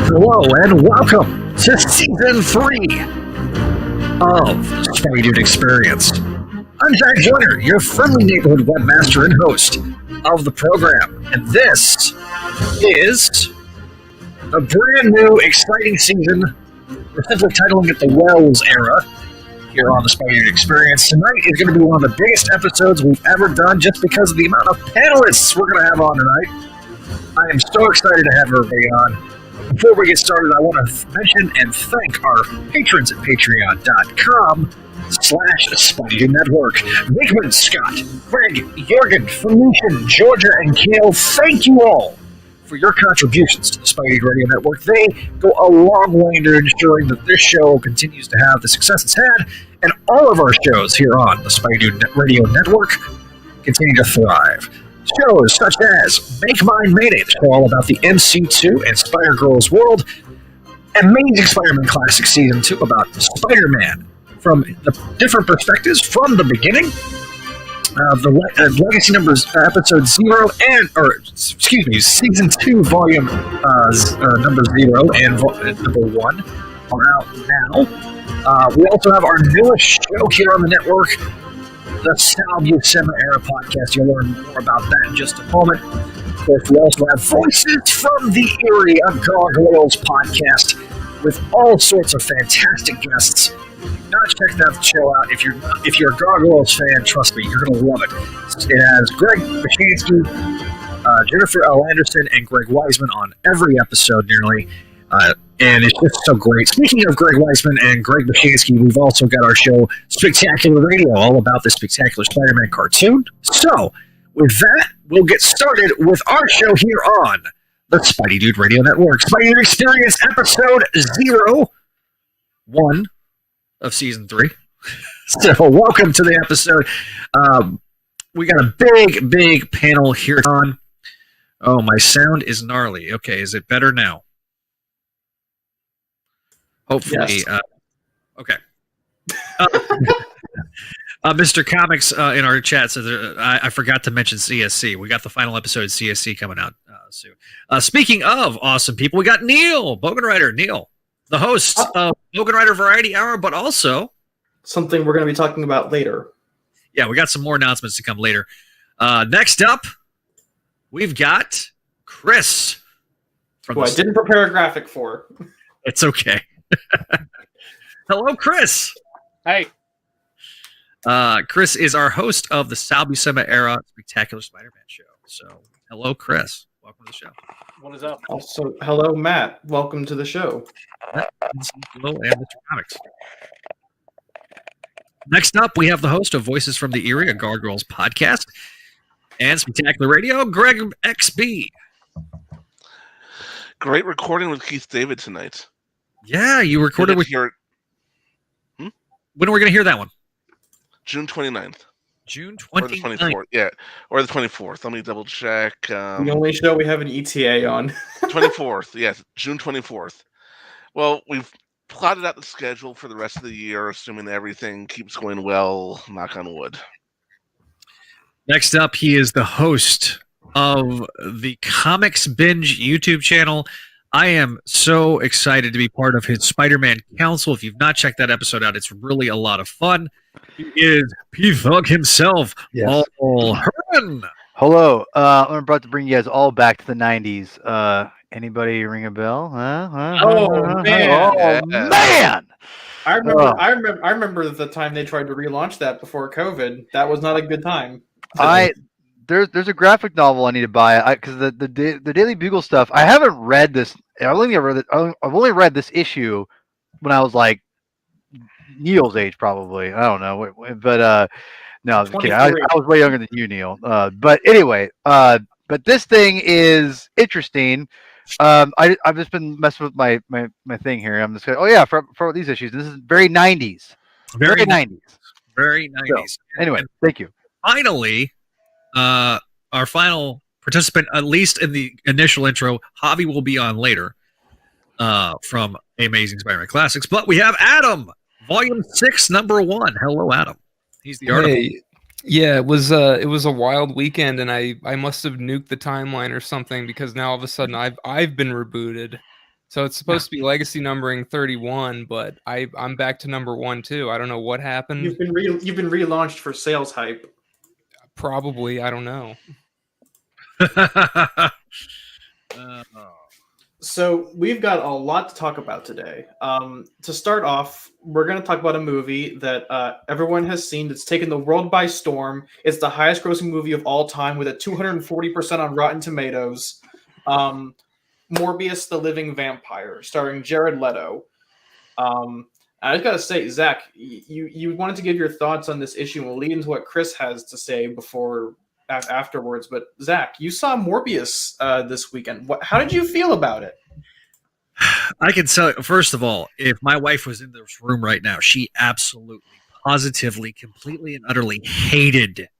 Hello and welcome to Season 3 of Spideydude Experience. I'm Jack Joyner, your friendly neighborhood webmaster and host of the program, and this is a brand new, exciting season. We're simply titling it the Wells Era here on the Spideydude Experience. Tonight is going to be one of the biggest episodes we've ever done just because of the amount of panelists we're going to have on tonight. I am so excited to have everybody on. Before we get started, I want to mention and thank our patrons at patreon.com/Spideydude Network. Wigman, Scott, Greg, Jorgen, Felician, Georgia, and Kale. Thank you all for your contributions to the Spideydude Radio Network. They go a long way into ensuring that this show continues to have the success it's had, and all of our shows here on the Spideydude Radio Network continue to thrive. Shows such as Make Mine Mayday, the show all about the MC2 and Spider-Girl's world, Amazing Spider-Man Classic Season 2 about Spider-Man from the different perspectives from the beginning, the Legacy Numbers Episode 0 Season 2 Volume Number 0 and Number 1 are out now. We also have our newest show here on the network, the Solicits Era podcast. You'll learn more about that in just a moment. Of course, we also have Voices from the Eerie, a Gargoyles podcast with all sorts of fantastic guests. Not check that show out. If you're a Gargoyles fan, trust me, you're going to love it. It has Greg Bashansky, Jennifer L. Anderson, and Greg Weisman on every episode nearly. And it's just so great. Speaking of Greg Weisman and Greg Bashansky, we've also got our show Spectacular Radio, all about the Spectacular Spider-Man cartoon. So, with that, we'll get started with our show here on the Spideydude Radio Network. Spideydude Experience Episode 01 of Season 3. So, welcome to the episode. We got a big panel here on. Oh, my sound is gnarly. Okay, is it better now? Hopefully, yes. Okay. Mr. Comics in our chat says I forgot to mention CSC. We got the final episode of CSC coming out soon. Speaking of awesome people, we got Neil Bogenreiter. Neil, the host of Bogenreiter Variety Hour, but also something we're going to be talking about later. Yeah, we got some more announcements to come later. Next up, we've got Chris. Who I didn't prepare a graphic for. It's okay. Hello, Chris. Hey. Chris is our host of the Salby Sema Era Spectacular Spider-Man show. So, hello, Chris. Welcome to the show. What is up? Also, hello, Matt. Welcome to the show. Hello, and Mr. Comics. Next up, we have the host of Voices from the Eerie, a Gargoyles podcast, and Spectacular Radio, Greg XB. Great recording with Keith David tonight. Yeah, you recorded with... When are we going to hear that one? June 29th. June 29th? Or the 24th, yeah. Or the 24th. Let me double check. The only show we have an ETA on. 24th, yes. June 24th. Well, we've plotted out the schedule for the rest of the year, assuming everything keeps going well, knock on wood. Next up, he is the host of the Comics Binge YouTube channel. I am so excited to be part of his Spider-Man Council. If you've not checked that episode out, it's really a lot of fun. He is P-Thug himself, yes. Paul Herman. Hello. I'm about to bring you guys all back to the 90s. Anybody ring a bell? Man. Oh, man! I remember the time they tried to relaunch that before COVID. That was not a good time. There's a graphic novel I need to buy because the Daily Bugle stuff. I haven't read this. I've only read this issue when I was like Neil's age, probably. I don't know, but no, I was kidding. I was way younger than you, Neil. But anyway, but this thing is interesting. I've just been messing with my thing here. I'm just going, for these issues. This is very 90s. Very 90s. Very 90s. So, anyway, thank you. Finally. Our final participant, at least in the initial intro, Javi will be on later from Amazing Spider-Man Classics. But we have Adam, Volume 6, Number 1. Hello, Adam. He's the article. Hey, yeah, it was a wild weekend, and I must have nuked the timeline or something because now all of a sudden I've been rebooted. So it's supposed to be legacy numbering 31, but I'm back to number 1 too. I don't know what happened. You've been relaunched for sales hype. Probably, I don't know. So we've got a lot to talk about today. To start off, we're going to talk about a movie that everyone has seen that's taken the world by storm. It's the highest grossing movie of all time with a 240% on Rotten Tomatoes. Morbius the Living Vampire, starring Jared Leto. I just gotta say, Zach, you wanted to give your thoughts on this issue, and we'll lead into what Chris has to say afterwards. But Zach, you saw Morbius this weekend. How did you feel about it? I can tell you, first of all, if my wife was in this room right now, she absolutely, positively, completely, and utterly hated it.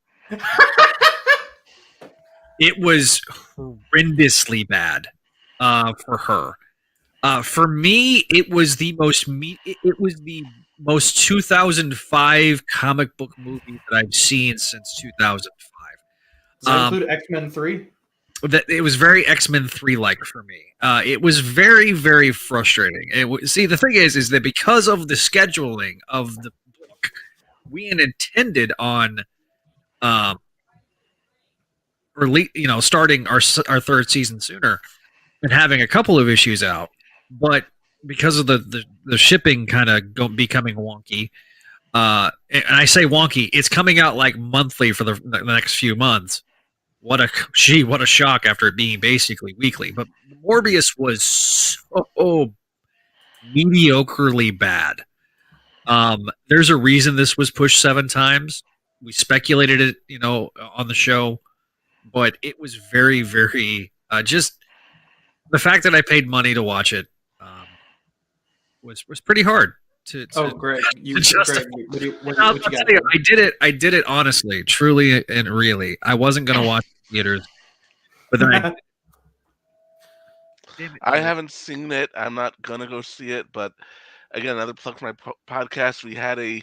It was horrendously bad for her. For me, it was the most 2005 comic book movie that I've seen since 2005. Does that include X-Men 3? That it was very X-Men 3 like for me. It was very, very frustrating. See, the thing is that because of the scheduling of the book, we had intended on starting our third season sooner and having a couple of issues out, but because of the shipping kind of becoming wonky, and I say wonky, it's coming out like monthly for the next few months. What a shock after it being basically weekly. But Morbius was so mediocrely bad. There's a reason this was pushed 7 times. We speculated it, on the show, but it was very, very just the fact that I paid money to watch it was pretty hard. Greg, I did it honestly, truly, and really. I wasn't going to watch it in theaters, but then I haven't seen it. I'm not going to go see it, but again, another plug for my podcast. We had a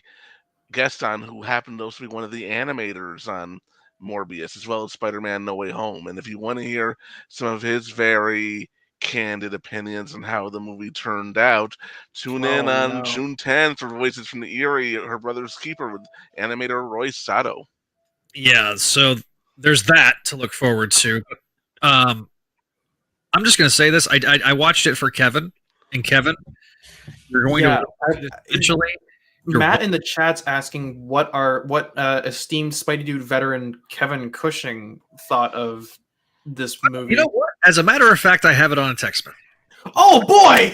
guest on who happened to also be one of the animators on Morbius, as well as Spider-Man No Way Home. And if you want to hear some of his very candid opinions on how the movie turned out, tune in on June 10th for Voices from the Eyrie, Her Brother's Keeper, with animator Roy Sato. Yeah, so there's that to look forward to. I'm just going to say this. I watched it for Kevin, and Kevin, you're going to eventually. Matt in the chat's asking what esteemed Spideydude veteran Kevin Cushing thought of this movie. You know what? As a matter of fact, I have it on a text message. Oh boy!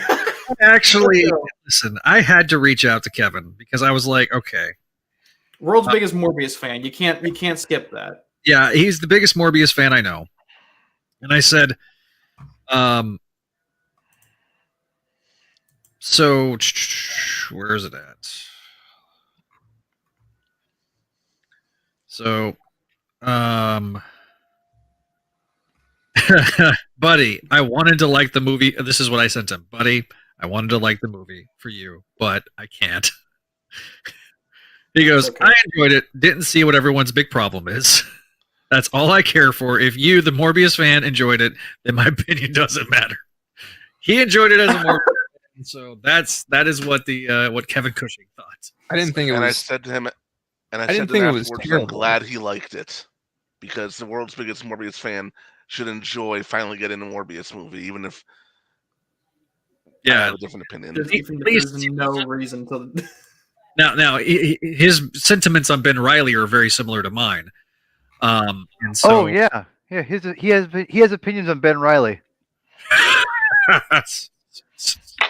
Actually, listen, I had to reach out to Kevin because I was like, okay. World's biggest Morbius fan. You can't skip that. Yeah, he's the biggest Morbius fan I know. And I said, so where is it at? So, buddy, I wanted to like the movie. This is what I sent him. Buddy, I wanted to like the movie for you, but I can't. He goes, okay. I enjoyed it. Didn't see what everyone's big problem is. That's all I care for. If you, the Morbius fan, enjoyed it, then my opinion doesn't matter. He enjoyed it as a Morbius fan, so that is what what Kevin Cushing thought. I didn't think it was. And I said to him, I'm glad he liked it, because the world's biggest Morbius fan should enjoy finally getting a Morbius movie, even if I have a different opinion. There's no reason to. Now, his sentiments on Ben Reilly are very similar to mine. And so, he has opinions on Ben Reilly.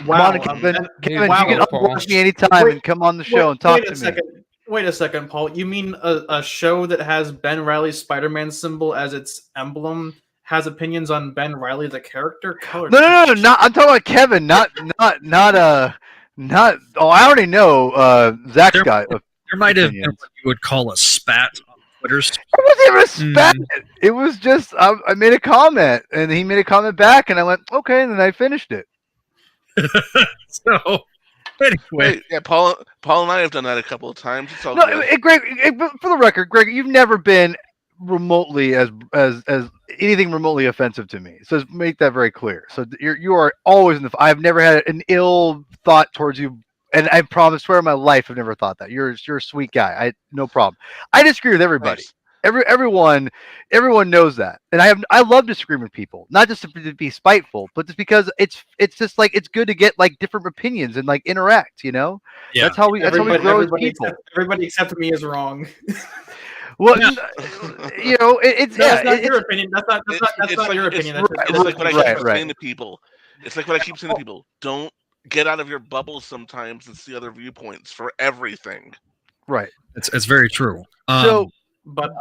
Wow, Kevin, you can watch me anytime and come on the show and talk to me. Wait a second, Paul. You mean a show that has Ben Reilly's Spider-Man symbol as its emblem has opinions on Ben Reilly the character? No. I'm talking about Kevin, not. Oh, I already know. Zach's got. There might have been what you would call a spat on Twitter. It wasn't even a spat. It was just I made a comment, and he made a comment back, and I went okay, and then I finished it. So anyway, yeah, Paul and I have done that a couple of times. It's all Greg, for the record, Greg, you've never been remotely as anything remotely offensive to me. So make that very clear. So you are always in the. I've never had an ill thought towards you, and I promise, swear on my life, I've never thought that. You're a sweet guy. No problem. I disagree with everybody. Nice. Everyone knows that, and I love disagreeing with people, not just to be spiteful, but just because it's just like it's good to get like different opinions and like interact. You know, Yeah. that's how we grow as people. Everybody except me is wrong. Well, you know, That's not your opinion. That's not your opinion. It's like what I keep right. saying to people. It's like what I keep saying to people. Don't get out of your bubble sometimes and see other viewpoints for everything. Right. It's very true. But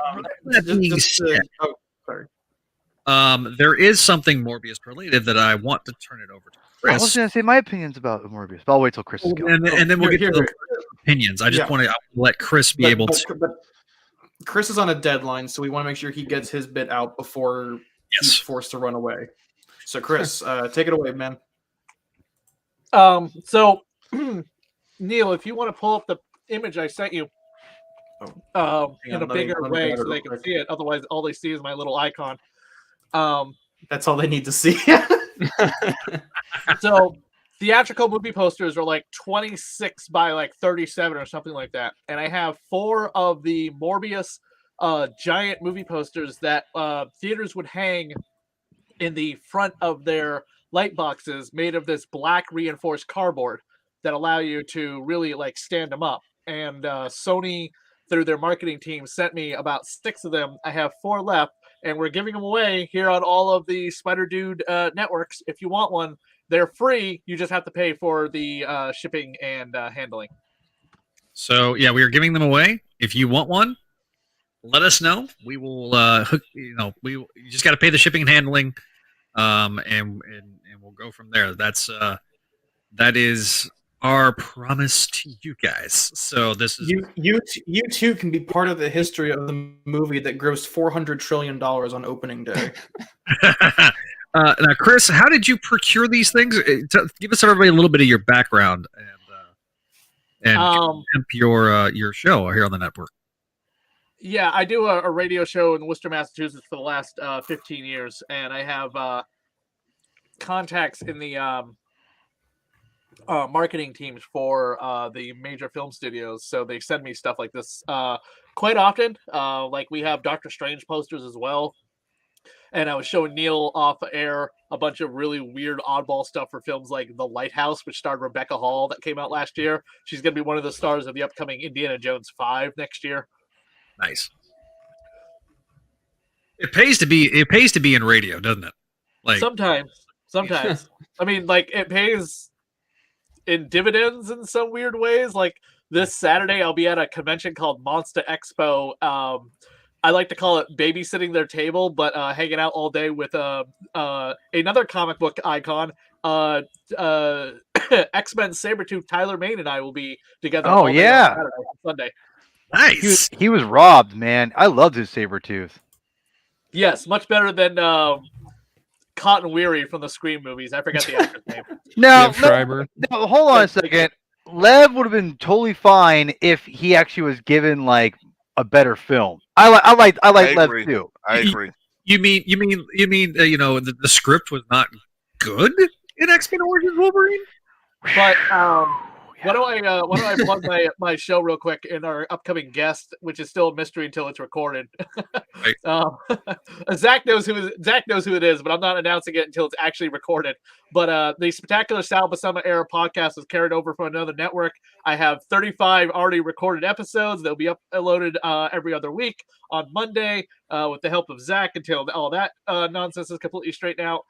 that being said, sorry. there is something Morbius related that I want to turn it over to I was Chris, going to say my opinions about Morbius, but I'll wait till Chris is going. and then we'll get to Here. the opinions. I just Yeah. want to let Chris be able to. But Chris is on a deadline, so we want to make sure he gets his bit out before he's forced to run away. So, Chris, take it away, man. So, Neil, if you want to pull up the image I sent you in a bigger way so they can see it. Otherwise, all they see is my little icon. That's all they need to see. So, theatrical movie posters are like 26 by like 37 or something like that. And I have 4 of the Morbius giant movie posters that theaters would hang in the front of their light boxes made of this black reinforced cardboard that allow you to really like stand them up. And Sony, through their marketing team, sent me about 6 of them. I have 4 left, and we're giving them away here on all of the Spideydude networks. If you want one, they're free. You just have to pay for the shipping and handling. So yeah, we are giving them away. If you want one, let us know. We will hook. You just got to pay the shipping and handling, and we'll go from there. That is our promise to you guys. So this is you too can be part of the history of the movie that grossed $400 trillion on opening day. Now, Chris, how did you procure these things? Give us everybody a little bit of your background and your show here on the network. Yeah, I do a radio show in Worcester, Massachusetts for the last 15 years, and I have contacts in the marketing teams for the major film studios. So they send me stuff like this quite often. Like we have Doctor Strange posters as well. And I was showing Neil off air a bunch of really weird oddball stuff for films like The Lighthouse, which starred Rebecca Hall, that came out last year. She's going to be one of the stars of the upcoming Indiana Jones 5 next year. Nice. It pays to be in radio, doesn't it? Like sometimes. I mean, like it pays in dividends in some weird ways. Like this Saturday, I'll be at a convention called Monster Expo. I like to call it babysitting their table, but hanging out all day with another comic book icon. X-Men Sabretooth Tyler Mane and I will be together. Oh yeah, on Sunday. Nice. He was robbed, man. I loved his Sabretooth. Yes, much better than Cotton Weary from the Scream movies. I forgot the actor's name. No, hold on a second. Lev would have been totally fine if he actually was given like a better film. I like Lev too. I agree. You mean the script was not good in X-Men Origins Wolverine? But why don't I plug my show real quick in our upcoming guest, which is still a mystery until it's recorded. Zach knows who it is, but I'm not announcing it until it's actually recorded. But the Spectacular Sal Buscema era podcast was carried over from another network. I have 35 already recorded episodes. They'll be uploaded every other week on Monday with the help of Zach until all that nonsense is completely straightened out.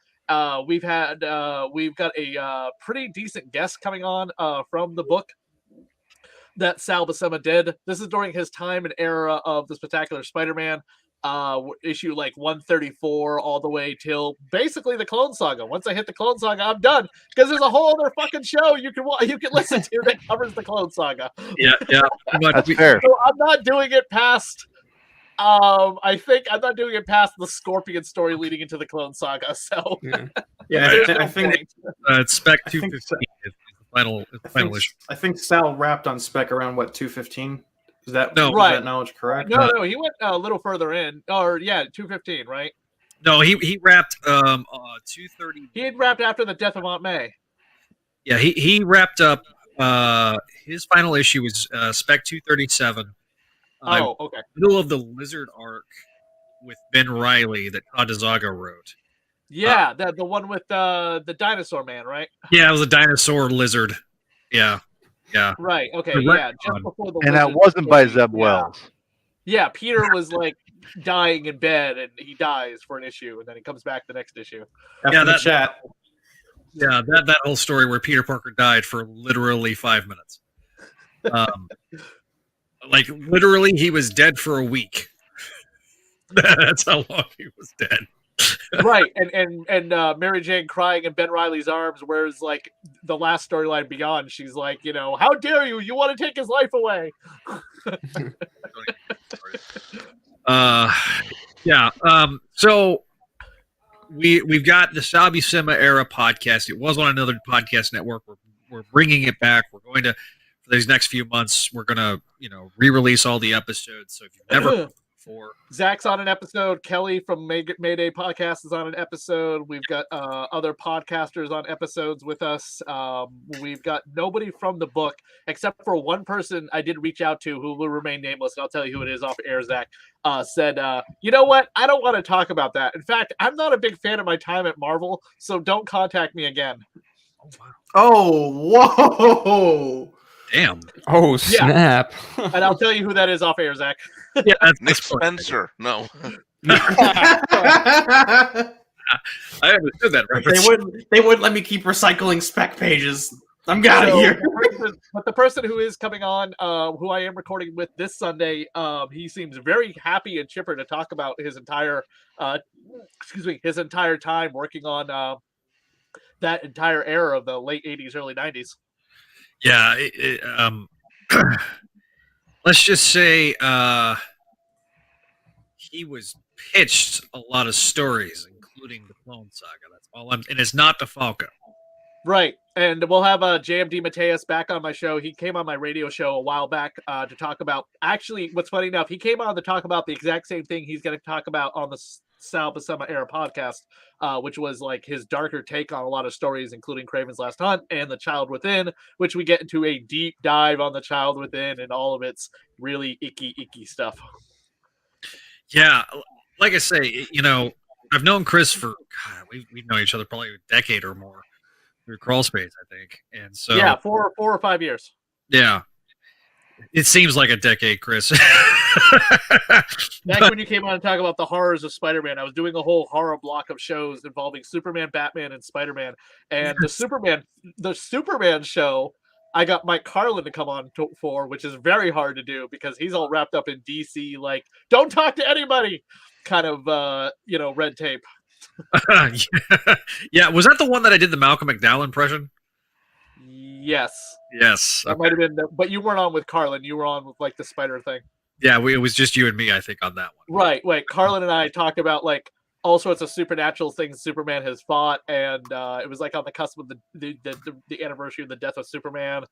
We've got a pretty decent guest coming on from the book that Sal Buscema did. This is during his time and era of the Spectacular Spider-Man, issue like 134 all the way till basically the Clone Saga. Once I hit the Clone Saga, I'm done because there's a whole other fucking show you can listen to that covers the Clone Saga. Yeah, that's fair. So I'm not doing it past. I think I'm not doing it past the Scorpion story leading into the Clone Saga. So I think Spec 215 is the final issue. I think Sal wrapped on Spec around 215. Is that No. is Right. that knowledge correct? No, he went a little further in, or 215, right? No, he wrapped 230. He had wrapped after the death of Aunt May. Yeah, he wrapped up. His final issue was Spec 237. Oh, okay. Middle of the Lizard arc with Ben Reilly that Todd Dezago wrote. Yeah, the one with the dinosaur man, right? Yeah, it was a dinosaur lizard. Yeah. Right. Okay. The Yeah, retcon. just before the. And that Lizard wasn't by story, Zeb yeah. Wells. Yeah, Peter was like dying in bed, and he dies for an issue, and then he comes back the next issue. After Yeah, the that- chat. Yeah, that whole story where Peter Parker died for literally 5 minutes. Like literally, he was dead for a week. That's how long he was dead. Right, and Mary Jane crying in Ben Reilly's arms, whereas like the last storyline Beyond, she's like, how dare you? You want to take his life away? Yeah. So we've got the Sal Buscema era podcast. It was on another podcast network. We're bringing it back. We're going to, for these next few months, we're going to re-release all the episodes. So if you've never heard before, Zach's on an episode. Kelly from Mayday Podcast is on an episode. We've got other podcasters on episodes with us. We've got nobody from the book except for one person I did reach out to who will remain nameless. And I'll tell you who it is off air. Zach said, you know what? I don't want to talk about that. In fact, I'm not a big fan of my time at Marvel, so don't contact me again. Oh, whoa! damn. Oh snap! And I'll tell you who that is off air, Zach. Yeah, Nick Spencer. No. I understood that reference. They wouldn't let me keep recycling spec pages. I'm out of here. But the person who is coming on, who I am recording with this Sunday, he seems very happy and chipper to talk about his entire, his entire time working on that entire era of the late '80s, early '90s. Yeah. Let's just say he was pitched a lot of stories, including the Clone Saga. That's all and it's not DeFalco. Right. And we'll have JMD Mateus back on my show. He came on my radio show a while back to talk about, actually, what's funny enough, he came on to talk about the exact same thing he's going to talk about on the Sal Buscema era podcast, which was like his darker take on a lot of stories, including Kraven's Last Hunt and The Child Within, which we get into a deep dive on The Child Within and all of its really icky stuff. Yeah, like I say, I've known Chris for we've known each other probably a decade or more through Crawl Space, I think, and so yeah, 4 or 5 years. Yeah, it seems like a decade, Chris. Back when you came on to talk about the horrors of Spider-Man, I was doing a whole horror block of shows involving Superman, Batman, and Spider-Man. And the Superman show, I got Mike Carlin to come on for, which is very hard to do because he's all wrapped up in DC, like, don't talk to anybody kind of, red tape. Yeah, was that the one that I did the Malcolm McDowell impression? Yes. Yes. That might have been, but you weren't on with Carlin. You were on with, like, the spider thing. Yeah, it was just you and me, I think, on that one. Right. Carlin and I talked about, like, all sorts of supernatural things Superman has fought, and it was like on the cusp of the anniversary of the death of Superman.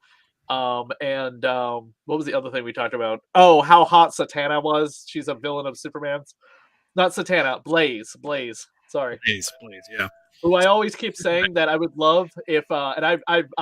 And what was the other thing we talked about? Oh, how hot Satana was. She's a villain of Superman's. Not Satana, Blaze. Sorry. Please, yeah. Who I always keep saying that I would love if, and I've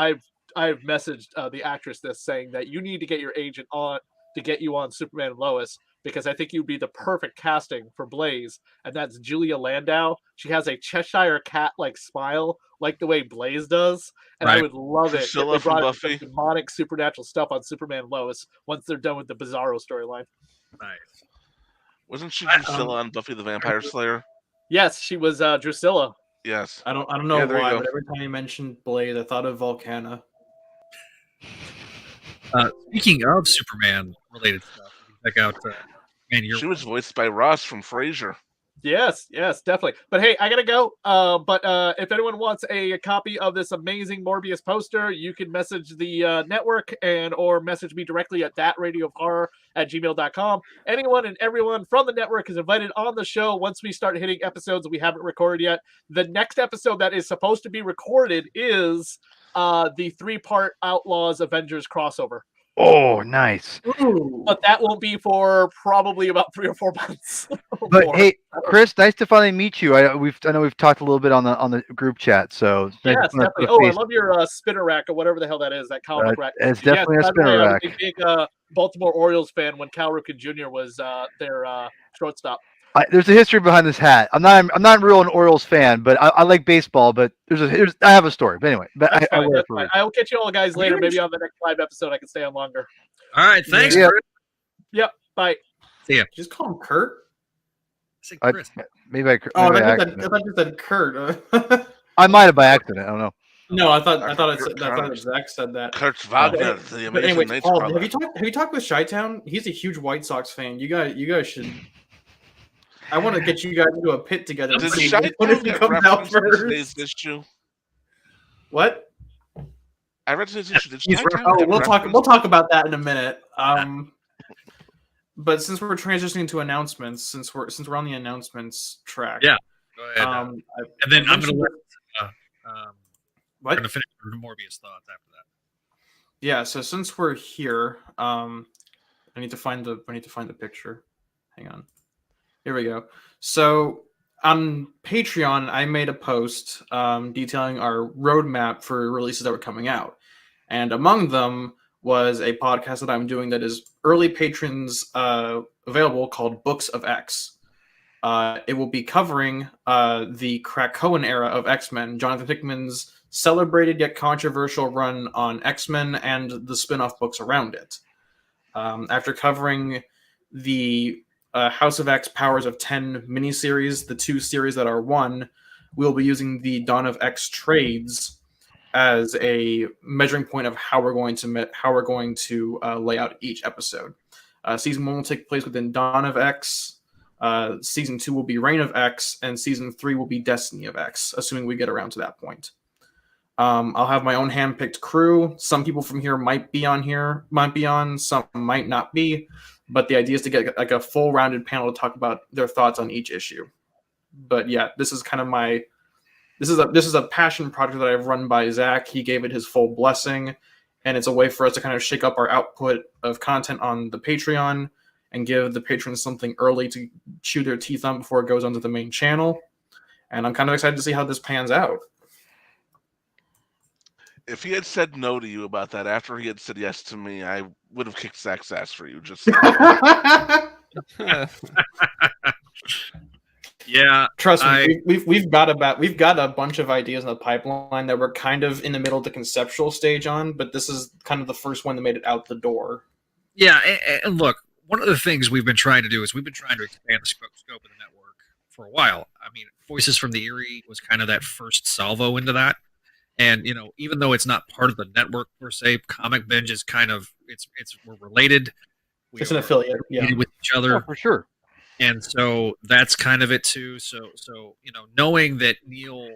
messaged the actress this saying that you need to get your agent on to get you on Superman and Lois, because I think you'd be the perfect casting for Blaze, and that's Julia Landau. She has a Cheshire cat-like smile, like the way Blaze does, and Right. I would love it if Priscilla they from brought in Buffy. some demonic supernatural stuff on Superman and Lois once they're done with the Bizarro storyline. Nice. Wasn't she Drusilla on Buffy the Vampire Slayer? Yes, she was Drusilla. Yes. I don't know Yeah, there you why, go. but every time you mentioned Blade, I thought of Volcana. Speaking of Superman-related stuff, you can check out She was voiced by Ross from Frasier. Yes, definitely. But hey, I gotta go. But if anyone wants a copy of this amazing Morbius poster, you can message the network or message me directly at thatradioofhorror@gmail.com. Anyone and everyone from the network is invited on the show once we start hitting episodes we haven't recorded yet. The next episode that is supposed to be recorded is the 3-part Outlaws Avengers crossover. Oh, nice. Ooh. But that won't be for probably about 3 or 4 months. But More. hey, Chris, nice to finally meet you. I know we've talked a little bit on the group chat, so it's nice Yes, to put a definitely. Oh, I face. love your spinner rack or whatever the hell that is. That comic book rack. It's Yes, definitely a by the way, spinner I was rack. a big Baltimore Orioles fan when Cal Ripken Jr. was their shortstop. There's a history behind this hat. I'm not real an Orioles fan, but I like baseball. But I have a story. But anyway, but That's I fine. wear it That's for fine. reason. I will catch you all guys later. Really? Maybe on the next live episode, I can stay on longer. All right, thanks, Yeah. Chris. Yep. Bye. See ya. Just call him Kurt. Say I- Chris. Maybe I Oh, maybe I I thought accident. you said Kurt. I might have by accident. I don't know. No, I thought Kurt. Zach said that. Kurt Wagner, But- the But amazing anyway, nature Paul, brother. have you talked with Chi-Town? He's a huge White Sox fan. You guys should. I want to get you guys into a pit together. and Does see Shai what if he get comes out referenced in first. today's issue? What? I read today's issue. Did He's Chi-Town Oh, get we'll referenced? talk about that in a minute. But since we're transitioning to announcements, since we're on the announcements track, Yeah. Go ahead. And then I'm going to let we're what? going to finish with Morbius thoughts after that. Yeah. So since we're here, I need to find the picture. Hang on. Here we go. So on Patreon, I made a post detailing our roadmap for releases that were coming out, and among them was a podcast that I'm doing that is early patrons available called Books of X. It will be covering the Krakoan era of X-Men, Jonathan Hickman's celebrated yet controversial run on X-Men and the spin-off books around it. After covering the House of X Powers of 10 miniseries, the 2 series that are one, we'll be using the Dawn of X trades as a measuring point of how we're going to lay out each episode. Season 1 will take place within Dawn of X. Season 2 will be Reign of X, and Season 3 will be Destiny of X, assuming we get around to that point. I'll have my own hand-picked crew. Some people from here might be on, some might not be, but the idea is to get like a full-rounded panel to talk about their thoughts on each issue. But yeah, this is kind of this is a passion project that I've run by Zach. He gave it his full blessing, and it's a way for us to kind of shake up our output of content on the Patreon and give the patrons something early to chew their teeth on before it goes onto the main channel. And I'm kind of excited to see how this pans out. If he had said no to you about that after he had said yes to me, I would have kicked Zach's ass for you. Just Yeah. Trust me, we've got a bunch of ideas in the pipeline that we're kind of in the middle of the conceptual stage on, but this is kind of the first one that made it out the door. Yeah. And look, one of the things we've been trying to do is we've been trying to expand the scope of the network for a while. I mean, Voices from the Eerie was kind of that first salvo into that. And, you know, even though it's not part of the network per se, Comic Binge is kind of, we're related. It's an affiliate, yeah. With each other. Oh, for sure. And so that's kind of it too. So you know, knowing that Neil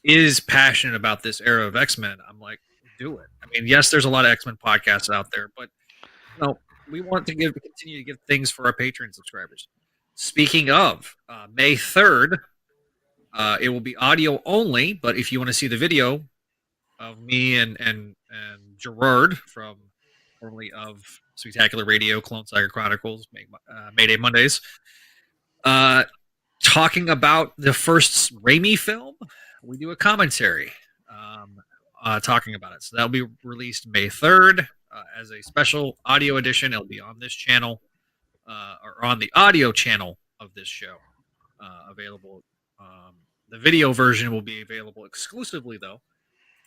is passionate about this era of X-Men, I'm like, do it. I mean, yes, there's a lot of X-Men podcasts out there, but you know, we want to continue to give things for our Patreon subscribers. Speaking of, May 3rd, it will be audio only, but if you want to see the video of me and Gerard from formerly of Spectacular Radio, Clone Saga Chronicles, Mayday Mondays, talking about the first Raimi film, we do a commentary talking about it. So that'll be released May 3rd as a special audio edition. It'll be on this channel or on the audio channel of this show available. The video version will be available exclusively, though,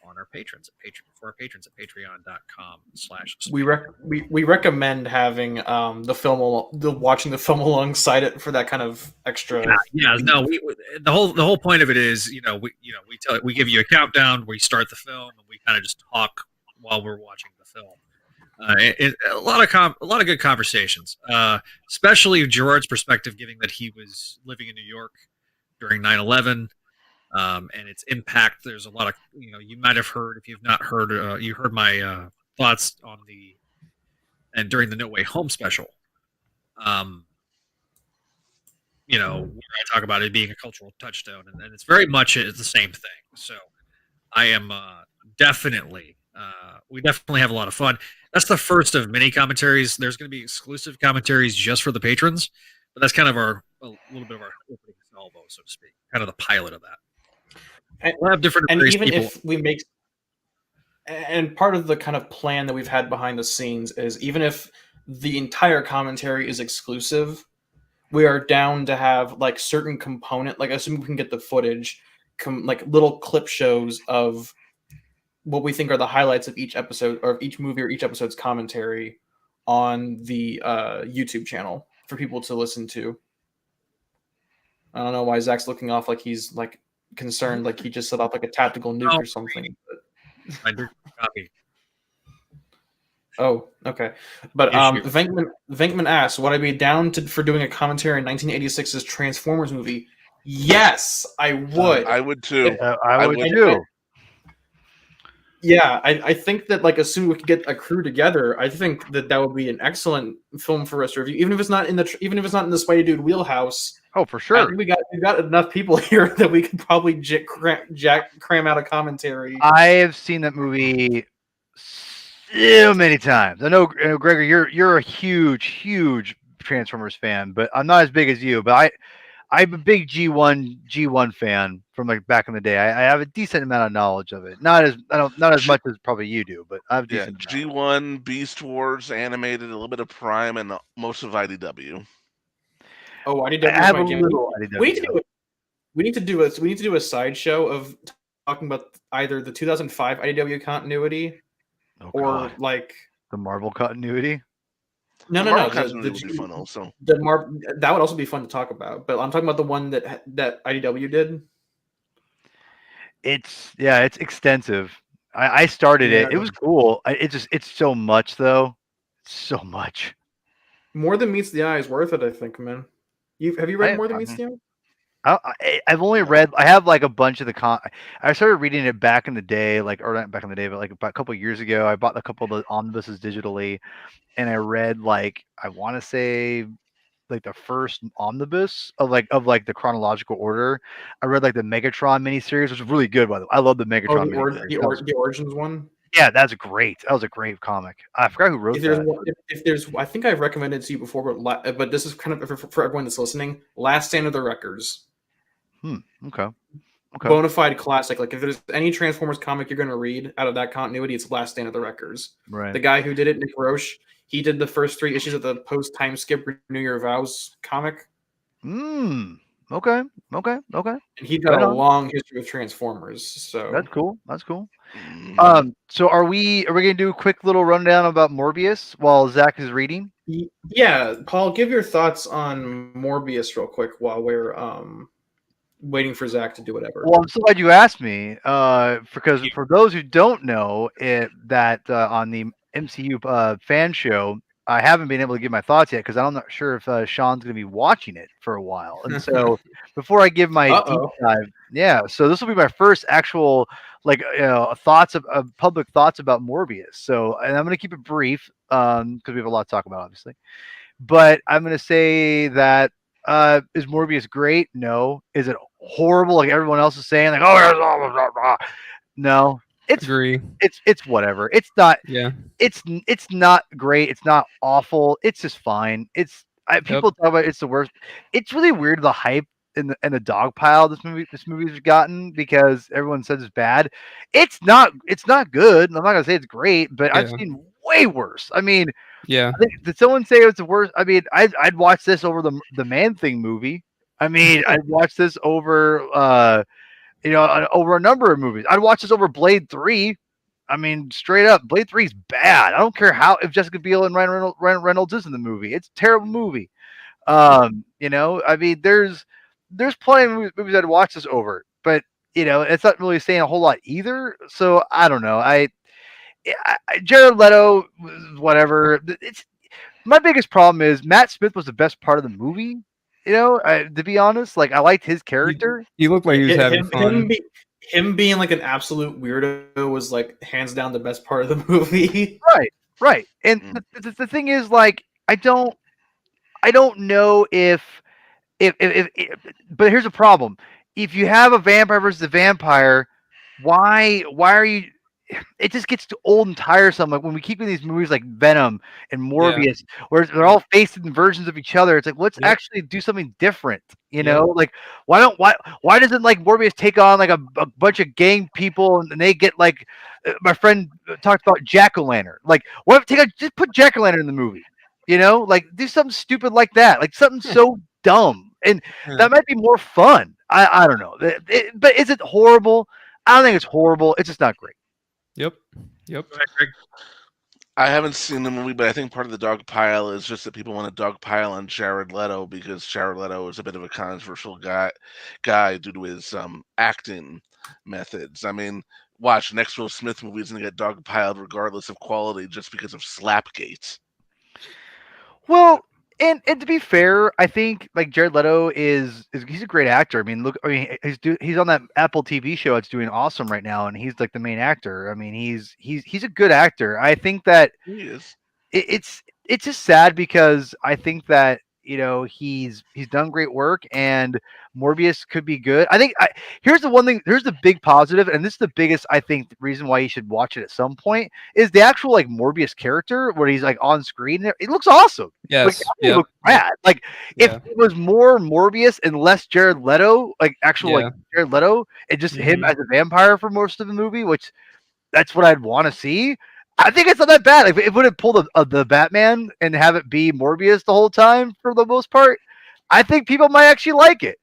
on our patrons for our patrons at patreon.com/. We recommend having watching the film alongside it for that kind of extra. Yeah, no. The whole point of it is, we give you a countdown. We start the film, and we kind of just talk while we're watching the film. A lot of good conversations, especially Gerard's perspective, given that he was living in New York during 9/11. And its impact. There's a lot of, you might have heard, if you've not heard, you heard my thoughts on during the No Way Home special. Where I talk about it being a cultural touchstone, and it's very much the same thing. So I am definitely We definitely have a lot of fun. That's the first of many commentaries. There's going to be exclusive commentaries just for the patrons, but that's kind of a little bit of our opening salvo, so to speak, kind of the pilot of that. We'll have different And even people. if we make, and part of the kind of plan that we've had behind the scenes is even if the entire commentary is exclusive, we are down to have like certain component, like assuming we can get the footage, like little clip shows of what we think are the highlights of each episode or of each movie or each episode's commentary on the YouTube channel for people to listen to. I don't know why Zach's looking off like he's like concerned, like he just set off like a tactical nuke or something. I do copy. Oh, okay. But Venkman asks, would I be down for doing a commentary on 1986's Transformers movie? Yes, I would. I would too. I would too. Yeah, I think that like assuming we could get a crew together, I think that would be an excellent film for us to review, even if it's not in the Spideydude wheelhouse. Oh, for sure. I think we got enough people here that we could probably cram out a commentary. I have seen that movie so many times. I know Gregor, you're a huge Transformers fan, but I'm not as big as you. But I'm a big G1 fan from like back in the day. I have a decent amount of knowledge of it. Not as much as probably you do, but I have decent. G1, Beast Wars, animated, a little bit of Prime, and most of IDW. Oh, IDW. I have a little IDW. We need to do a sideshow of talking about either the 2005 IDW continuity or like the Marvel continuity. No. That would be fun also. That would also be fun to talk about. But I'm talking about the one that IDW did. It's extensive. I started it. It was cool. It's so much though. So much. More Than Meets the Eye is worth it, I think, man. Have you read More Than Meets the Eye? I've only read. I have like a bunch of the I started reading it back in the day, like or not back in the day, but like about a couple of years ago. I bought a couple of the omnibuses digitally, and I read like I want to say like the first omnibus of the chronological order. I read like the Megatron miniseries, which was really good by the way. I love the Megatron miniseries. The Origins one. Yeah, that's great. That was a great comic. I forgot who wrote that. If there's, I think I've recommended it to you before, but this is kind of for everyone that's listening. Last Stand of the Wreckers. Okay. Bonafide classic. Like if there's any Transformers comic you're going to read out of that continuity, it's Last Stand of the Wreckers. Right. The guy who did it, Nick Roche, he did the first 3 issues of the post time skip Renew Your Vows comic. Okay. And he's got a long history of Transformers. So that's cool. So are we gonna do a quick little rundown about Morbius while Zach is reading? Yeah, Paul, give your thoughts on Morbius real quick while we're waiting for Zach to do whatever. Well, I'm so glad you asked me. Because for those who don't know, that on the MCU fan show, I haven't been able to give my thoughts yet because I'm not sure if Sean's going to be watching it for a while. And so before I give my deep dive, so this will be my first actual public thoughts about Morbius. So, and I'm going to keep it brief because we have a lot to talk about, obviously. But I'm going to say that is Morbius great? No. Is it horrible like everyone else is saying? Like, oh, no. It's whatever. It's not. Yeah. It's not great. It's not awful. It's just fine. People talk about it's the worst. It's really weird the hype and the dog pile this movie's gotten because everyone says it's bad. It's not good. I'm not gonna say it's great, but I've seen way worse. I mean, did someone say it's the worst? I mean, I'd watch this over the Man-Thing movie. I mean, I'd watch this over over a number of movies. I'd watch this over Blade 3. I mean, straight up, Blade 3 is bad. I don't care if Jessica Biel and Ryan Reynolds is in the movie. It's a terrible movie. I mean, there's plenty of movies I'd watch this over, but it's not really saying a whole lot either. So I don't know. Jared Leto, whatever. My biggest problem is Matt Smith was the best part of the movie. To be honest, like I liked his character. He looked like he was having fun. Him being like an absolute weirdo was like hands down the best part of the movie. Right. And the thing is, like, I don't know if but here's a problem. If you have a vampire versus a vampire, why are you it just gets too old and tiresome. Like when we keep in these movies like Venom and Yeah. Morbius, where they're all facing versions of each other. It's like let's Yep. actually do something different. You Yep. know, like why doesn't like Morbius take on like a bunch of gang people and they get like my friend talked about Jack-o'-lantern. Like what if just put Jack-o'-lantern in the movie? You know, like do something stupid like that, like something so dumb, and Yeah. that might be more fun. I don't know, but is it horrible? I don't think it's horrible. It's just not great. Yep. Go ahead, Greg. I haven't seen the movie, but I think part of the dog pile is just that people want to dog pile on Jared Leto because Jared Leto is a bit of a controversial guy due to his acting methods. I mean, watch next Will Smith movie is gonna get dog piled regardless of quality just because of Slapgate. Well, and to be fair, I think like Jared Leto is he's a great actor. I mean, look, I mean he's on that Apple TV show that's doing awesome right now, and he's like the main actor. I mean, he's a good actor. I think that He is. it's just sad because I think that he's done great work and Morbius could be good. I think here's the one thing. Here's the big positive, and this is the biggest I think reason why you should watch it at some point is the actual like Morbius character where he's like on screen. It looks awesome. Like, Yes. it Yep. looks rad. Like if Yeah. it was more Morbius and less Jared Leto, like actual Yeah. like Jared Leto, and just him Mhm. as a vampire for most of the movie, which that's what I'd want to see. I think it's not that bad. Like, if it would have pulled the Batman and have it be Morbius the whole time for the most part, I think people might actually like it.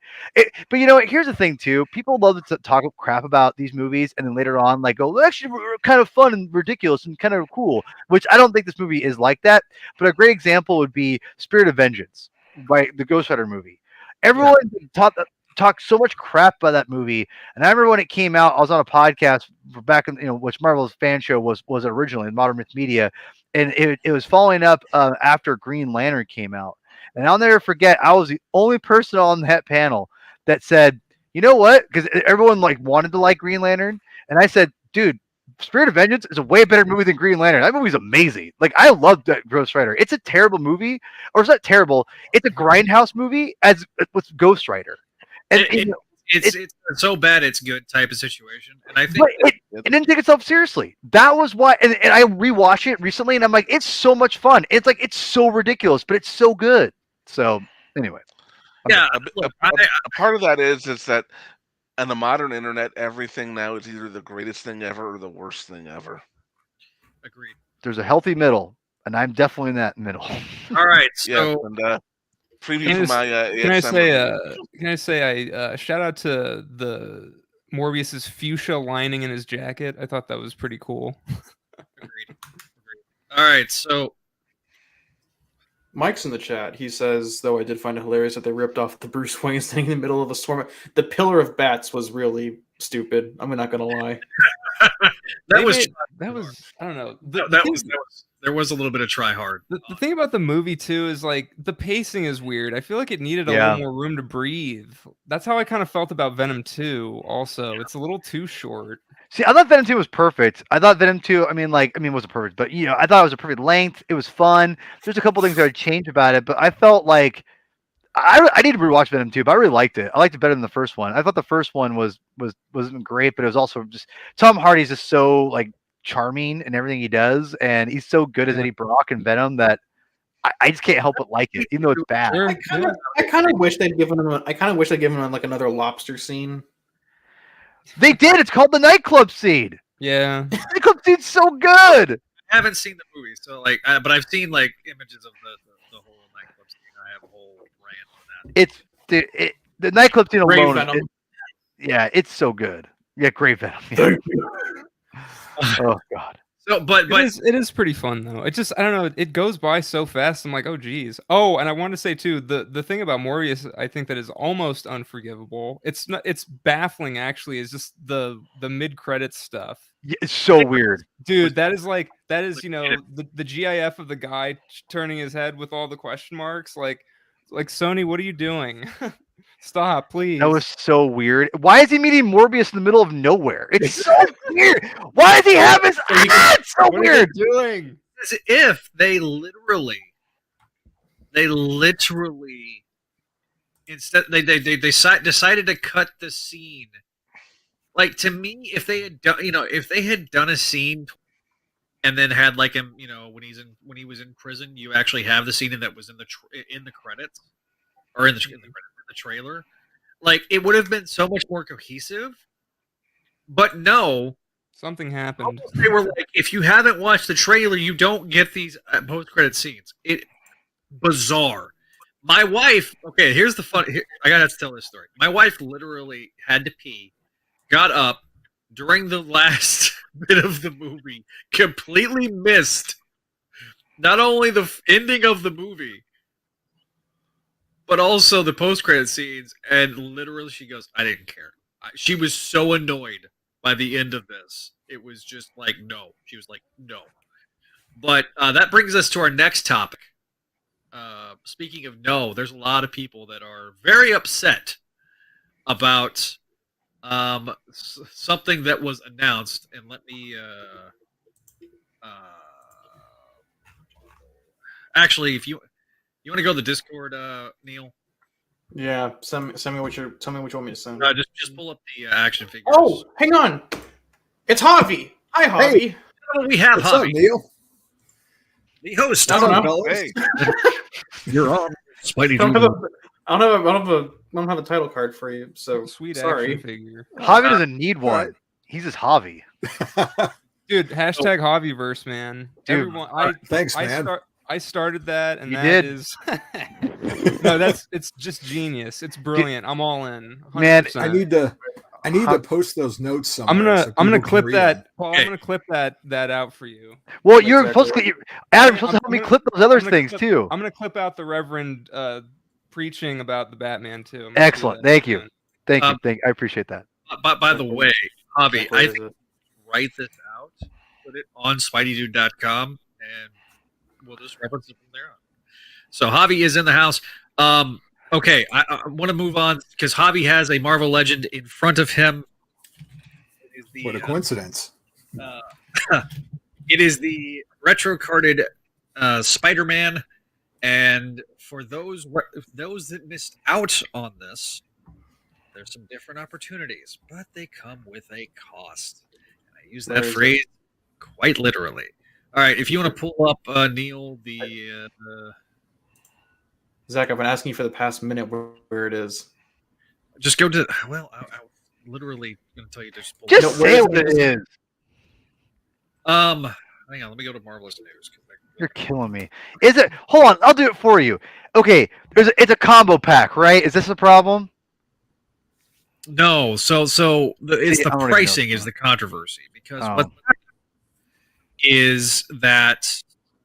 But you know what? Here's the thing too. People love to talk crap about these movies, and then later on, like, go, well, actually, we're kind of fun and ridiculous and kind of cool. Which I don't think this movie is like that. But a great example would be Spirit of Vengeance, right? The Ghost Rider movie. Everyone talked so much crap about that movie, and I remember when it came out, I was on a podcast back in which Marvel's fan show was originally Modern Myth Media, and it was following up after Green Lantern came out, and I'll never forget I was the only person on that panel that said, you know what, because everyone like wanted to like Green Lantern, and I said, dude, Spirit of Vengeance is a way better movie than Green Lantern. That movie's amazing. Like I loved that Ghost Rider. It's a terrible movie, or it's not terrible. It's a grindhouse movie as with Ghost Rider. And It's so bad it's good type of situation, and I think but it didn't take itself seriously. That was why, and I rewatched it recently, and I'm like, it's so much fun. It's like it's so ridiculous, but it's so good. So anyway, yeah. A Look, part of that is that on the modern internet, everything now is either the greatest thing ever or the worst thing ever. agreed. there's a healthy middle, and I'm definitely in that middle. All right, Yeah, so and Can preview I for just- my Can I ASM say? review. Can I say? I shout out to the Morbius's fuchsia lining in his jacket. I thought that was pretty cool. agreed. All right, so Mike's in the chat. He says, though I did find it hilarious that they ripped off the Bruce Wayne thing in the middle of a storm. The Pillar of Bats was really stupid. I'm not gonna lie. That was I don't know. there was a little bit of try hard. The thing about the movie too is like the pacing is weird. I feel like it needed a Yeah. little more room to breathe. That's how I kind of felt about Venom 2 also. It's a little too short. See, I thought Venom 2 was perfect. I thought Venom 2, it wasn't perfect, but I thought it was a perfect length. It was fun. There's a couple things that I'd change about it, but I felt like I need to rewatch Venom 2, but I really liked it. I liked it better than the first one. I thought the first one wasn't great, but it was also just Tom Hardy's just so like charming in everything he does, and he's so good as Yeah. Eddie Brock and Venom that I just can't help but like it, even though it's bad. Sure, I kind of wish they'd given him. I kind of wish they'd given him like another lobster scene. They did. It's called the nightclub scene. yeah. The nightclub scene's so good. I haven't seen the movie, so like, but I've seen like images of the whole nightclub scene. I have a whole rant on that. The nightclub scene Great alone. Venom. It's so good. Yeah, great Venom. Yeah. Oh God. So, but It is pretty fun though. It just I don't know. It goes by so fast. I'm like, oh geez. Oh, and I want to say too, the thing about Morbius, I think that is almost unforgivable. It's not. It's baffling actually. Is just the mid credits stuff. Yeah, it's so weird. Dude, that is the GIF of the guy turning his head with all the question marks. Like Sony, what are you doing? Stop, please. That was so weird. Why is he meeting Morbius in the middle of nowhere? It's so weird. Why does he have his? It's so what weird. are they doing? as if they literally instead they decided to cut the scene Like, to me, if they had done, if they had done a scene and then had like him, when he was in prison, you actually have the scene that was in the credits or in the trailer. Like, it would have been so much more cohesive. But no, Something happened. they were like, if you haven't watched the trailer, you don't get these post-credit scenes. Bizarre. My wife. Okay, here's the fun. I gotta tell this story. My wife literally had to pee, got up during the last bit of the movie, completely missed not only the ending of the movie, but also the post-credit scenes. And literally, she goes, "I didn't care." She was so annoyed by the end of this. It was just like, no. She was like, no. But that brings us to our next topic. Speaking of no, there's a lot of people that are very upset about something that was announced. And let me... actually, if you want to go to the Discord, Neil? Yeah, send me what you want me to send. Just pull up the action figures. Oh, hang on. It's Javi. Hi, Javi. Hey. We have What's Javi. up, Neil? The host. I don't know. fellas. Hey. You're on. I don't have a title card for you, so Sweet sorry. action figure. Javi doesn't need one. Alright. He's just Javi. Dude, hashtag Javiverse, man. Dude, Everyone, Thanks, man. I started that, and You that did? is no, it's just genius. It's brilliant. I'm all in. 100%. Man, I need to post those notes somewhere. I'm gonna people can clip read that. them. Paul, Okay. I'm gonna clip that out for you. Well, That's you're exactly supposed to. right. Adam, you're supposed to help me I'm clip those other gonna things clip- too. I'm gonna clip out the Reverend preaching about the Batman too. I'm gonna do Excellent. that. Thank you. Thank you. Um, I appreciate that. By the way, Javi, Where I is think it? write this out, put it on Spideydude.com, and we'll just reference it from there on. So Javi is in the house. Okay, I want to move on because Javi has a Marvel Legend in front of him. It is the, What a coincidence. it is the retro carded Spider-Man, and for those that missed out on this, there's some different opportunities, but they come with a cost. And I use that Where is phrase quite literally. All right, if you want to pull up Neil, the Zach, I've been asking you for the past minute where it is. just go to I literally going to tell you to just pull Just it up. say what it is. Hang on, let me go to Marvelous News. You're killing me. Is it? Hold on, I'll do it for you. Okay, it's a combo pack, right? Is this a problem? No, it's See, the I don't even pricing know. is the controversy because Oh. what is that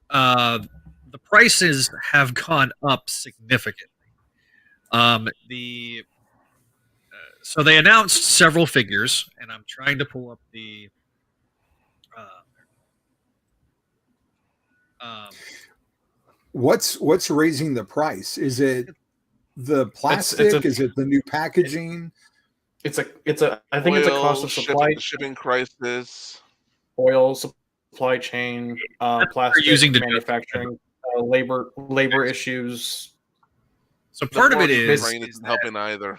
the prices have gone up significantly. So they announced several figures, and I'm trying to pull up the. What's raising the price? Is it the plastic? Is it the new packaging? I think it's a cost of supply, shipping crisis. oil, supply chain, plastic using to do it. manufacturing, labor issues. So part of it The is rain isn't helping either.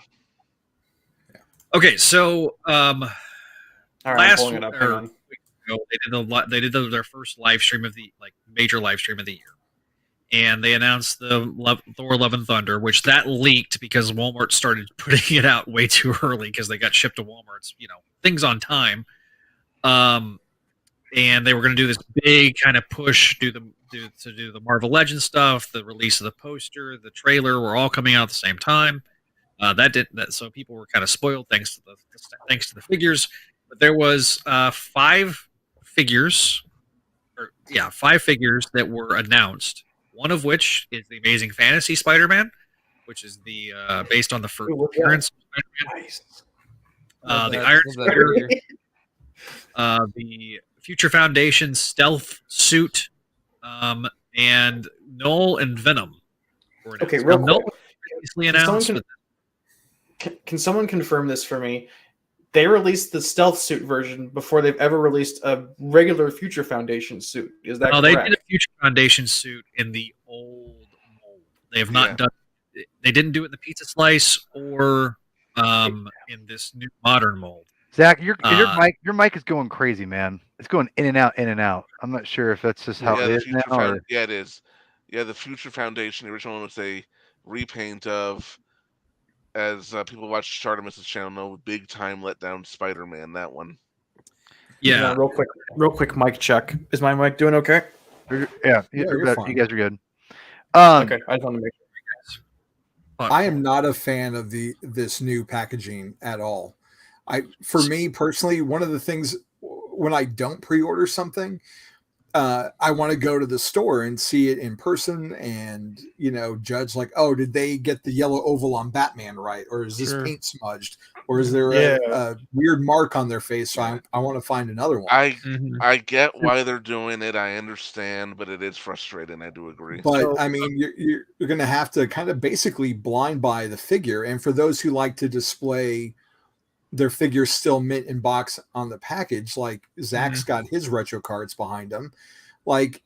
okay. So All right, I'm last pulling it up. Hang or on. week ago, they did their first live stream of the major live stream of the year, and they announced the Thor: Love and Thunder, which that leaked because Walmart started putting it out way too early because they got shipped to Walmart's things on time, and they were going to do this big kind of push do the Marvel Legends stuff, the release of the poster, the trailer were all coming out at the same time. So people were kind of spoiled thanks to the figures. But there was five figures that were announced. One of which is the Amazing Fantasy Spider-Man, which is the based on the first Ooh, appearance. of Spider-Man. Nice. The Iron Spider, the Future Foundation stealth suit, and Null and Venom. were announced. Okay, real Null quick. was previously announced. Can someone confirm this for me? They released the stealth suit version before they've ever released a regular Future Foundation suit. Is that No, correct? they did a Future Foundation suit in the old mold. They have not done. They didn't do it in the pizza slice or in this new modern mold. Zach, your mic is going crazy, man. It's going in and out, in and out. I'm not sure if that's just how Yeah, it the is Future now. Or... Yeah, it is. Yeah, the Future Foundation, the original one was a repaint of, as people watch Chartemis's channel know, big time letdown Spider-Man. That one. Yeah. Real quick mic check. Is my mic doing okay? Yeah, you're you fine. guys are good. Okay, I just want to make sure. I am not a fan of this new packaging at all. For me personally, one of the things when I don't pre-order something, I want to go to the store and see it in person and, judge like, oh, did they get the yellow oval on Batman right? Or is this paint smudged? Or is there a weird mark on their face? So I want to find another one. I get why they're doing it. I understand, but it is frustrating. I do agree. But I mean, you're going to have to kind of basically blind buy the figure. And for those who like to display their figures still mint in box on the package, like Zach's got his retro cards behind him, like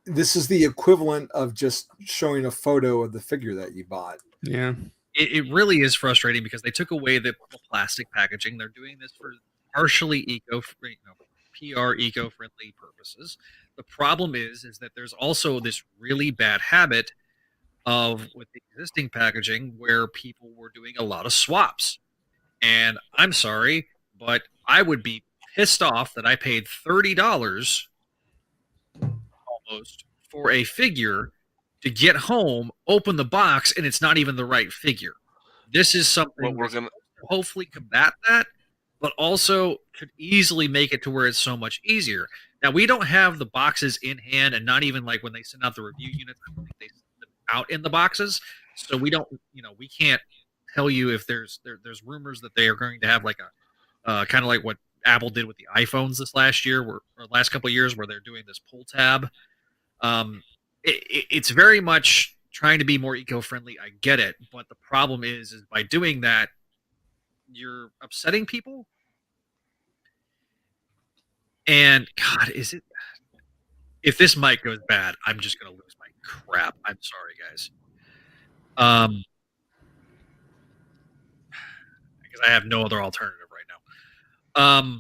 this is the equivalent of just showing a photo of the figure that you bought. Yeah, it really is frustrating because they took away the plastic packaging. They're doing this for partially PR eco-friendly purposes. The problem is that there's also this really bad habit of with the existing packaging where people were doing a lot of swaps. And I'm sorry, but I would be pissed off that I paid $30 almost for a figure to get home, open the box, and it's not even the right figure. This is something we're going to hopefully combat that, but also could easily make it to where it's so much easier. Now, we don't have the boxes in hand, and not even like when they send out the review units, I don't think they send them out in the boxes. So we don't, we can't tell you if there's rumors that they are going to have like a kind of like what Apple did with the iPhones this last year or last couple of years where they're doing this pull tab. It's very much trying to be more eco-friendly. I get it, but the problem is by doing that, you're upsetting people. And God, if this mic goes bad, I'm just gonna lose my crap. I'm sorry, guys. Because I have no other alternative right now.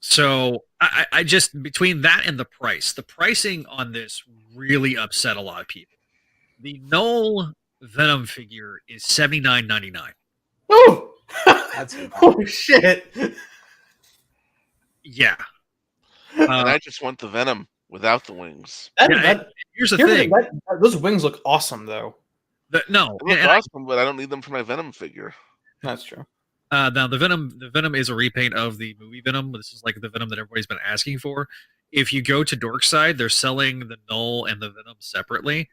So I just, between that and the pricing on this really upset a lot of people. The Knoll Venom figure is $79.99. Oh, oh shit! Yeah, and I just want the Venom without the wings. Here's the thing: those wings look awesome, though. They look awesome, but I don't need them for my Venom figure. That's true. Now the Venom is a repaint of the movie Venom. This is like the Venom that everybody's been asking for. If you go to Dorkside, they're selling the Knoll and the Venom separately,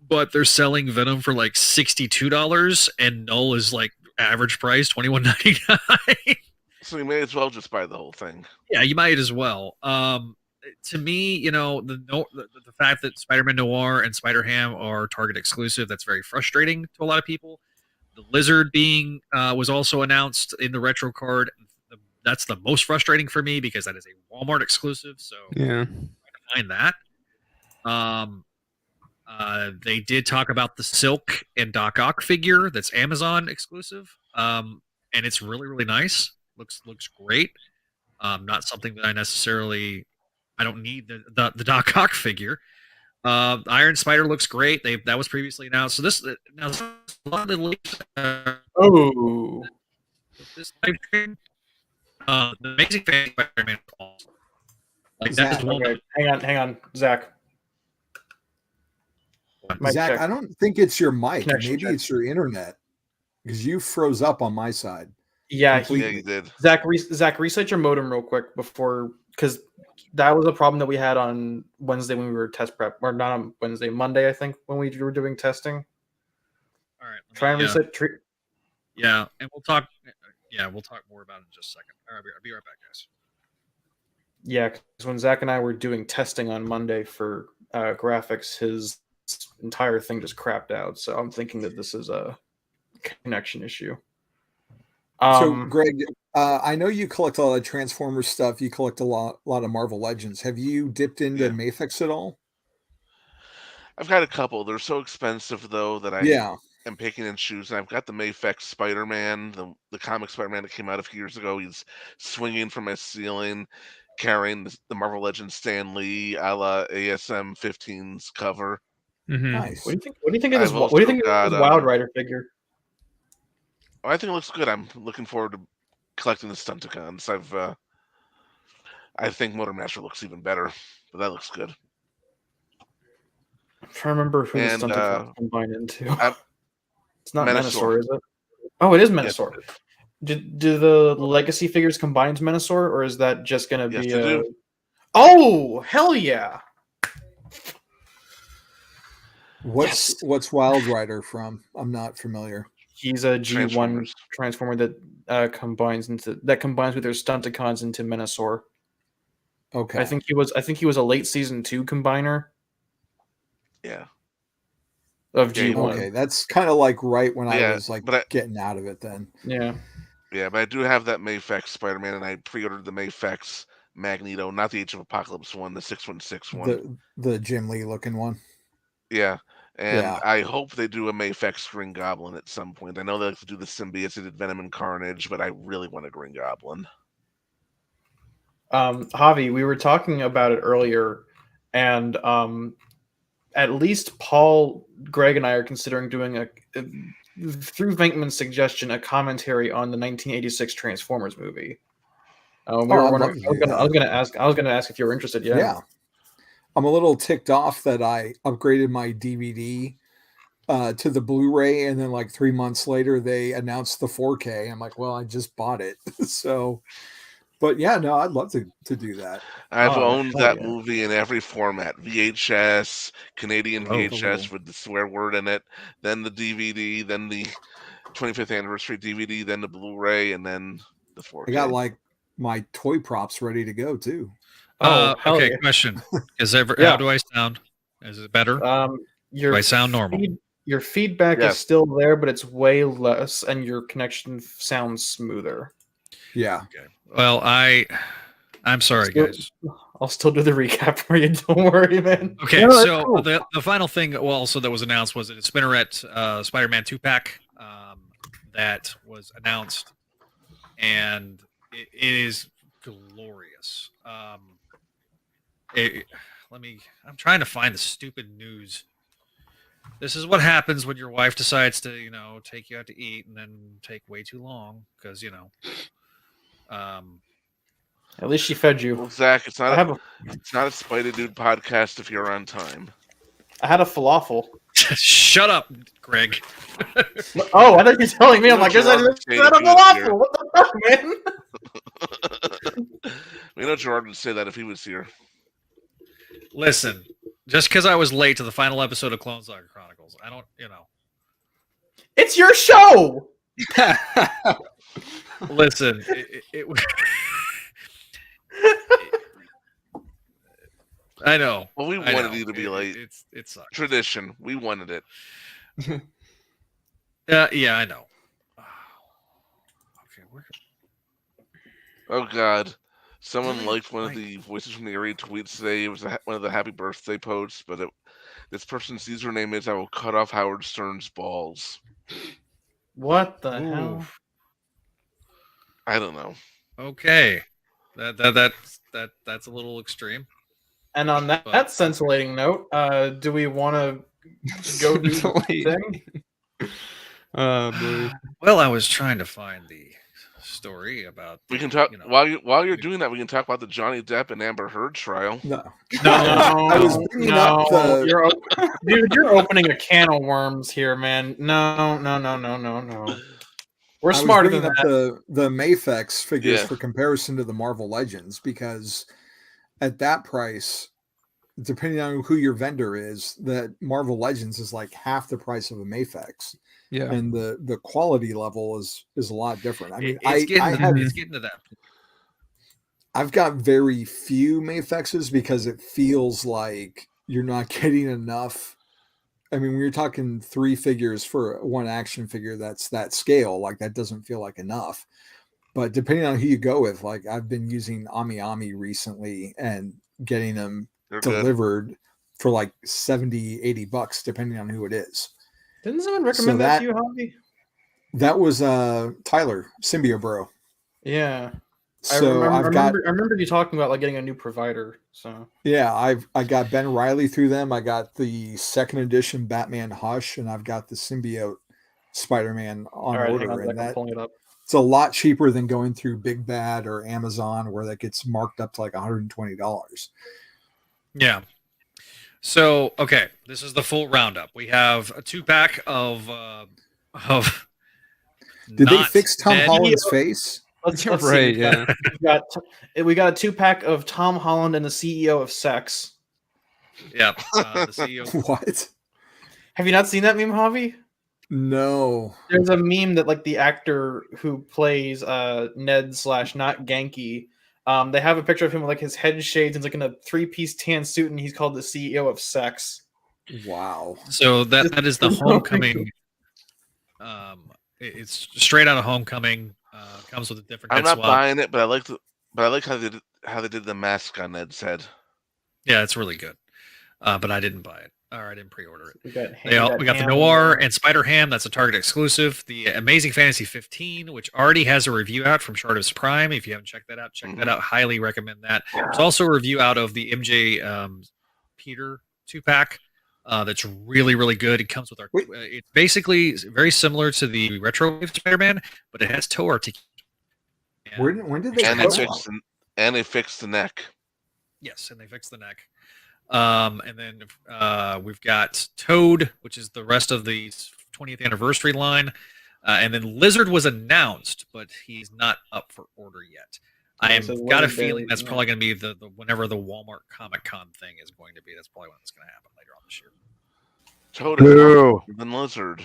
but they're selling Venom for like $62, and Knoll is like average price $21.99. So you may as well just buy the whole thing. Yeah, you might as well. To me, the fact that Spider-Man Noir and Spider-Ham are Target exclusive, that's very frustrating to a lot of people. The Lizard being was also announced in the retro card. That's the most frustrating for me because that is a Walmart exclusive. So yeah, find that. They did talk about the Silk and Doc Ock figure that's Amazon exclusive, and it's really really nice. Looks great. Not something that I don't need the Doc Ock figure. Iron Spider looks great. That was previously announced. So this now a lot of the this live stream. The Amazing Spider-Man is awesome. Like Zach, that's one. Okay. Hang on, Zach. Zach, I don't think it's your mic. Connection Maybe check. it's your internet because you froze up on my side. Yeah, you did. Zach, reset your modem real quick because that was a problem that we had on Wednesday when we were test prep, or not on Wednesday, Monday, I think, when we were doing testing. All right. Try and reset. Yeah, and we'll talk. Yeah, we'll talk more about it in just a second. All right, I'll be right back, guys. Yeah, because when Zach and I were doing testing on Monday for graphics, his entire thing just crapped out. So I'm thinking that this is a connection issue. So, Greg, I know you collect a lot of Transformers stuff. You collect a lot of Marvel Legends. Have you dipped into Mafex at all? I've got a couple. They're so expensive though that am picking and choosing. I've got the Mayfex Spider-Man, the comic Spider-Man that came out a few years ago. He's swinging from a ceiling, carrying the Marvel Legends Stan Lee a la ASM 15's cover. Nice. What do you think? What do you think of this? I've What do you also think of got, this Wild Rider figure? I think it looks good. I'm looking forward to collecting the Stunticons. I think Motor Master looks even better, but that looks good. I'm trying to remember who And, the Stunticons combine into. I'm- It's not Menasor. Menasor, is it? Oh, it is Yes, Menasor. it is. Do the Legacy figures combine into Menasor, or is that just going to Yes, be they a? do. Oh, hell yeah! What's Wild Rider from? I'm not familiar. He's a G1 Transformers. transformer that combines with their Stunticons into Menasor. Okay. I think he was a late season 2 combiner Yeah. of Yeah, G1. Okay, that's kind of like right when I Yeah, was like but getting out of it. Then Yeah. Yeah, but I do have that Mayfex Spider-Man, and I pre-ordered the Mayfex Magneto, not the Age of Apocalypse one, the 616 one. the Jim Lee looking one. Yeah, and Yeah. I hope they do a Mayfex Green Goblin at some point. I know they like to do the symbiotes, they did Venom and Carnage, but I really want a Green Goblin. Javi, we were talking about it earlier, and at least Paul, Greg, and I are considering doing through Venkman's suggestion, a commentary on the 1986 Transformers movie. We were I'd wondering. love to do I was going to ask if you were interested. Yeah. I'm a little ticked off that I upgraded my DVD to the Blu-ray, and then like 3 months later they announced the 4K. I'm like, well, I just bought it. So, but yeah, no, I'd love to do that. I've owned that yeah. movie in every format: VHS, Canadian VHS cool. with the swear word in it, then the DVD, then the 25th anniversary DVD, then the Blu-ray, and then the 4K. I got like my toy props ready to go too. Oh, hell Okay, yeah. question. Yeah. How do I sound? Is it better? Do I sound normal? Your feedback Yes. is still there, but it's way less, and your connection sounds smoother. Yeah. Okay. Well, I'm sorry, guys. I'll still do the recap for you. Don't worry, man. Okay, No, that's so cool. the final thing also that was announced was a Spinneret Spider-Man 2-pack that was announced, and it is glorious. I'm trying to find the stupid news. This is what happens when your wife decides to, take you out to eat and then take way too long because, At least she fed you. Well, Zach, it's not I it's not a Spideydude podcast if you're on time. had a falafel. Shut up, Greg. Oh, I thought you were telling me. I'm like, there's a falafel. What the fuck, man? We know Gerard would say that if he was here. Listen, just because I was late to the final episode of Clone Saga Chronicles, I don't, It's your show. Listen, I know. Well, we I wanted know. you to be late. It sucks. Tradition. We wanted it. Yeah, I know. Okay, Oh God, someone liked one of the Voices from the Area tweets today. It was one of the happy birthday posts, but this person's username is "I will cut off Howard Stern's balls." What the hell? I don't know. Okay, that's a little extreme. And on that scintillating note, do we want to go do the thing? Well, I was trying to find the story about. We can talk while you're doing that. We can talk about the Johnny Depp and Amber Heard trial. No. I was bringing up you're opening a can of worms here, man. No. We're smarter than that. The Mayfex figures for comparison to the Marvel Legends, because at that price, depending on who your vendor is, that Marvel Legends is like half the price of a Mayfex. Yeah, and the quality level is a lot different. I mean, it's getting to that. I've got very few Mayfexes because it feels like you're not getting enough. I mean, when you're talking 3 figures for one action figure, that's that scale. Like that doesn't feel like enough. But depending on who you go with, like I've been using Ami recently and getting them delivered for like $70-$80, depending on who it is. Didn't someone recommend that to you, Javi? That was Tyler, Symbio Bro. Yeah. So I remember you talking about like getting a new provider. So yeah, I got Ben Riley through them. I got the second edition Batman Hush, and I've got the Symbiote Spider-Man on order. And I'm pulling it up. it's a lot cheaper than going through Big Bad or Amazon, where that gets marked up to like $120. Yeah. So okay, this is the full roundup. We have a 2-pack of. Did they fix Tom Holland's face? Let's Right, see. yeah. We got a 2-pack of Tom Holland and the CEO of Sex. Yeah, the CEO. What? Have you not seen that meme, Javi? No. There's a meme that like the actor who plays Ned/not Genki, they have a picture of him with like his head shades and like in a 3-piece tan suit, and he's called the CEO of Sex. Wow. So that is the Homecoming. It's straight out of Homecoming. Comes with a different. I'm not swap. buying it, but I like how they did the mask on Ned's head. Yeah, it's really good. But I didn't buy it. Or I didn't pre-order it. We got the Noir and Spider-Ham. That's a Target exclusive. The Amazing Fantasy 15, which already has a review out from Shardus Prime. If you haven't checked that out, check that out. Highly recommend that. There's also a review out of the MJ Peter 2-pack. That's really, really good. It comes with our. It's basically very similar to the Retro Wave Spider-Man, but it has toe articulation. When did they? And they fixed the neck. Yes, and they fixed the neck. And then we've got Toad, which is the rest of the 20th anniversary line. And then Lizard was announced, but he's not up for order yet. I've got a feeling that's probably going to be the whenever the Walmart Comic Con thing is going to be. That's probably when it's going to happen later on this year. Toad and Lizard.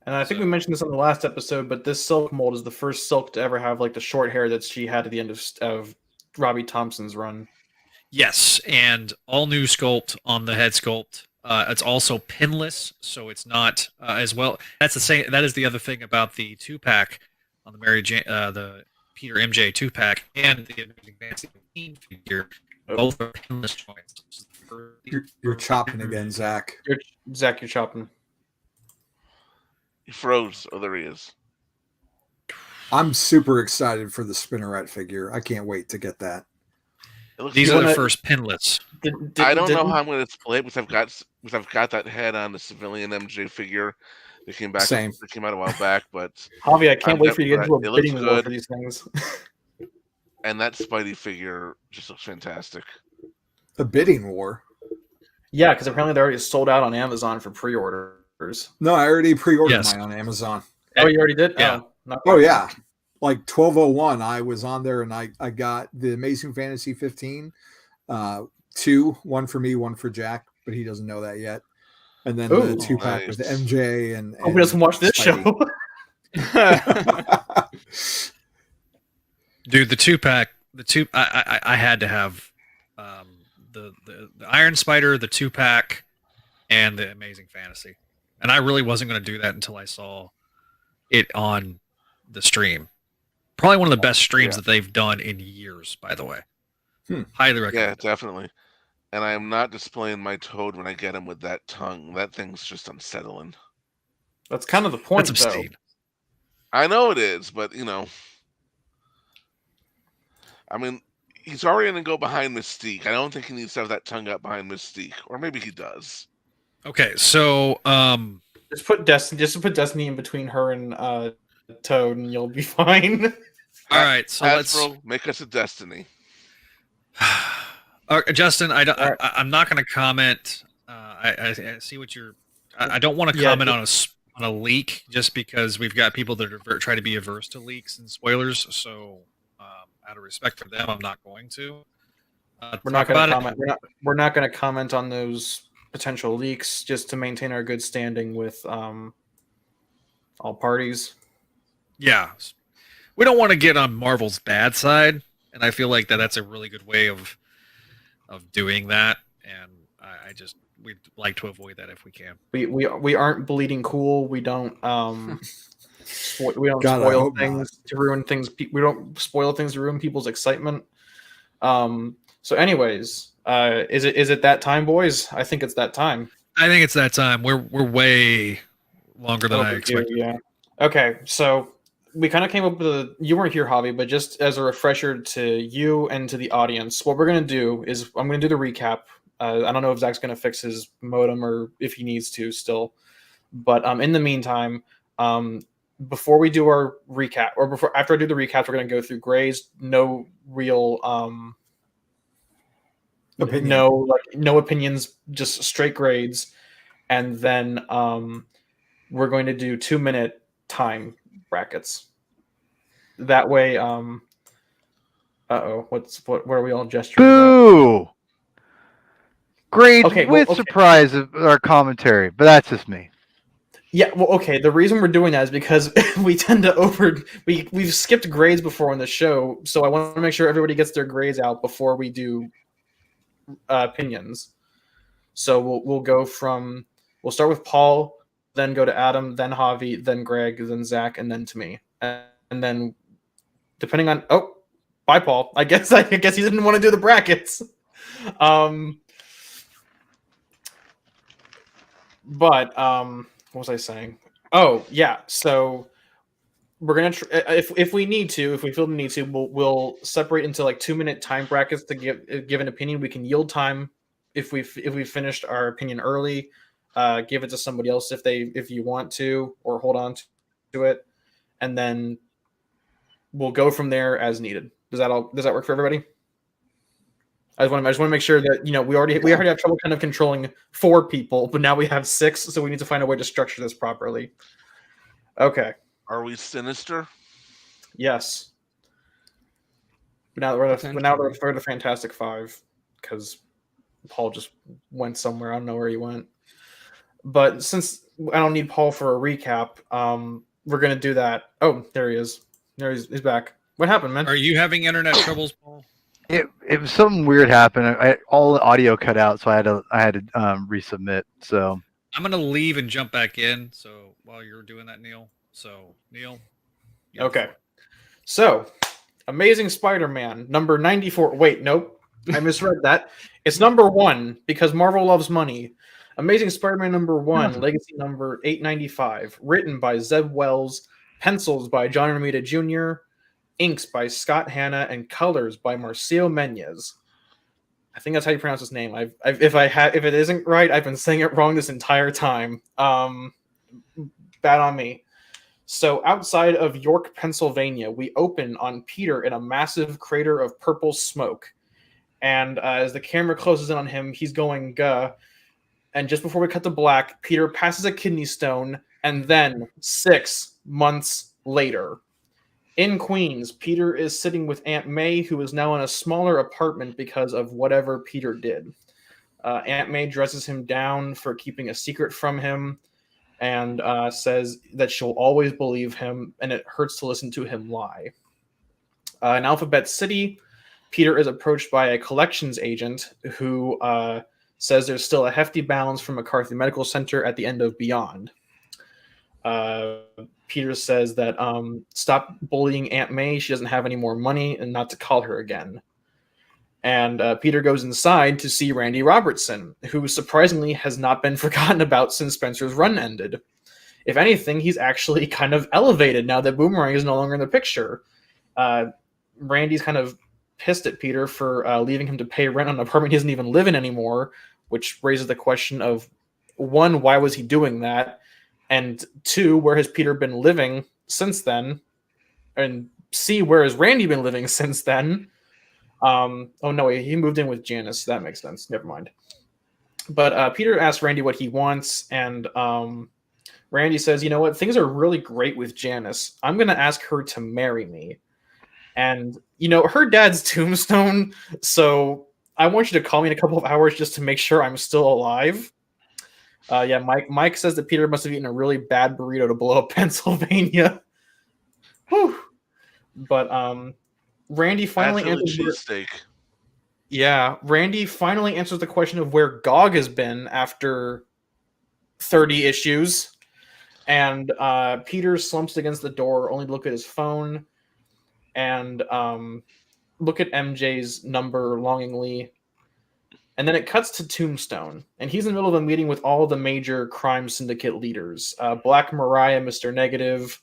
And I think we mentioned this on the last episode, but this silk mold is the first silk to ever have like the short hair that she had at the end of Robbie Thompson's run. Yes, and all new sculpt on the head sculpt. It's also pinless, so it's not as well. That's the same. That is the other thing about the 2-pack on the the Peter MJ 2-pack and the Amazing Fantasy 15 figure. Both are pinless joints. You're chopping again, Zach. You're chopping. He froze. Oh, there he is. I'm super excited for the Spinneret figure. I can't wait to get that. These are the first pinless. I don't know how I'm going to display it because I've got that head on the civilian MJ figure. They came back. Same. They came out a while back, but Javi, I can't wait for you to get into a bidding war for these things. And that Spidey figure just looks fantastic. A bidding war? Yeah, because apparently they're already sold out on Amazon for pre-orders. No, I already pre-ordered mine on Amazon. Oh, you already did? Yeah. Oh yeah. Like 1201, I was on there and I got the Amazing Fantasy 15. 2, one for me, one for Jack, but he doesn't know that yet. And then the 2-pack with MJ and he doesn't watch this Spidey. show. Dude, the 2-pack, I had to have the Iron Spider, the 2-pack, and the Amazing Fantasy. And I really wasn't going to do that until I saw it on the stream. Probably one of the best streams that they've done in years, by the way. Highly recommend. Yeah, definitely. And I am not displaying my Toad when I get him with that tongue. That thing's just unsettling. That's kind of the point, That's though. I know it is, but, you know. I mean, he's already going to go behind Mystique. I don't think he needs to have that tongue up behind Mystique. Or maybe he does. Okay, so... Just put Destiny in between her and Toad, and you'll be fine. All right, so Hasbro, make us a Destiny. Justin, I'm not going to comment. I see what you're. I don't want to comment on a leak just because we've got people that are try to be averse to leaks and spoilers. So, out of respect for them, I'm not going to. We're not going to comment. We're not going to comment on those potential leaks just to maintain our good standing with all parties. Yeah, we don't want to get on Marvel's bad side, and I feel like that's a really good way of doing that. And we'd like to avoid that if we can. We aren't bleeding cool. We don't spoil things to ruin things. We don't spoil things to ruin people's excitement. So, anyways, is it that time, boys? I think it's that time. I think it's that time. We're way longer than I Overdue, expected. yeah. Okay, so we kind of came up with you weren't here, Javi, but just as a refresher to you and to the audience, what we're gonna do is I'm gonna do the recap. I don't know if Zach's gonna fix his modem or if he needs to still, but in the meantime, before we do our recap, or before after I do the recap, we're gonna go through grades. No real Opinion. no opinions, just straight grades, and then we're going to do 2-minute time brackets. That way, what are we all gesturing about? Boo! Grades Okay, with okay. surprise of our commentary, but that's just me. Yeah, well, okay. The reason we're doing that is because we tend to we've skipped grades before on the show, so I want to make sure everybody gets their grades out before we do opinions. So we'll start with Paul, then go to Adam, then Javi, then Greg, then Zach, and then to me, and then depending on bye Paul. I guess he didn't want to do the brackets. But what was I saying? Oh yeah, so we're gonna if we need to, if we feel the need to, we'll separate into like 2-minute time brackets to give an opinion. We can yield time if we finished our opinion early. Give it to somebody else if you want to, or hold on to it, and then we'll go from there as needed. Does that work for everybody? I just want to make sure that we already have trouble kind of controlling 4 people, but now we have 6, so we need to find a way to structure this properly. Okay. Are we sinister? Yes. But now we're the Fantastic Five because Paul just went somewhere. I don't know where he went. But since I don't need Paul for a recap, we're gonna do that. Oh, there he is. He's back. What happened, man? Are you having internet troubles, Paul? It was something weird happened. All the audio cut out, so I had to resubmit. So I'm gonna leave and jump back in. So while you're doing that, Neil. So Neil. Okay. So, Amazing Spider-Man number 94. Wait, nope, I misread that. It's number 1 because Marvel loves money. Amazing Spider-Man number 1, Legacy number 895, written by Zeb Wells, pencils by John Romita Jr., inks by Scott Hanna, and colors by Marcio Menez. I think that's how you pronounce his name. If it isn't right, I've been saying it wrong this entire time. Bad on me. So outside of York, Pennsylvania, we open on Peter in a massive crater of purple smoke. And as the camera closes in on him, he's going, "Gah." And just before we cut to black, Peter passes a kidney stone, and then 6 months later, in Queens, Peter is sitting with Aunt May, who is now in a smaller apartment because of whatever Peter did. Aunt May dresses him down for keeping a secret from him and says that she'll always believe him, and it hurts to listen to him lie. In Alphabet City, Peter is approached by a collections agent who says there's still a hefty balance from McCarthy Medical Center at the end of Beyond. Peter says that stop bullying Aunt May, she doesn't have any more money, and not to call her again. And Peter goes inside to see Randy Robertson, who surprisingly has not been forgotten about since Spencer's run ended. If anything, he's actually kind of elevated now that Boomerang is no longer in the picture. Randy's kind of pissed at Peter for leaving him to pay rent on an apartment he doesn't even live in anymore, which raises the question of, 1, why was he doing that? And 2, where has Peter been living since then? And C, where has Randy been living since then? Oh no, he moved in with Janice. That makes sense. Never mind. But Peter asks Randy what he wants, and Randy says, "You know what? Things are really great with Janice. I'm going to ask her to marry me. And, her dad's tombstone, so I want you to call me in a couple of hours just to make sure I'm still alive." Mike says that Peter must have eaten a really bad burrito to blow up Pennsylvania. Whew. But Randy finally answers cheesesteak. Yeah, Randy finally answers the question of where Gog has been after 30 issues. And Peter slumps against the door, only to look at his phone and look at MJ's number longingly. And then it cuts to Tombstone, and he's in the middle of a meeting with all the major crime syndicate leaders: Black Mariah, Mr. Negative,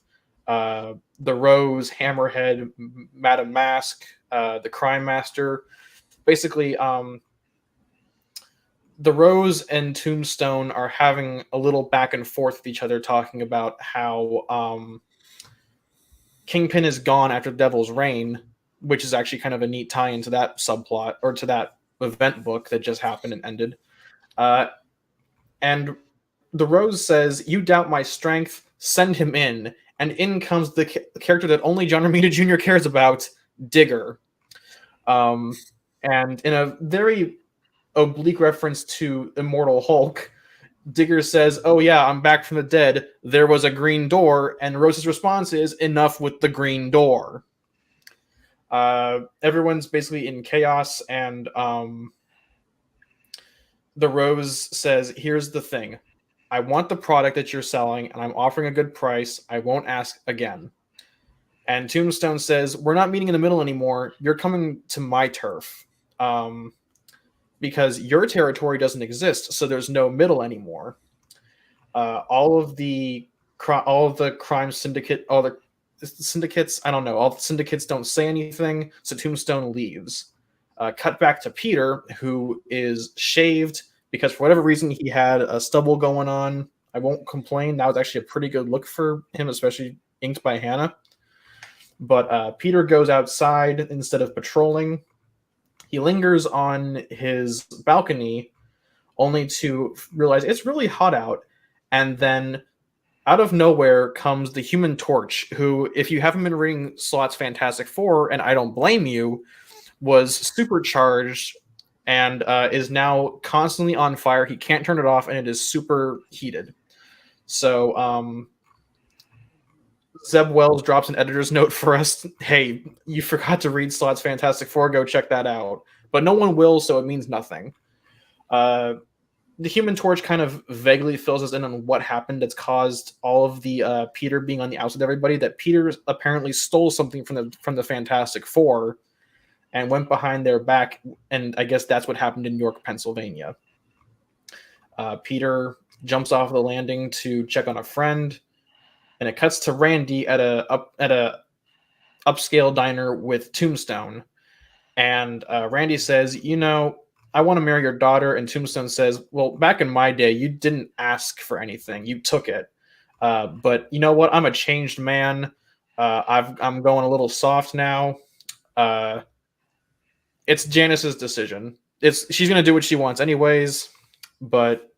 the Rose, Hammerhead, Madam Mask, the Crime Master. Basically, the Rose and Tombstone are having a little back and forth with each other, talking about how Kingpin is gone after Devil's Reign, which is actually kind of a neat tie-in to that subplot, or to that event book that just happened and ended. And the Rose says, "You doubt my strength? Send him in." And in comes the character that only John Romita Jr. cares about, Digger. And in a very oblique reference to Immortal Hulk, Digger says, "Oh yeah, I'm back from the dead. There was a green door." And Rose's response is, "Enough with the green door." Everyone's basically in chaos, and the Rose says, "Here's the thing. I want the product that you're selling, and I'm offering a good price. I won't ask again." And Tombstone says, "We're not meeting in the middle anymore. You're coming to my turf. Because your territory doesn't exist, so there's no middle anymore." All of the crime syndicate, all the syndicates, I don't know, all the syndicates don't say anything, so Tombstone leaves. Cut back to Peter, who is shaved because for whatever reason he had a stubble going on. I won't complain. That was actually a pretty good look for him, especially inked by Hannah. But Peter goes outside instead of patrolling. He lingers on his balcony only to realize it's really hot out. And then out of nowhere comes the Human Torch, who, if you haven't been reading Slott's Fantastic Four, and I don't blame you, was supercharged and is now constantly on fire. He can't turn it off, and it is super heated. So Zeb Wells drops an editor's note for us. "Hey, you forgot to read Slott's Fantastic Four. Go check that out." But no one will, so it means nothing. The Human Torch kind of vaguely fills us in on what happened that's caused all of the Peter being on the outside of everybody. That Peter apparently stole something from the Fantastic Four and went behind their back, and I guess that's what happened in York, Pennsylvania. Peter jumps off the landing to check on a friend, and it cuts to Randy at a upscale diner with Tombstone. And Randy says, "I want to marry your daughter." And Tombstone says, "Well, back in my day, you didn't ask for anything. You took it. But you know what? I'm a changed man. I'm going a little soft now. It's Janice's decision. She's going to do what she wants anyways, but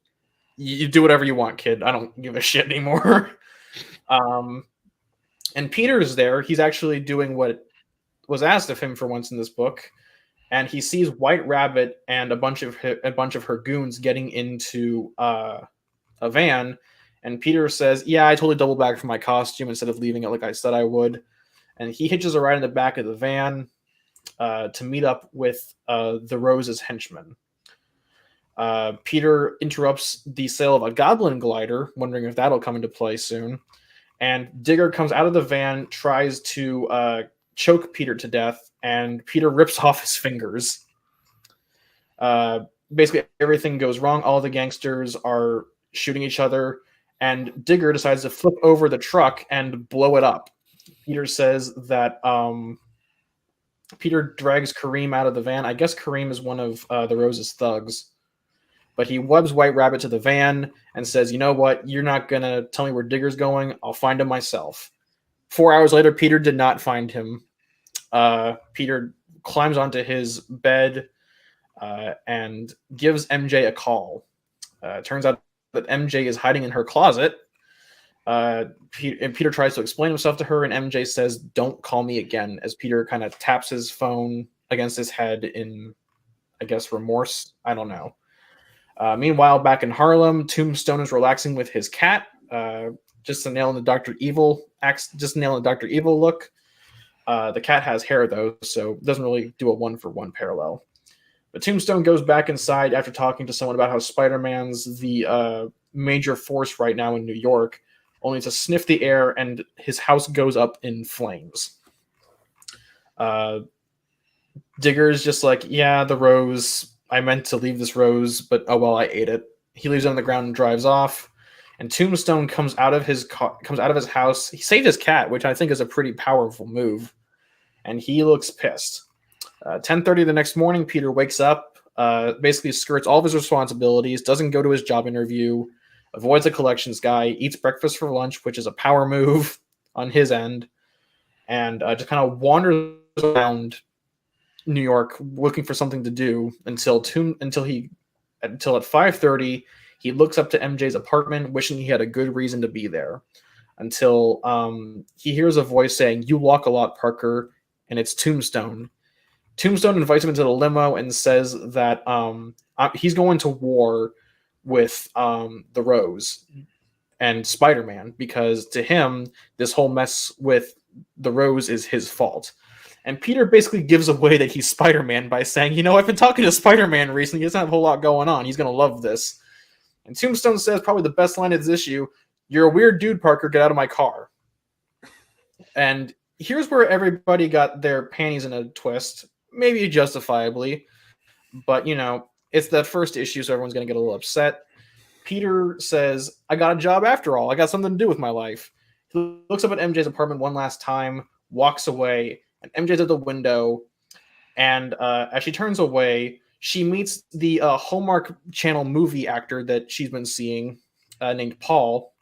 you do whatever you want, kid. I don't give a shit anymore." And Peter's there. He's actually doing what was asked of him for once in this book, and he sees White Rabbit and a bunch of her goons getting into a van, and Peter says, "Yeah, I totally doubled back for my costume instead of leaving it like I said I would." And he hitches a ride in the back of the van to meet up with the Rose's henchmen. Peter interrupts the sale of a goblin glider, wondering if that'll come into play soon. And Digger comes out of the van, tries to choke Peter to death, and Peter rips off his fingers. Basically, everything goes wrong. All the gangsters are shooting each other, and Digger decides to flip over the truck and blow it up. Peter says that Peter drags Kareem out of the van. I guess Kareem is one of the Rose's thugs. But he webs White Rabbit to the van and says, "You know what? You're not going to tell me where Digger's going. I'll find him myself." 4 hours later, Peter did not find him. Peter climbs onto his bed and gives MJ a call. Turns out that MJ is hiding in her closet. Peter tries to explain himself to her, and MJ says, "Don't call me again," as Peter kind of taps his phone against his head in, I guess, remorse. I don't know. Meanwhile, back in Harlem, Tombstone is relaxing with his cat. Just a nail in the Dr. Evil look. The cat has hair though, so it doesn't really do a 1-for-1 parallel. But Tombstone goes back inside after talking to someone about how Spider-Man's the major force right now in New York, only to sniff the air and his house goes up in flames. Digger's just like, "Yeah, the Rose, I meant to leave this rose, but oh well, I ate it. He leaves it on the ground and drives off. And Tombstone comes out of his house. He saved his cat, which I think is a pretty powerful move. And he looks pissed. 10:30 the next morning, Peter wakes up, basically skirts all of his responsibilities, doesn't go to his job interview, avoids a collections guy, eats breakfast for lunch, which is a power move on his end, and just kind of wanders around New York looking for something to do until at 5:30 he looks up to MJ's apartment, wishing he had a good reason to be there. Until he hears a voice saying, "You walk a lot, Parker," and it's Tombstone. Tombstone invites him into the limo and says that he's going to war with the Rose and Spider-Man because to him, this whole mess with the Rose is his fault. And Peter basically gives away that he's Spider-Man by saying, I've been talking to Spider-Man recently. He doesn't have a whole lot going on. He's going to love this. And Tombstone says probably the best line of this issue, "You're a weird dude, Parker. Get out of my car." And here's where everybody got their panties in a twist. Maybe justifiably, but it's that first issue, so everyone's going to get a little upset. Peter says, "I got a job after all. I got something to do with my life." He looks up at MJ's apartment one last time, walks away, and MJ's at the window. And as she turns away, she meets the Hallmark Channel movie actor that she's been seeing, named Paul.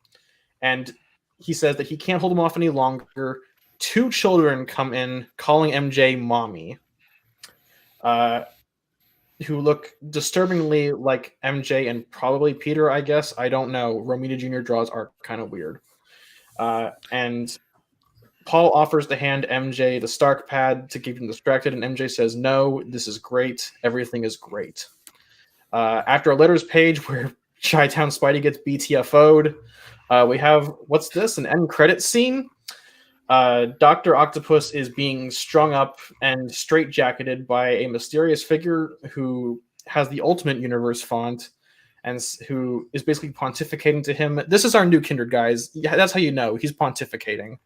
And he says that he can't hold him off any longer. 2 children come in, calling MJ mommy. Who look disturbingly like MJ and probably Peter, I guess. I don't know. Romita Jr. draws are kind of weird. And Paul offers to hand MJ the Stark pad to keep him distracted, and MJ says, "No, this is great. Everything is great." After a letters page where Chi-Town Spidey gets BTFO'd, we have, what's this? An end credit scene? Dr. Octopus is being strung up and straitjacketed by a mysterious figure who has the Ultimate Universe font and who is basically pontificating to him. This is our new Kindred, guys. Yeah, that's how you know. He's pontificating.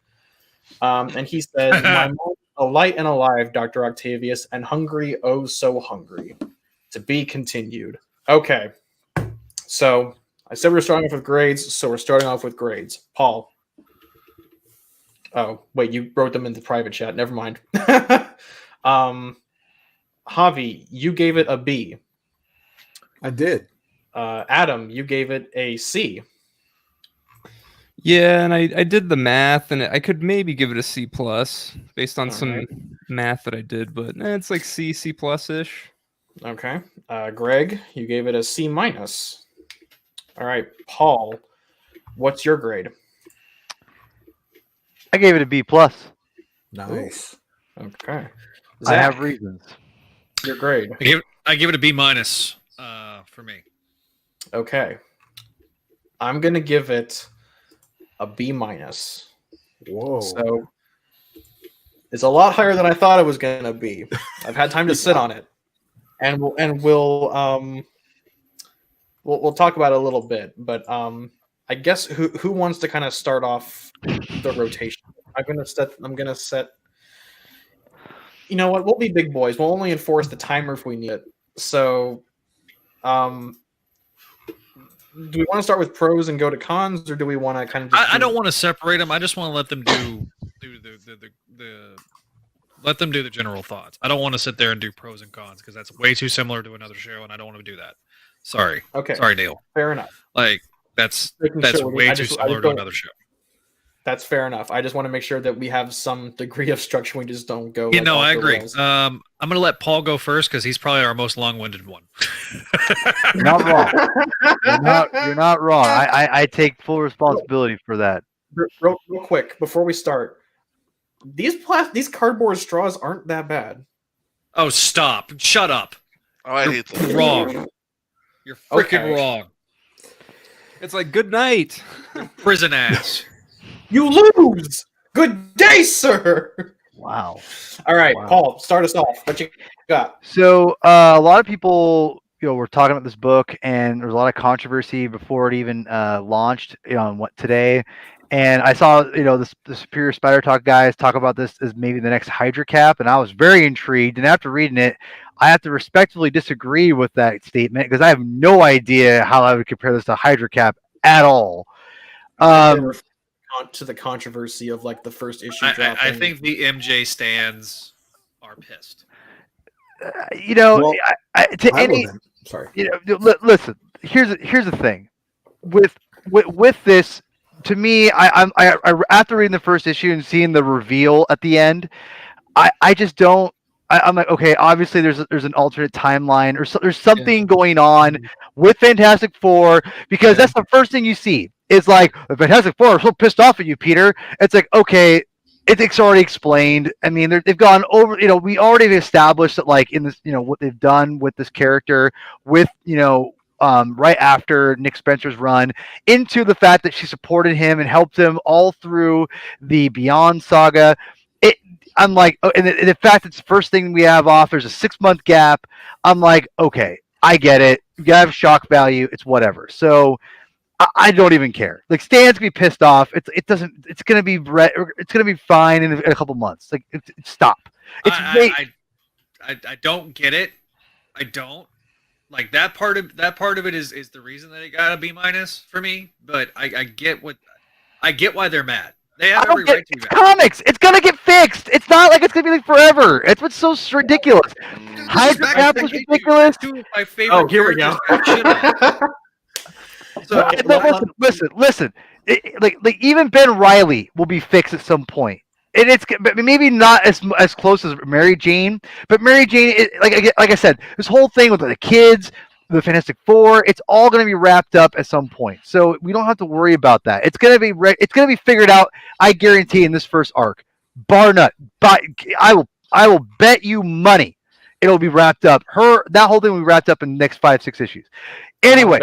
And he says, "My mom, alight and alive, Dr. Octavius, and hungry, oh so hungry. To be continued." Okay. So I said we're starting off with grades, so we're starting off with grades. Paul. Oh, wait, you wrote them in the private chat. Never mind. Javi, you gave it a B. I did. Adam, you gave it a C. Yeah, and I did the math, and I could maybe give it a C plus based on some math that I did, but it's like C plus ish. Okay. Greg, you gave it a C minus. All right, Paul, what's your grade? I gave it a B plus. Nice. Okay. I have reasons. Your grade. I give it a B minus for me. Okay. I'm gonna give it a B minus. Whoa. So it's a lot higher than I thought it was gonna be. I've had time to sit on it, and we'll talk about it a little bit. But I guess who wants to kind of start off the rotation? I'm gonna set. You know what? We'll be big boys. We'll only enforce the timer if we need it. So, do we want to start with pros and go to cons, or do we want to kind of? I don't want to separate them. I just want to let them do the general thoughts. I don't want to sit there and do pros and cons because that's way too similar to another show, and I don't want to do that. Sorry. Okay. Sorry, Neil. Fair enough. Like that's way too similar to another show. That's fair enough. I just want to make sure that we have some degree of structure. We just don't go. I agree. I'm going to let Paul go first because he's probably our most long-winded one. You're not wrong. You're not wrong. I take full responsibility for that. Real quick before we start, these cardboard straws aren't that bad. Oh, stop! Shut up! Oh, I hate them. You're wrong. You're freaking wrong. It's like good night. Prison ass. You lose. Good day, sir. Wow. All right, Wow. Paul, start us off. What you got? So a lot of people, were talking about this book, and there was a lot of controversy before it even launched on today. And I saw, the Superior Spider Talk guys talk about this as maybe the next Hydra Cap, and I was very intrigued. And after reading it, I have to respectfully disagree with that statement because I have no idea how I would compare this to Hydra Cap at all. To the controversy of like the first issue I dropping. think the MJ stands are pissed. You know, Well, to I any, love him. Sorry. you know, listen. Here's the thing with this. To me, I after reading the first issue and seeing the reveal at the end, I just don't. I'm like, okay, obviously there's an alternate timeline or there's something going on with Fantastic Four because that's the first thing you see. Is like the Fantastic Four are so pissed off at you, Peter. It's like, okay, it's already explained. I mean, they've gone over. You know, we already established that, like in this, you know, what they've done with this character, with right after Nick Spencer's run, into the fact that she supported him and helped him all through the Beyond saga. I'm like, and the fact that it's the first thing we have off, there's a 6-month gap. I'm like, okay, I get it. You gotta have shock value. It's whatever. So I don't even care. Like Stan's gonna be pissed off. It doesn't. It's gonna be it's gonna be fine in a couple months. Like stop. It's I don't get it. I don't like that part of it is the reason that it got a B- for me. But I get why they're mad. They have every right to be mad. Comics. It's gonna get fixed. It's not like it's gonna be like forever. It's what's so ridiculous. Hydra Cap was ridiculous. Two of my favorite here we go. So Listen. Like even Ben Reilly will be fixed at some point. And it's maybe not as close as Mary Jane, but Mary Jane, like I said, this whole thing with the kids, the Fantastic Four, it's all going to be wrapped up at some point. So we don't have to worry about that. It's going to be figured out. I guarantee in this first arc, bar none. But I will bet you money it'll be wrapped up. That whole thing will be wrapped up in the next 5-6 issues. Anyway,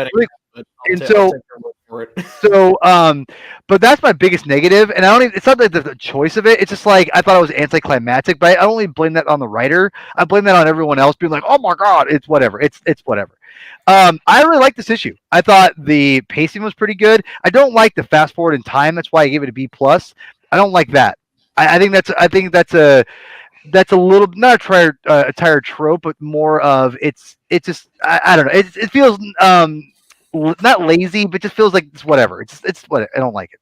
but that's my biggest negative, and it's not like the choice of it. It's just like I thought it was anticlimactic, but I don't only blame that on the writer. I blame that on everyone else being like, "Oh my god, it's whatever." It's whatever. I really like this issue. I thought the pacing was pretty good. I don't like the fast forward in time. That's why I gave it a B+. I don't like that. I think that's a little not a tired trope, but more of it's just I don't know. It feels not lazy, but just feels like it's whatever. It's what I don't like it.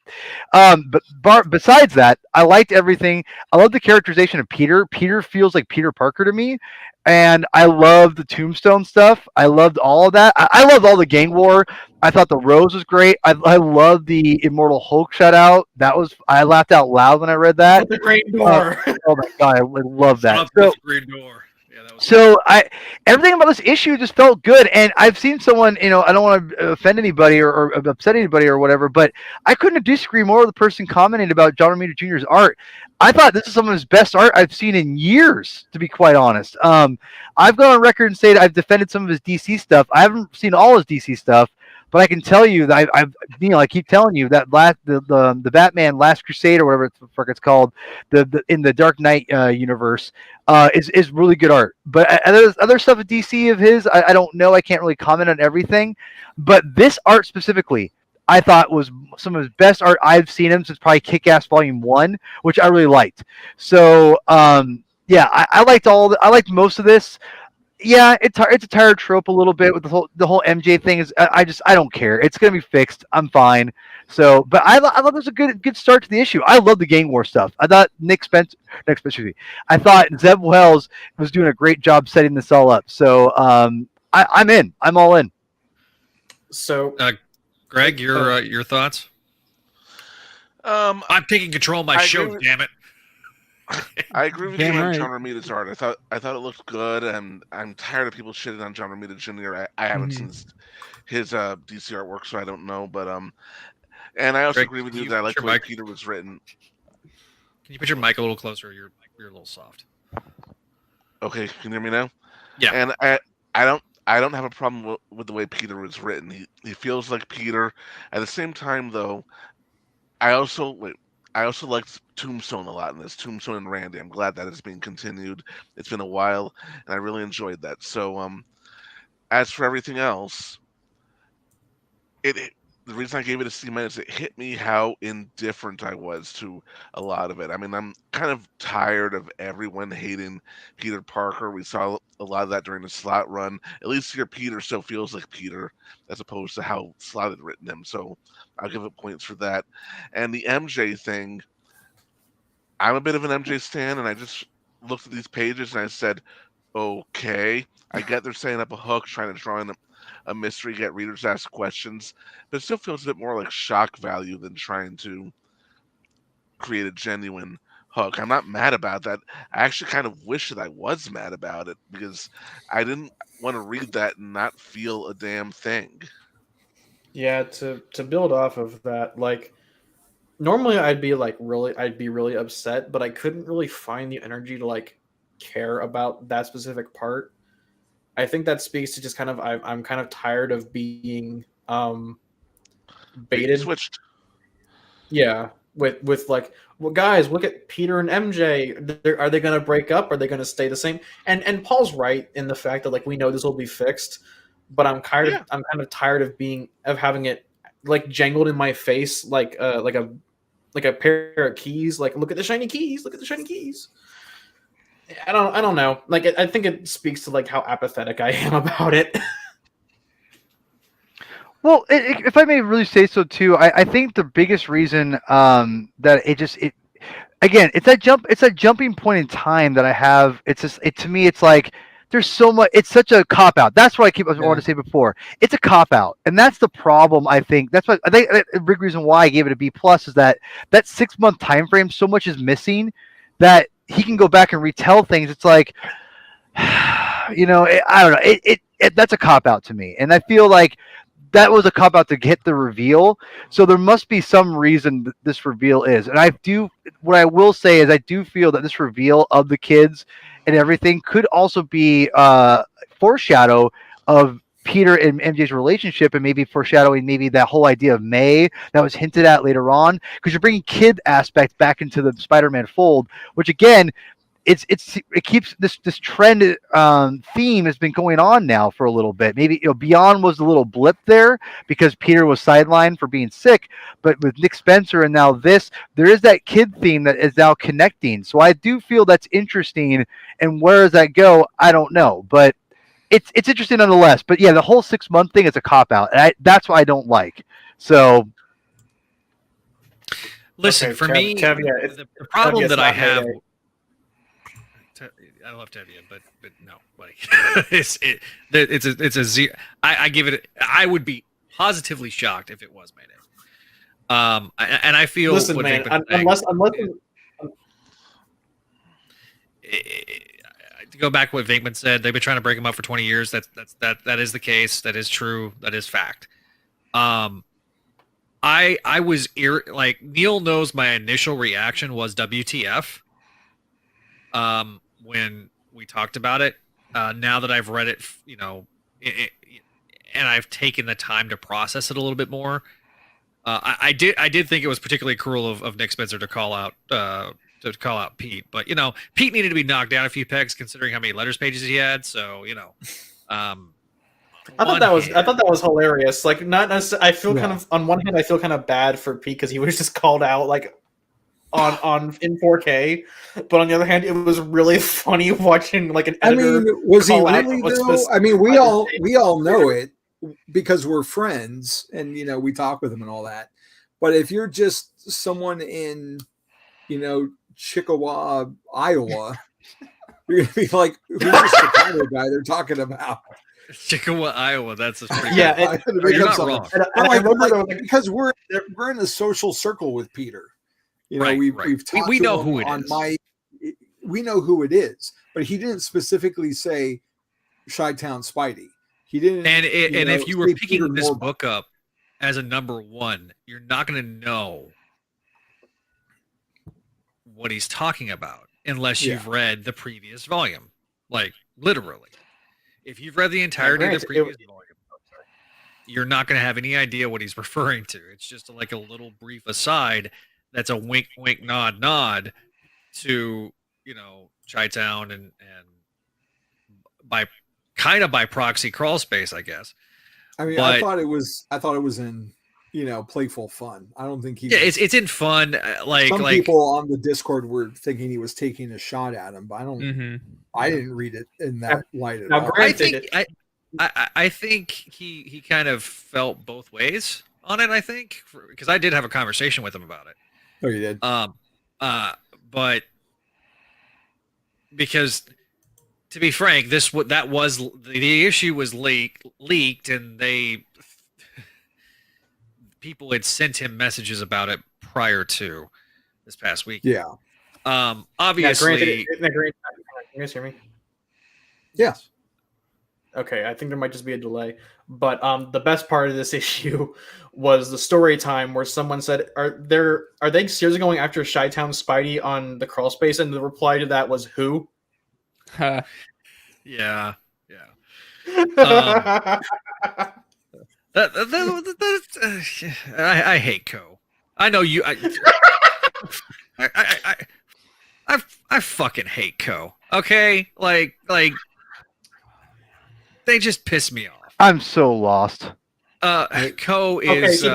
But besides that, I liked everything. I love the characterization of Peter. Peter feels like Peter Parker to me, and I love the Tombstone stuff. I loved all of that. I loved all the gang war. I thought the Rose was great. I loved the Immortal Hulk shutout. I laughed out loud when I read that. The Great Door. Oh my god, I love that. The Green Door. Everything about this issue just felt good, and I've seen someone, I don't want to offend anybody or upset anybody or whatever, but I couldn't disagree more with the person commenting about John Romita Jr.'s art. I thought this is some of his best art I've seen in years, to be quite honest. I've gone on record and said I've defended some of his DC stuff. I haven't seen all his DC stuff, but I can tell you that I keep telling you that the Batman Last Crusade or whatever the fuck it's called, in the Dark Knight universe, is really good art. But other stuff at DC of his, I don't know. I can't really comment on everything. But this art specifically, I thought was some of his best art I've seen him since probably Kick-Ass Volume 1, which I really liked. So yeah, I liked most of this. Yeah, it's a tired trope a little bit with the whole MJ thing. I don't care. It's gonna be fixed. I'm fine. So, but I thought it was a good start to the issue. I love the gang war stuff. I thought I thought Zeb Wells was doing a great job setting this all up. So I'm in. I'm all in. So, Greg, your thoughts? I'm taking control of my show. Damn it. I agree with you Damn on right. John Romita's art. I thought it looked good, and I'm tired of people shitting on John Romita Jr. I haven't seen his DC artwork, so I don't know. But and I also Greg, agree with can you that I like put the your way mic- Peter was written. Can you put your mic a little closer? You're a little soft. Okay, can you hear me now? Yeah. And I don't have a problem with the way Peter was written. He feels like Peter. At the same time, though, I also liked Tombstone a lot in this. Tombstone and Randy. I'm glad that it's being continued. It's been a while, and I really enjoyed that. So, as for everything else, the reason I gave it a C minus, it hit me how indifferent I was to a lot of it. I mean, I'm kind of tired of everyone hating Peter Parker. We saw a lot of that during the Slott run. At least here, Peter still feels like Peter, as opposed to how Slott had written him. So I'll give it points for that. And the MJ thing, I'm a bit of an MJ stan, and I just looked at these pages and I said, okay, I get they're setting up a hook, trying to draw in a mystery, get readers to ask questions, but it still feels a bit more like shock value than trying to create a genuine hook. I'm not mad about that. I actually kind of wish that I was mad about it because I didn't want to read that and not feel a damn thing. Yeah, to build off of that, like normally I'd be really upset, but I couldn't really find the energy to like care about that specific part. I think that speaks to just kind of I'm kind of tired of being Bait and baited. switched. Yeah, with like, well, guys, look at Peter and MJ. Are they going to break up? Are they going to stay the same? And Paul's right in the fact that like we know this will be fixed, but I'm Yeah. I'm kind of tired of having it like jangled in my face like a pair of keys. Like, look at the shiny keys. Look at the shiny keys. I don't know. Like, I think it speaks to like how apathetic I am about it. Well, if I may really say so too, I think the biggest reason that it again, it's that jumping point in time that I have. It's just to me, it's like there's so much. It's such a cop out. That's what I wanted to say before. It's a cop out, and that's the problem. I think that's what I think. A big reason why I gave it a B plus is that 6-month time frame. So much is missing that he can go back and retell things. It's like, I don't know. That's a cop out to me, and I feel like that was a cop out to get the reveal. So there must be some reason that this reveal is. And what I will say is I do feel that this reveal of the kids and everything could also be foreshadow of Peter and MJ's relationship, and maybe foreshadowing maybe that whole idea of May that was hinted at later on, because you're bringing kid aspect back into the Spider-Man fold, which again, it keeps this trend theme has been going on now for a little bit. Maybe Beyond was a little blip there because Peter was sidelined for being sick, but with Nick Spencer and now this, there is that kid theme that is now connecting. So I do feel that's interesting, and where does that go? I don't know, but it's interesting nonetheless. But yeah, the whole 6-month thing is a cop out, and that's what I don't like. So. Listen, for me, the problem that I have. I love Tevye, but no, like it's a zero. I give it. I would be positively shocked if it was Mayday. And I feel. Listen, man, unless to go back to what Venkman said, they've been trying to break him up for 20 years. That is the case. That is true. That is fact. I was like Neil knows my initial reaction was WTF. When we talked about it, now that I've read it, and I've taken the time to process it a little bit more, I did think it was particularly cruel of Nick Spencer to call out Pete, but Pete needed to be knocked down a few pegs considering how many letters pages he had. So I thought that was hilarious. Like, not necessarily, I feel kind of on one hand I feel kind of bad for Pete because he was just called out like on in 4K, but on the other hand, it was really funny watching like an editor. I mean, was he really though? I mean, we all know it because we're friends and we talk with him and all that. But if you're just someone in Chickasaw, Iowa, you're gonna be like, who's this Chicago guy they're talking about? Chickasaw, Iowa. That's a pretty you're not wrong. Because we're in a social circle with Peter. We've talked we to know him who it on is. We know who it is, but he didn't specifically say Chi-Town Spidey. He didn't. And if you were picking this book up as a number one, you're not going to know what he's talking about unless you've read the previous volume. Like literally, if you've read the entirety of the previous volume, you're not going to have any idea what he's referring to. It's just like a little brief aside. That's a wink, wink, nod, nod to Chi-Town and by proxy crawl space, I guess. I mean, I thought it was in playful fun. I don't think he. Yeah, it's in fun. Some people on the Discord were thinking he was taking a shot at him, but I don't. Mm-hmm. I didn't read it in that light at Now, all. I think he kind of felt both ways on it. I think because I did have a conversation with him about it. Oh, you did. But because to be frank, the issue was leaked, and people had sent him messages about it prior to this past week. Yeah. Obviously. Can you guys hear me? Yeah. Okay, I think there might just be a delay. But the best part of this issue was the story time where someone said, Are they seriously going after Chi-Town Spidey on the crawl space? And the reply to that was who? Yeah. I hate Co. I know you. I fucking hate Co. Okay, like they just piss me off. I'm so lost. Co is so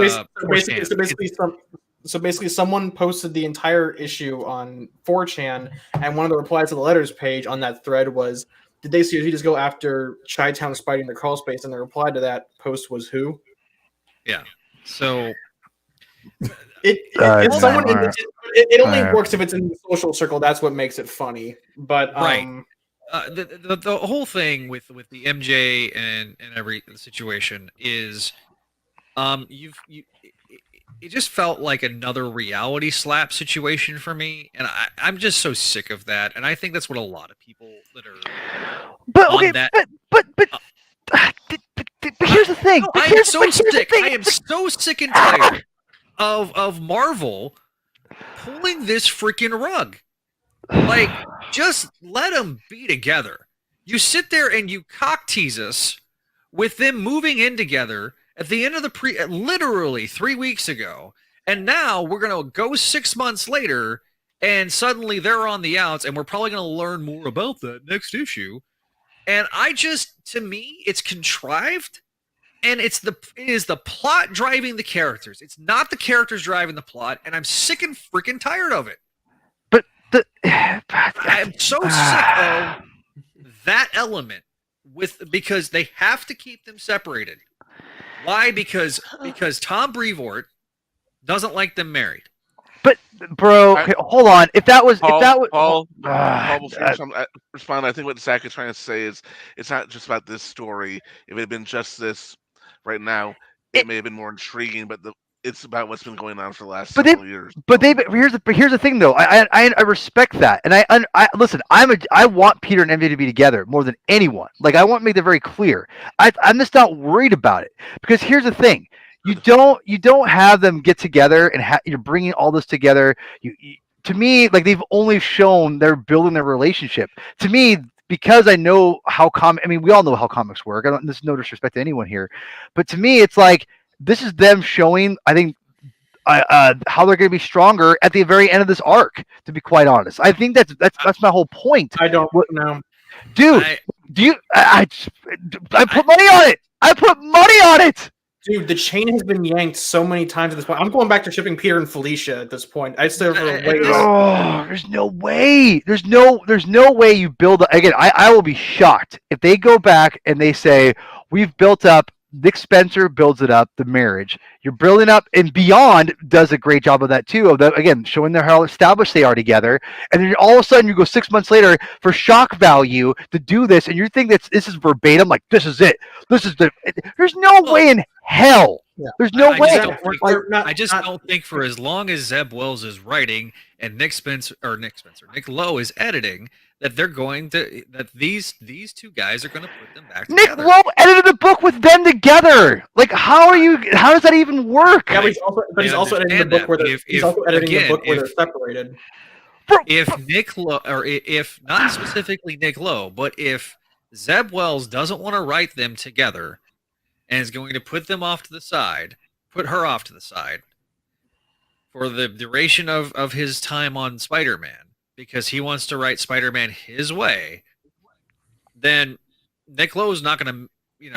basically someone posted the entire issue on 4chan, and one of the replies to the letters page on that thread was, did they seriously just go after Chi-Town Spidey in the crawl space? And the reply to that post was who? Yeah. So it only works if it's in the social circle. That's what makes it funny. But right. The whole thing with the MJ and every situation is it just felt like another reality slap situation for me, and I'm just so sick of that, and I think that's what a lot of people that are but here's the thing. I am so sick. I am so sick and tired of Marvel pulling this freaking rug. Like, just let them be together. You sit there and you cock tease us with them moving in together at the end of the literally 3 weeks ago, and now we're gonna go 6 months later, and suddenly they're on the outs, and we're probably gonna learn more about that next issue. And to me, it's contrived, and it is the plot driving the characters. It's not the characters driving the plot, and I'm sick and freaking tired of it. I'm so sick of that element because they have to keep them separated. Why? Because Tom Brevoort doesn't like them married. But bro, okay, hold on. Paul, before I respond, I think what Zach is trying to say is it's not just about this story. If it had been just this right now, it may have been more intriguing. But it's about what's been going on for the last several years. But here's the thing though. I respect that, and I listen. I want Peter and MJ to be together more than anyone. Like, I want to make that very clear. I'm just not worried about it, because here's the thing. You don't have them get together and you're bringing all this together. To me, like, they've only shown they're building their relationship. To me, because I know how we all know how comics work. There's no disrespect to anyone here, but to me, it's like this is them showing, I think, how they're going to be stronger at the very end of this arc. To be quite honest, I think that's my whole point. I don't know, dude. I put money on it. I put money on it. Dude, the chain has been yanked so many times at this point. I'm going back to shipping Peter and Felicia at this point. I still there's no way. There's no way you build again. I will be shocked if they go back and they say, we've built up, Nick Spencer builds it up, the marriage. You're building up, and Beyond does a great job of that too. Of that, again, showing how established they are together. And then all of a sudden you go 6 months later for shock value to do this, and you think that this is verbatim, like this is it. There's no way in hell. Yeah. There's no way. I just don't think for as long as Zeb Wells is writing and Nick Lowe is editing, that these two guys are going to put them back together. Nick Lowe edited the book with them together. Like, how does that even work? Yeah, but he's also editing the book where they're separated. If Nick Lowe, or if not specifically Nick Lowe, but if Zeb Wells doesn't want to write them together and is going to put her off to the side for the duration of his time on Spider-Man, because he wants to write Spider-Man his way, then Nick Lowe's not going to,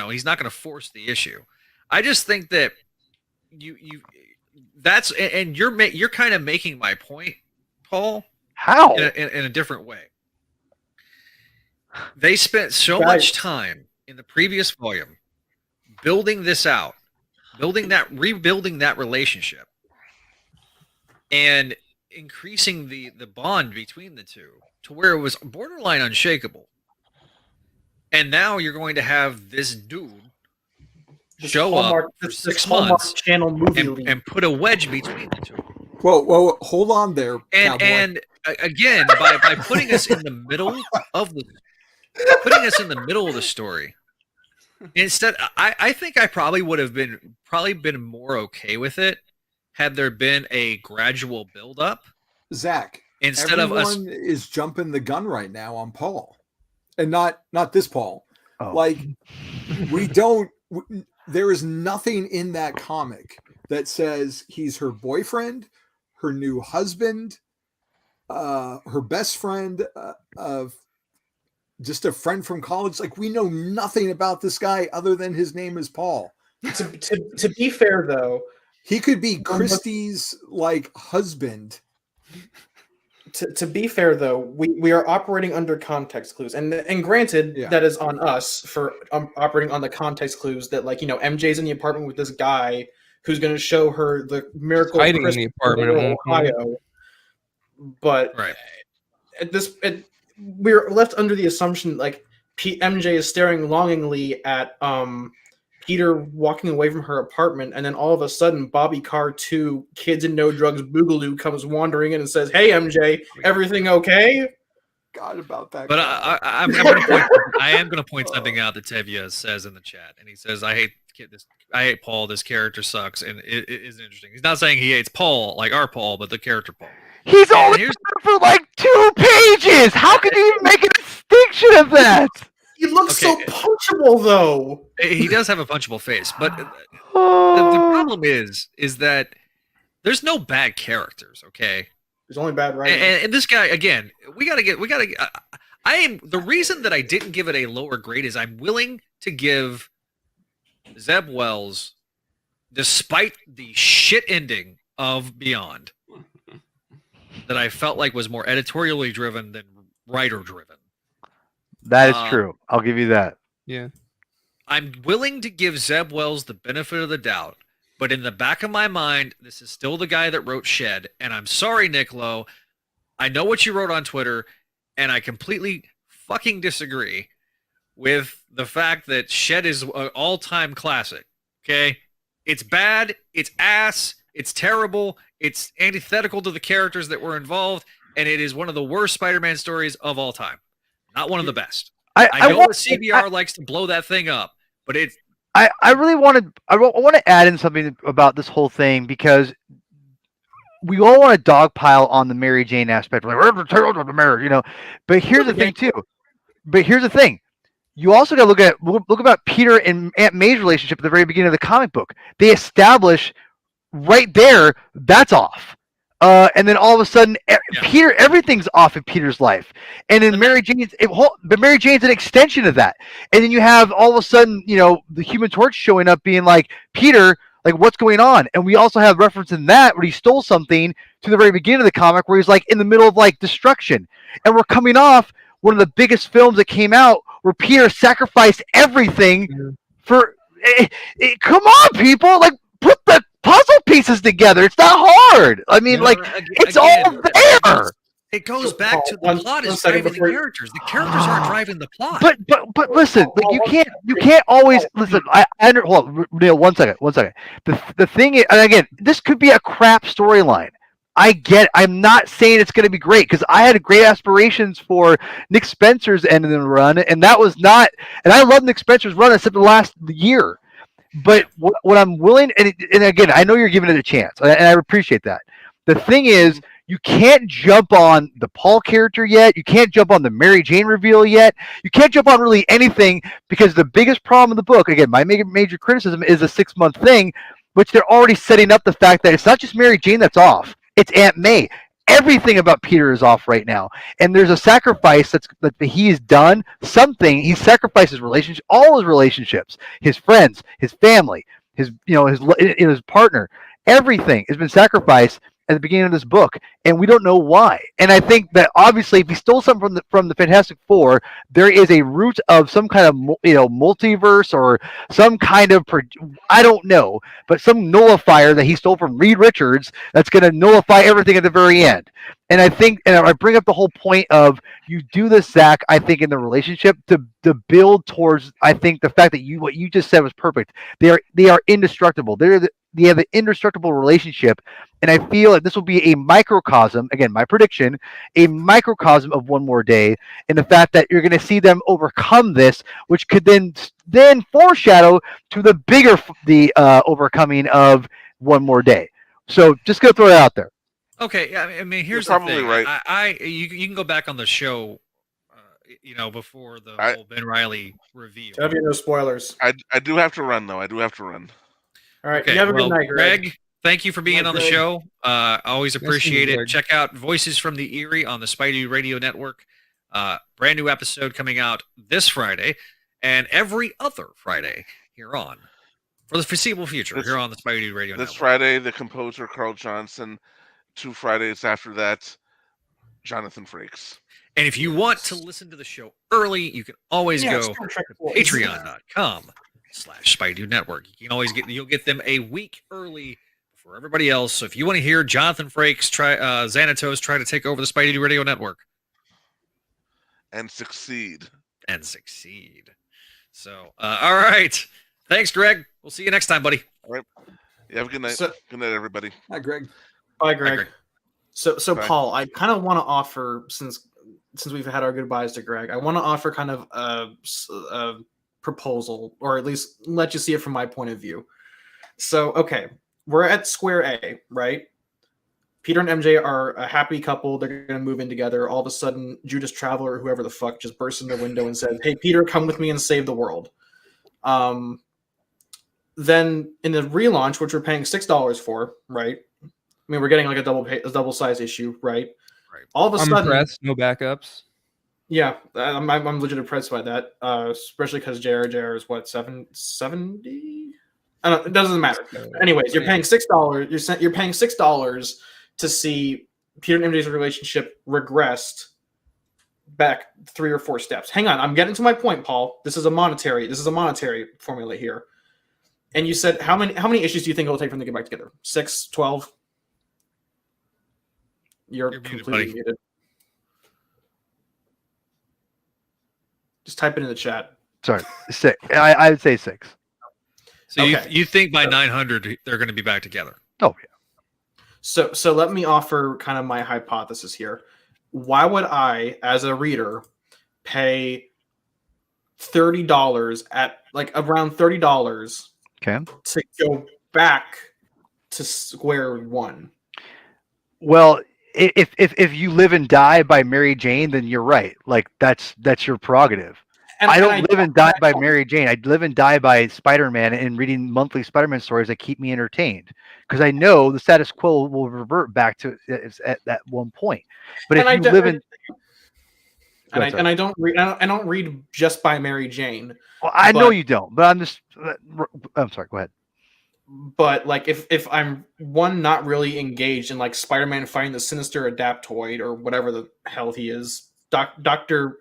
he's not going to force the issue. I just think that that's and you're kind of making my point, Paul. How? In a different way. They spent so much time in the previous volume building this out, rebuilding that relationship, and increasing the bond between the two to where it was borderline unshakable. And now you're going to have this dude show up for 6 months channel movie and put a wedge between the two. Whoa, hold on there, and cowboy. and again, by putting us in the middle of the story, instead, I think I probably would have been more okay with it had there been a gradual build up. Zach, instead of us is jumping the gun right now on Paul, and not this Paul. Oh. Like there is nothing in that comic that says he's her boyfriend, her new husband, her best friend, just a friend from college. Like, we know nothing about this guy other than his name is Paul. To be fair, though, he could be Christie's like husband. To be fair, though, we are operating under context clues, and granted, that is on us for operating on the context clues that, like, MJ's in the apartment with this guy who's going to show her the miracle hiding in the apartment in Ohio. But we're left under the assumption, like, MJ is staring longingly at Peter walking away from her apartment, and then all of a sudden Bobby Carr 2 Kids and No Drugs Boogaloo comes wandering in and says, "Hey MJ, everything okay?" God about that. But I am going to point something out that Tevya says in the chat, and he says, "I hate Paul. This character sucks," and it is interesting. He's not saying he hates Paul like our Paul, but the character Paul. He's only there for like 2 pages. How can you even make a distinction of that? He looks so punchable, though. He does have a punchable face, but the problem is that there's no bad characters. Okay, there's only bad writing. And this guy, again, we gotta get. I am the reason that I didn't give it a lower grade is I'm willing to give Zeb Wells, despite the shit ending of Beyond, that I felt like was more editorially driven than writer driven. That is true. I'll give you that. Yeah. I'm willing to give Zeb Wells the benefit of the doubt, but in the back of my mind, this is still the guy that wrote Shed. And I'm sorry, Nick Lowe. I know what you wrote on Twitter, and I completely fucking disagree with the fact that Shed is an all-time classic. Okay? It's bad, it's ass, it's terrible, it's antithetical to the characters that were involved, and it is one of the worst Spider-Man stories of all time. Not one of the best. I know that CBR likes to blow that thing up, but it's. I really want to add in something about this whole thing, because we all want to dogpile on the Mary Jane aspect, like we're the tales of the Mary, But here's the thing too. You also got to look about Peter and Aunt May's relationship at the very beginning of the comic book. They establish right there that's off. And then all of a sudden, Peter, everything's off in Peter's life, and then Mary Jane's an extension of that. And then you have all of a sudden, the Human Torch showing up, being like, Peter, like, what's going on? And we also have reference in that where he stole something to the very beginning of the comic, where he's like in the middle of like destruction, and we're coming off one of the biggest films that came out, where Peter sacrificed everything for. Come on, people! Like, put the puzzle pieces together. It's not hard. I mean, it's all there. It goes back to the plot is driving the characters. The characters aren't driving the plot. But listen, you can't always listen. Hold on, Neil, one second. The thing is, and again, this could be a crap storyline. I get it. I'm not saying it's going to be great, because I had great aspirations for Nick Spencer's end of the run, and that was not. And I love Nick Spencer's run except the last year. But what I'm willing, and again, I know you're giving it a chance, and I appreciate that. The thing is, you can't jump on the Paul character yet. You can't jump on the Mary Jane reveal yet. You can't jump on really anything, because the biggest problem in the book, again, my major criticism is a 6-month thing, which they're already setting up the fact that it's not just Mary Jane that's off. It's Aunt May. Everything about Peter is off right now, and there's a sacrifice that he's done. Something he sacrificed his relationship, all his relationships, his friends, his family, his partner. Everything has been sacrificed at the beginning of this book, and we don't know why. And I think that obviously, if he stole something from the Fantastic Four, there is a root of some kind of multiverse or some kind of I don't know, but some nullifier that he stole from Reed Richards that's going to nullify everything at the very end. And I think, and I bring up the whole point of you do this, Zach. I think in the relationship to build towards. I think the fact that what you just said was perfect. They are indestructible. They have an indestructible relationship, and I feel that this will be a microcosm. Again, my prediction, a microcosm of One More Day, and the fact that you're going to see them overcome this, which could then foreshadow to the bigger overcoming of One More Day. So just gonna throw it out there. Okay, I mean, here's You're the probably thing. right. You can go back on the show, before the whole Ben Reilly reveal. There'll be no spoilers. I do have to run though. I do have to run. All right. Okay, You have a good night, Greg. Thank you for being on the Greg. show. Always appreciate it. Greg. Check out Voices from the Eerie on the Spideydude Radio Network. Brand new episode coming out this Friday and every other Friday here on, for the foreseeable future, here on the Spideydude Radio This Network. Friday, the composer Carl Johnson. 2 Fridays after that, Jonathan Frakes. And if you want to listen to the show early, you can always go Star Trek to Boys. patreon.com/Spideydude Network. You'll get them a week early for everybody else. So if you want to hear Jonathan Frakes Xanatos try to take over the Spideydude Radio Network And succeed. So all right. Thanks, Greg. We'll see you next time, buddy. All right. Yeah, have a good night. So- Good night, everybody. Hi, Greg. Bye, Greg. Greg. So Bye. Paul, I kind of want to offer, since we've had our goodbyes to Greg, I want to offer kind of a proposal, or at least let you see it from my point of view. So, okay, we're at Square A, right? Peter and MJ are a happy couple. They're going to move in together. All of a sudden, Judas Traveler, or whoever the fuck, just bursts in the window and says, "Hey, Peter, come with me and save the world." Then in the relaunch, which we're paying $6 for, right? I mean, we're getting like a double size issue, right? Right. All of a I'm sudden, impressed. No backups. yeah, I'm legit impressed by that. Especially because JR is what 70. I don't. It doesn't matter. Anyways, you're paying $6. You're paying $6 to see Peter and MJ's relationship regressed back 3 or 4 steps. Hang on, I'm getting to my point, Paul. This is a monetary formula here. And you said how many issues do you think it'll take for them to get back together? 6, 12? You're muted, completely buddy. muted. Just type it in the chat. Sorry, 6. I would say 6. So Okay. you think by 900 they're going to be back together? Oh yeah. So let me offer kind of my hypothesis here. Why would I, as a reader, pay $30 at like around $30 Okay. to go back to square one? Well, if you live and die by Mary Jane, then you're right. Like that's your prerogative. I don't live and die by Mary Jane. I live and die by Spider-Man and reading monthly Spider-Man stories that keep me entertained because I know the status quo will revert back to at that one point. But if you live in, I don't read just by Mary Jane. well, I know you don't, but I'm sorry. Go ahead. But like if I'm not really engaged in like Spider-Man fighting the Sinister Adaptoid or whatever the hell he is, Dr.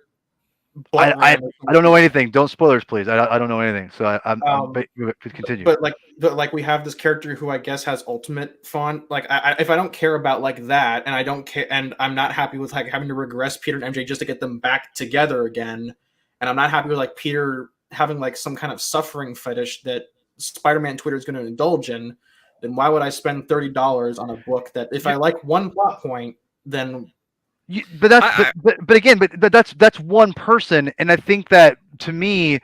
I don't know anything. Don't spoilers, please. I don't know anything. So but continue. But like we have this character who I guess has ultimate font. Like if I don't care about like that, and I don't care, and I'm not happy with like having to regress Peter and MJ just to get them back together again, and I'm not happy with like Peter having like some kind of suffering fetish that Spider-Man Twitter is going to indulge in, then why would I spend $30 on a book that if I like one plot point, then but that's one person, and I think that to me,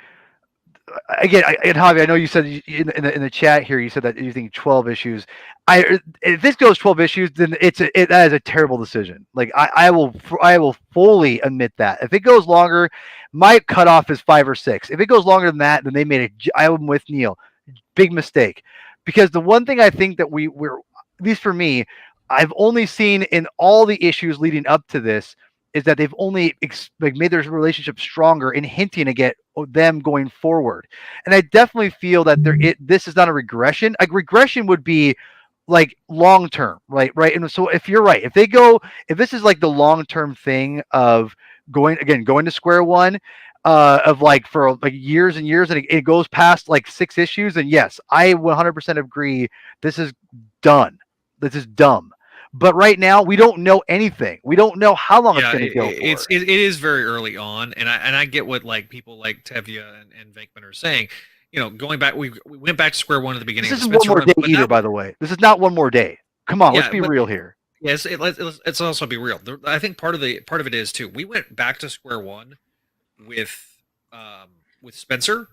again, and Javi, I know you said in the chat here, you said that you think 12 issues. If this goes 12 issues, then that is a terrible decision. Like I will fully admit that. If it goes longer, my cutoff is 5 or 6. If it goes longer than that, then they made I'm with Neil. Big mistake, because the one thing I think that we're, at least for me, I've only seen in all the issues leading up to this is that they've only made their relationship stronger and hinting to get them going forward. And I definitely feel that this is not a regression. Like regression would be like long term, right? And so if you're right, if this is like the long term thing of going to square one, of like for like years and years, and it goes past like 6 issues, and yes, I 100% agree. This is done. This is dumb. But right now, we don't know anything. We don't know how long it's going to go for. It is very early on, and I get what like people like Tevye and Venkman are saying. You know, going back, we went back to square one at the beginning. This isn't one more day either, by the way. This is not one more day. Come on, let's be real here. Yes, let's also be real. I think part of it is too. We went back to square one with Spencer,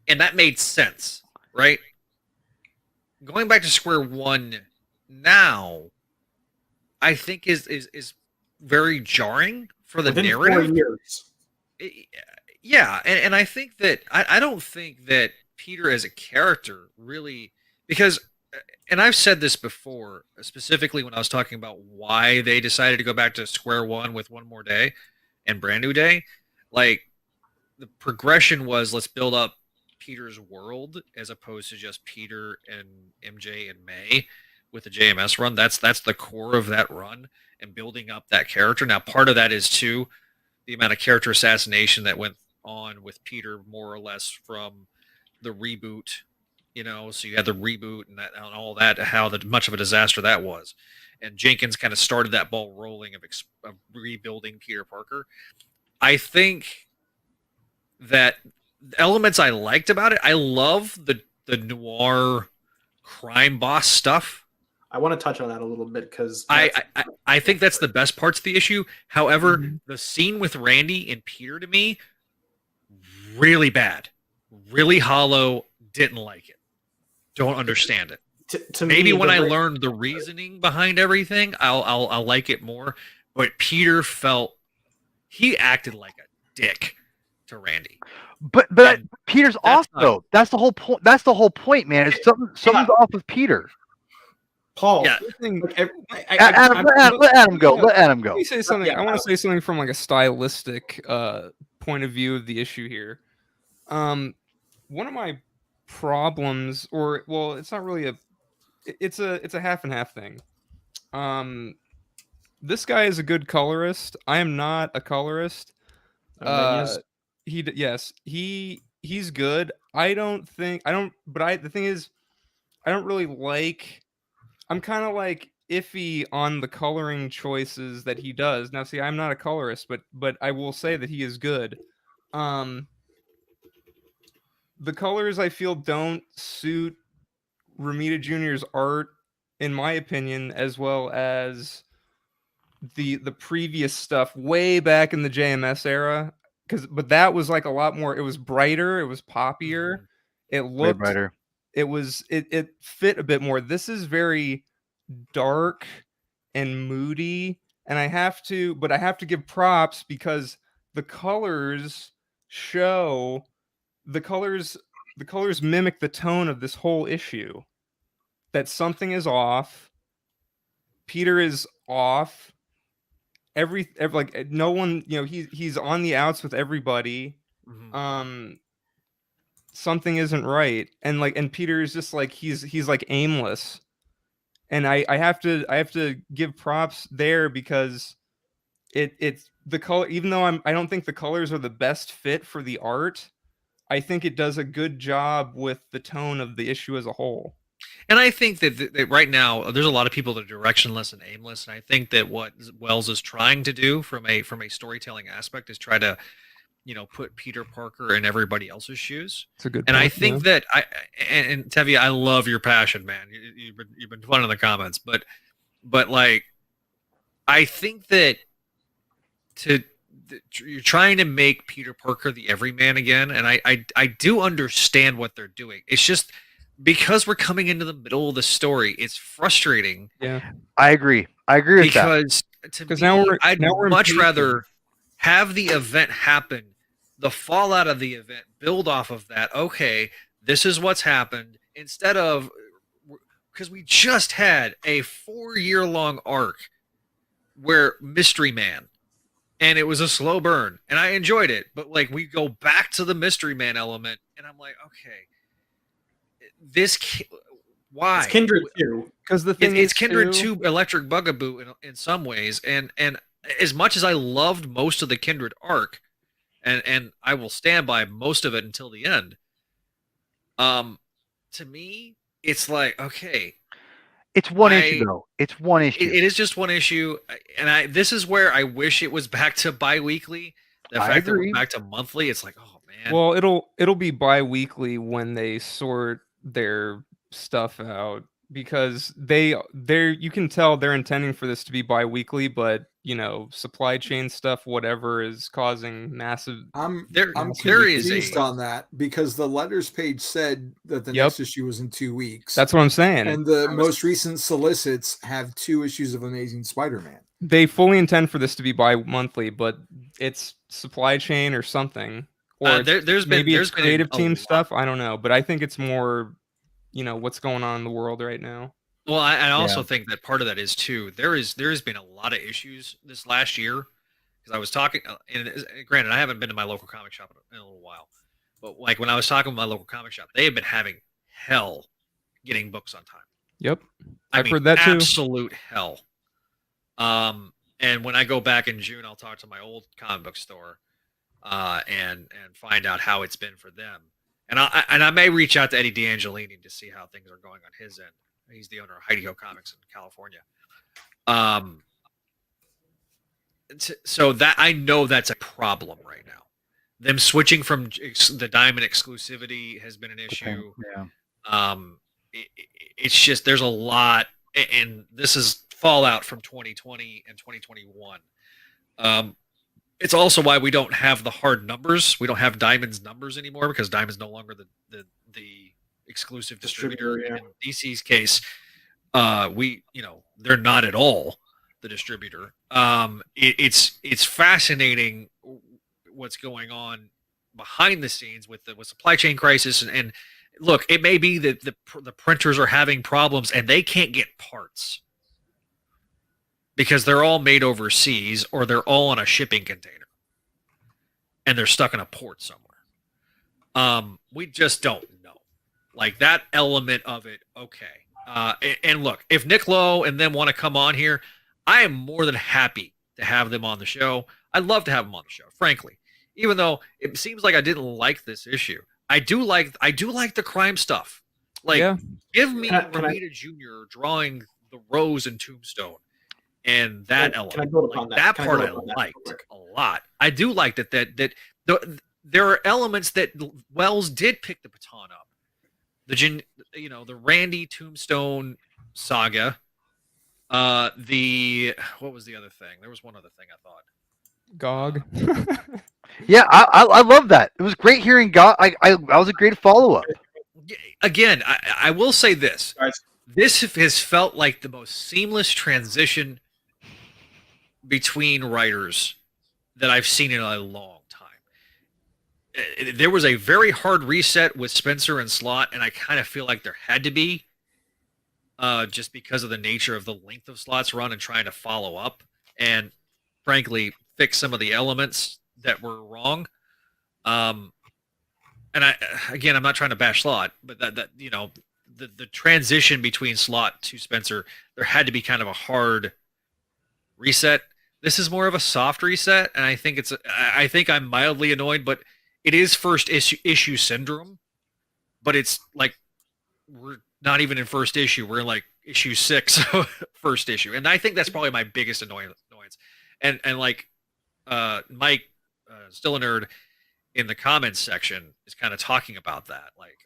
and that made sense, right? Going back to square one now, I think is very jarring for the narrative. 4 years. Yeah, and I think that I don't think that Peter as a character really, because, and I've said this before, specifically when I was talking about why they decided to go back to square one with One More Day and Brand New Day, like the progression was let's build up Peter's world as opposed to just Peter and MJ and May with the JMS run. That's the core of that run and building up that character. Now, part of that is too the amount of character assassination that went on with Peter more or less from the reboot, so you had the reboot and all that, how much of a disaster that was. And Jenkins kind of started that ball rolling of rebuilding Peter Parker. I think that elements I liked about it, I love the noir crime boss stuff. I want to touch on that a little bit because I think that's the best parts of the issue. However, the scene with Randy and Peter to me, really bad, really hollow. Didn't like it. Don't understand it. To Maybe me, when I learned the reasoning behind everything, I'll like it more. But Peter he acted like a dick to Randy. But Peter's off though. That's the whole point. That's the whole point, man. It's something's off with Peter. Paul, yeah. Let Adam go. Let Adam go. Let me say something. I want to say something from like a stylistic point of view of the issue here. One of my problems, it's not really it's a half and half thing. This guy is a good colorist. I am not a colorist. He's good. The thing is, I don't really like. I'm kind of like iffy on the coloring choices that he does. Now, see, I'm not a colorist, but I will say that he is good. The colors I feel don't suit Romita Jr.'s art, in my opinion, as well as the previous stuff way back in the JMS era. But that was like a lot more. It was brighter. It was poppier. It looked way brighter. It fit a bit more. This is very dark and moody, and I have to give props because the colors mimic the tone of this whole issue. That something is off. Peter is off. Like no one, he's on the outs with everybody. Something isn't right, and Peter is just like he's like aimless, and I have to give props there because it's the color. Even though I don't think the colors are the best fit for the art, I think it does a good job with the tone of the issue as a whole. And I think that right now there's a lot of people that are directionless and aimless, and I think that what Wells is trying to do from a storytelling aspect is try to put Peter Parker in everybody else's shoes. It's a good point, and I think that and Tevye, I love your passion, man. You've been fun in the comments, but like I think that you're trying to make Peter Parker the everyman again, and I do understand what they're doing. It's just because we're coming into the middle of the story, it's frustrating. Yeah, I agree with that. Because I'd much rather have the event happen, the fallout of the event, build off of that. Okay, this is what's happened, instead of, because we just had a 4-year-long arc where Mystery Man and it was a slow burn, and I enjoyed it. But like we go back to the Mystery Man element, and I'm like, okay, why? It's Kindred too. Because the thing It's is, Kindred too, to Electric Bugaboo in some ways, and as much as I loved most of the Kindred arc, and I will stand by most of it until the end. To me, it's like, okay, It's one issue though. It's one issue. it is just one issue, and this is where I wish it was back to bi-weekly. The I fact that agree. we're back to monthly, it's like, oh man. well, it'll be bi-weekly when they sort their stuff out, because they're you can tell they're intending for this to be bi-weekly, but supply chain stuff, whatever, is causing massive. I'm There is confused on that because the letters page said that the Yep. next issue was in 2 weeks. That's what I'm saying. and the most recent solicits have 2 issues of Amazing Spider-Man. They fully intend for this to be bi-monthly, but it's supply chain or something, or there's been maybe it's been creative a team lot. stuff. I don't know, but I think it's more, what's going on in the world right now. Well, I also think that part of that is too. There has been a lot of issues this last year, because I was talking. And granted, I haven't been to my local comic shop in a little while, but like when I was talking with my local comic shop, they have been having hell getting books on time. Yep, I I've mean, heard that too. absolute hell. And when I go back in June, I'll talk to my old comic book store, and find out how it's been for them. And I may reach out to Eddie D'Angelini to see how things are going on his end. He's the owner of Heidi Ho Comics in California. So that I know that's a problem right now. Them switching from the Diamond exclusivity has been an issue. Yeah. It's just there's a lot, and this is fallout from 2020 and 2021. It's also why we don't have the hard numbers. We don't have Diamond's numbers anymore, because Diamond's no longer the exclusive distributor. Yeah. In DC's case, they're not at all the distributor. It's fascinating what's going on behind the scenes with supply chain crisis, and look, it may be that the printers are having problems and they can't get parts because they're all made overseas, or they're all on a shipping container and they're stuck in a port somewhere. We just don't know. Like that element of it, okay. And look, if Nick Lowe and them want to come on here, I am more than happy to have them on the show. I'd love to have them on the show, frankly. Even though it seems like I didn't like this issue, I do like the crime stuff. Like, Yeah. give me Can I- Romita Jr. drawing the rose and Tombstone, and that Can I element, build upon that? that Can I part build I upon that liked real quick? a lot. I do like that there are elements that Wells did pick the baton up. The Randy Tombstone saga. What was the other thing? There was one other thing I thought. GOG. Yeah, I love that. It was great hearing God. I was a great follow up. Again, I will say this. Guys. This has felt like the most seamless transition between writers that I've seen in a long time. There was a very hard reset with Spencer and Slott, and I kind of feel like there had to be, just because of the nature of the length of Slott's run and trying to follow up and, frankly, fix some of the elements that were wrong. And I'm not trying to bash Slott, but the transition between Slott to Spencer, there had to be kind of a hard reset. This is more of a soft reset, and I think I'm mildly annoyed, but it is first issue syndrome. But it's like we're not even in first issue; we're in like issue 6, first issue, and I think that's probably my biggest annoyance. And like Mike, still a nerd, in the comments section is kind of talking about that, like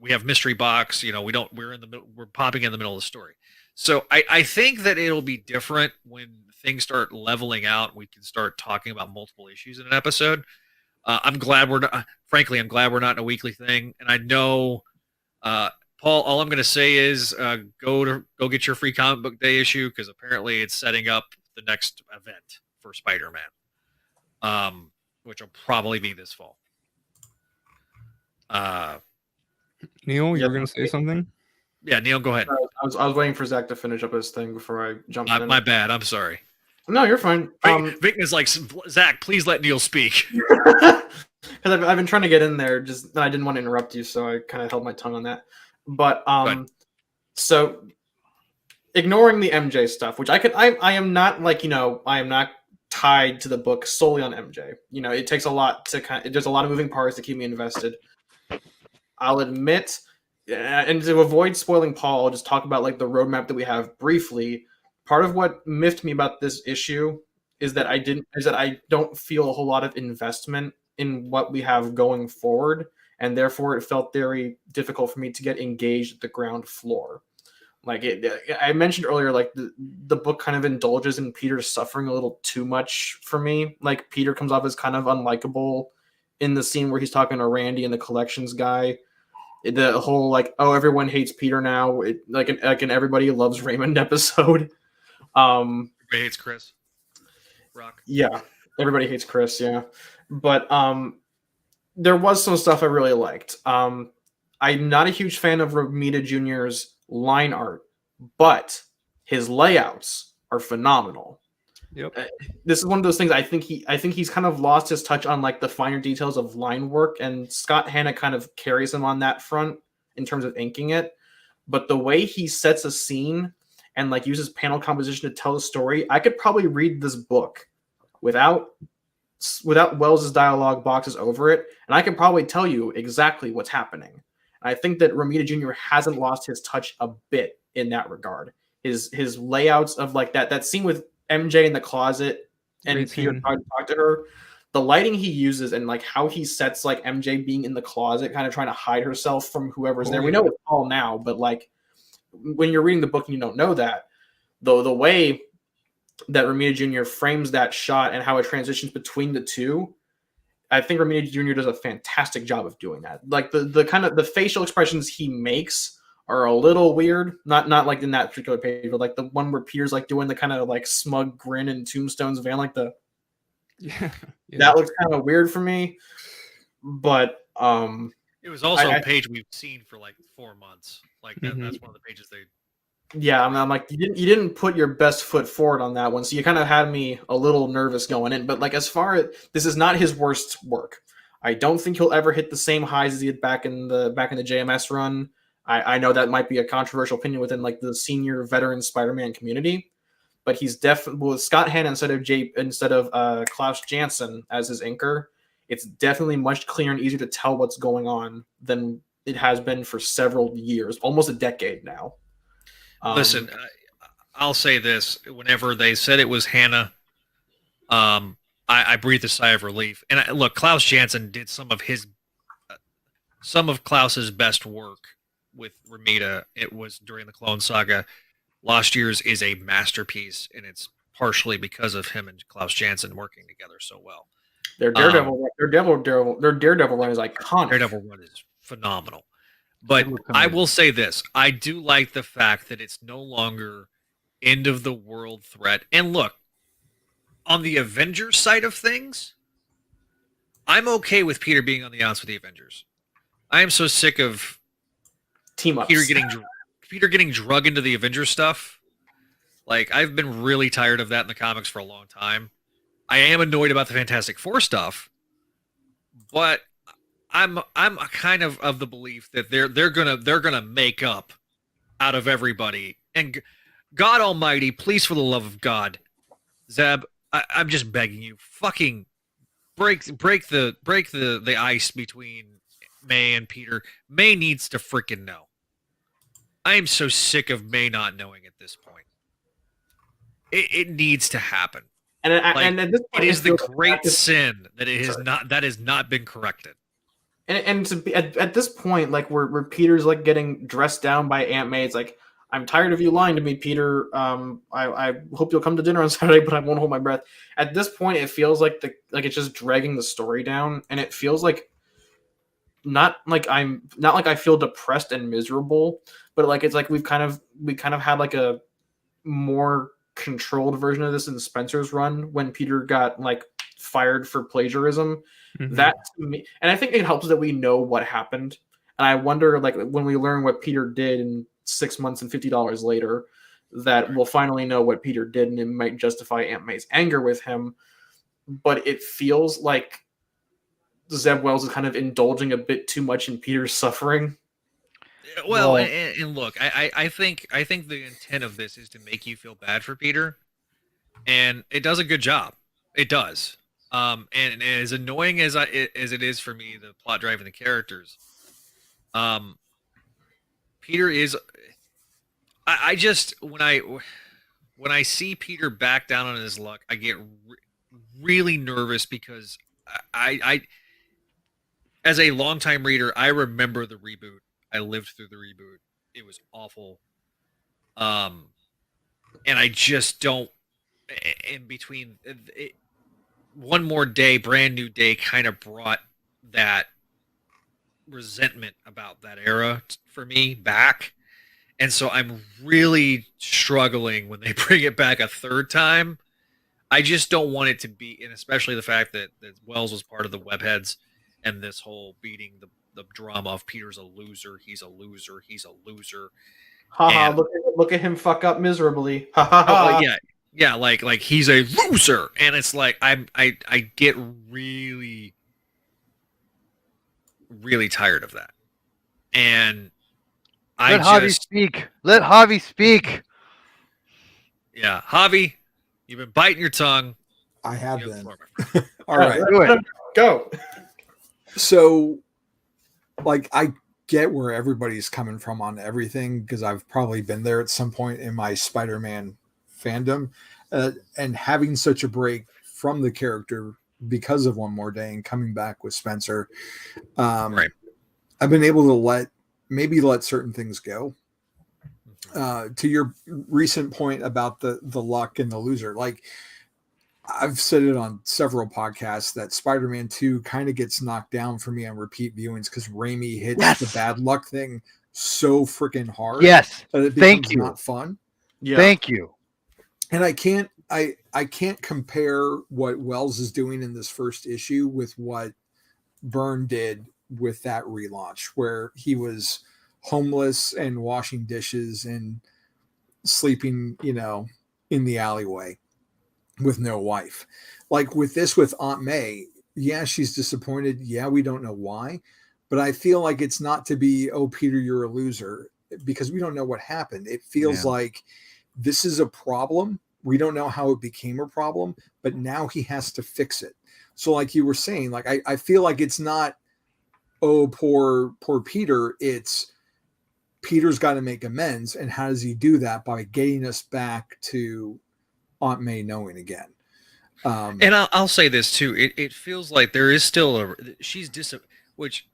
we have mystery box, we're in the middle, we're popping in the middle of the story. So I think that it'll be different when things start leveling out. We can start talking about multiple issues in an episode. I'm glad we're not in a weekly thing. And I know, Paul, all I'm going to say is go get your free comic book day issue, because apparently it's setting up the next event for Spider-Man, which will probably be this fall. Neil, you were going to say something? Yeah, Neil, go ahead. I was waiting for Zach to finish up his thing before I jumped in. My bad. I'm sorry. No, you're fine. Vic is like, Zach, please let Neil speak. Because I've been trying to get in there, just I didn't want to interrupt you, so I kind of held my tongue on that. But so ignoring the MJ stuff, which I am not like, I am not tied to the book solely on MJ. It takes a lot to there's a lot of moving parts to keep me invested. I'll admit, and to avoid spoiling Paul, I'll just talk about like the roadmap that we have briefly. Part of what miffed me about this issue is that I don't feel a whole lot of investment in what we have going forward, and therefore it felt very difficult for me to get engaged at the ground floor. Like I mentioned earlier, like the book kind of indulges in Peter's suffering a little too much for me. Like Peter comes off as kind of unlikable in the scene where he's talking to Randy and the collections guy. The whole like, oh, everyone hates Peter now, like an everybody loves Raymond episode. Everybody hates Chris Rock. Yeah, everybody hates Chris. Yeah, but there was some stuff I really liked. I'm not a huge fan of Romita Jr.'s line art, but his layouts are phenomenal. Yep. This is one of those things I think he's kind of lost his touch on like the finer details of line work, and Scott Hanna kind of carries him on that front in terms of inking it. But the way he sets a scene and like uses panel composition to tell the story, I could probably read this book without Wells's dialogue boxes over it, and I can probably tell you exactly what's happening. And I think that Romita Jr. hasn't lost his touch a bit in that regard. His layouts of like that scene with MJ in the closet and Peter trying to talk to her, the lighting he uses and like how he sets like MJ being in the closet, kind of trying to hide herself from whoever's there. We know it's Paul now, but like when you're reading the book and you don't know that, though, the way that Romita Jr. frames that shot and how it transitions between the two, I think Romita Jr. does a fantastic job of doing that. Like the kind of the facial expressions he makes are a little weird. Not like in that particular page, but like the one where Peter's like doing the kind of like smug grin in Tombstone's van, like the that looks kind of weird for me. But it was also a page we've seen for like 4 months. Like that's one of the pages they. Yeah, I'm like you didn't put your best foot forward on that one, so you kind of had me a little nervous going in. But like as far as this is not his worst work, I don't think he'll ever hit the same highs as he had back in the JMS run. I know that might be a controversial opinion within like the senior veteran Spider-Man community, but he's definitely with Scott Hanna instead of Klaus Janson as his inker. It's definitely much clearer and easier to tell what's going on than it has been for several years, almost a decade now. Listen, I'll say this: whenever they said it was Hanna, I breathed a sigh of relief. And look, Klaus Janson did some of Klaus's best work with Romita. It was during the Clone Saga. Lost Years is a masterpiece, and it's partially because of him and Klaus Janson working together so well. Their Daredevil run is iconic. Daredevil run is phenomenal. But I will say this: I do like the fact that it's no longer end of the world threat. And look, on the Avengers side of things, I'm okay with Peter being on the outs with the Avengers. I am so sick of team-ups. Peter getting drug into the Avengers stuff. Like, I've been really tired of that in the comics for a long time. I am annoyed about the Fantastic Four stuff, but I'm kind of the belief that they're gonna make up out of everybody. And God Almighty, please, for the love of God, Zeb, I'm just begging you, fucking break the ice between May and Peter. May needs to freaking know. I am so sick of May not knowing at this point. It needs to happen. And at this point, it is the great sin that has not been corrected. And to be, at this point, like where Peter's like getting dressed down by Aunt May, it's like, I'm tired of you lying to me, Peter. I hope you'll come to dinner on Saturday, but I won't hold my breath. At this point, it feels like it's just dragging the story down, and it feels like not like I feel depressed and miserable, but like it's like we kind of had like a more controlled version of this in Spencer's run when Peter got like fired for plagiarism. That to me, and I think it helps that we know what happened. And I wonder, like, when we learn what Peter did in 6 months and $50 later, that we'll finally know what Peter did, and it might justify Aunt May's anger with him. But it feels like Zeb Wells is kind of indulging a bit too much in Peter's suffering. Well, and look, I think the intent of this is to make you feel bad for Peter, and it does a good job. It does. And as annoying as it is for me, the plot driving the characters, Peter is. I just when I see Peter back down on his luck, I get really nervous because I as a longtime reader, I remember the reboot. I lived through the reboot. It was awful. And I just don't. In between, One More Day, Brand New Day, kind of brought that resentment about that era for me back. And so I'm really struggling when they bring it back a third time. I just don't want it to be, and especially the fact that Wells was part of the Webheads and this whole beating the drama of Peter's a loser, he's a loser, he's a loser. Haha, look at him fuck up miserably. Ha ha ha. Yeah, like he's a loser, and it's like I get really, really tired of that, and Let Javi speak. Let Javi speak. Yeah, Javi, you've been biting your tongue. I have been. All right, go. So, like, I get where everybody's coming from on everything because I've probably been there at some point in my Spider-Man fandom, and having such a break from the character because of One More Day and coming back with Spencer, right. I've been able to let certain things go. To your recent point about the luck and the loser, like I've said it on several podcasts that Spider-Man 2 kind of gets knocked down for me on repeat viewings because Raimi hits the bad luck thing so freaking hard. Yes. That it Thank becomes you. not fun. Yeah. Thank you. And I can't compare what Wells is doing in this first issue with what Byrne did with that relaunch, where he was homeless and washing dishes and sleeping, in the alleyway with no wife. Like with this, with Aunt May, yeah, she's disappointed. Yeah, we don't know why, but I feel like it's not to be, oh, Peter, you're a loser, because we don't know what happened. It feels like this is a problem. We don't know how it became a problem, but now he has to fix it. So like you were saying, like, I feel like it's not, oh, poor Peter. It's Peter's got to make amends. And how does he do that? By getting us back to Aunt May knowing again. And I'll say this too. It feels like there is still which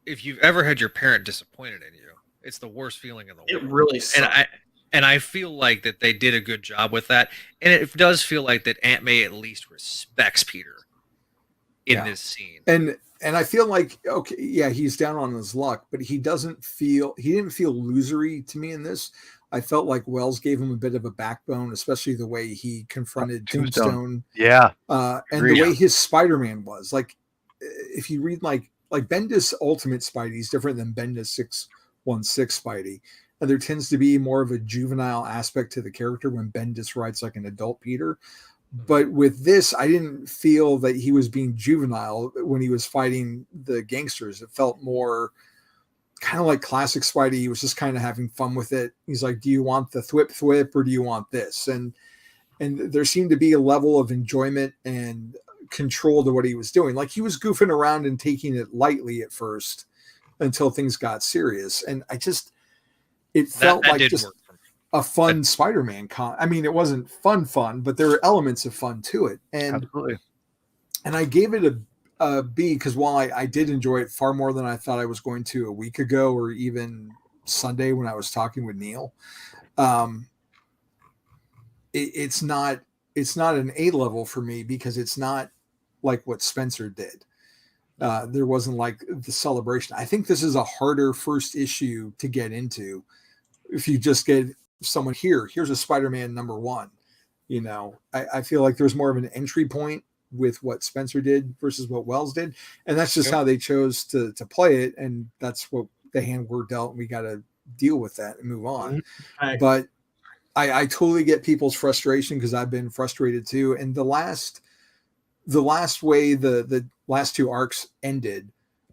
if you've ever had your parent disappointed in you, it's the worst feeling in the world. It really sucks. And I feel like that they did a good job with that. And it does feel like that Aunt May at least respects Peter in this scene. And I feel like, okay, yeah, he's down on his luck, but he didn't feel losery to me in this. I felt like Wells gave him a bit of a backbone, especially the way he confronted Tombstone. Yeah. And the way his Spider-Man was. Like, if you read like Bendis Ultimate Spidey is different than Bendis 616 Spidey. And there tends to be more of a juvenile aspect to the character when Bendis writes like an adult Peter. But with this, I didn't feel that he was being juvenile when he was fighting the gangsters. It felt more kind of like classic Spidey. He was just kind of having fun with it. He's like, do you want the thwip or do you want this? And there seemed to be a level of enjoyment and control to what he was doing. Like he was goofing around and taking it lightly at first until things got serious. And it felt like just a fun Spider-Man I mean, it wasn't fun, but there were elements of fun to it. And absolutely. And I gave it a B because while I did enjoy it far more than I thought I was going to a week ago or even Sunday when I was talking with Neil, it's not an A level for me because it's not like what Spencer did. There wasn't like the celebration. I think this is a harder first issue to get into. If you just get someone here's a Spider-Man #1, I feel like there's more of an entry point with what Spencer did versus what Wells did. And that's just how they chose to play it. And that's what the hand we're dealt. And we got to deal with that and move on. Right. But I totally get people's frustration because I've been frustrated too. And the last way the last two arcs ended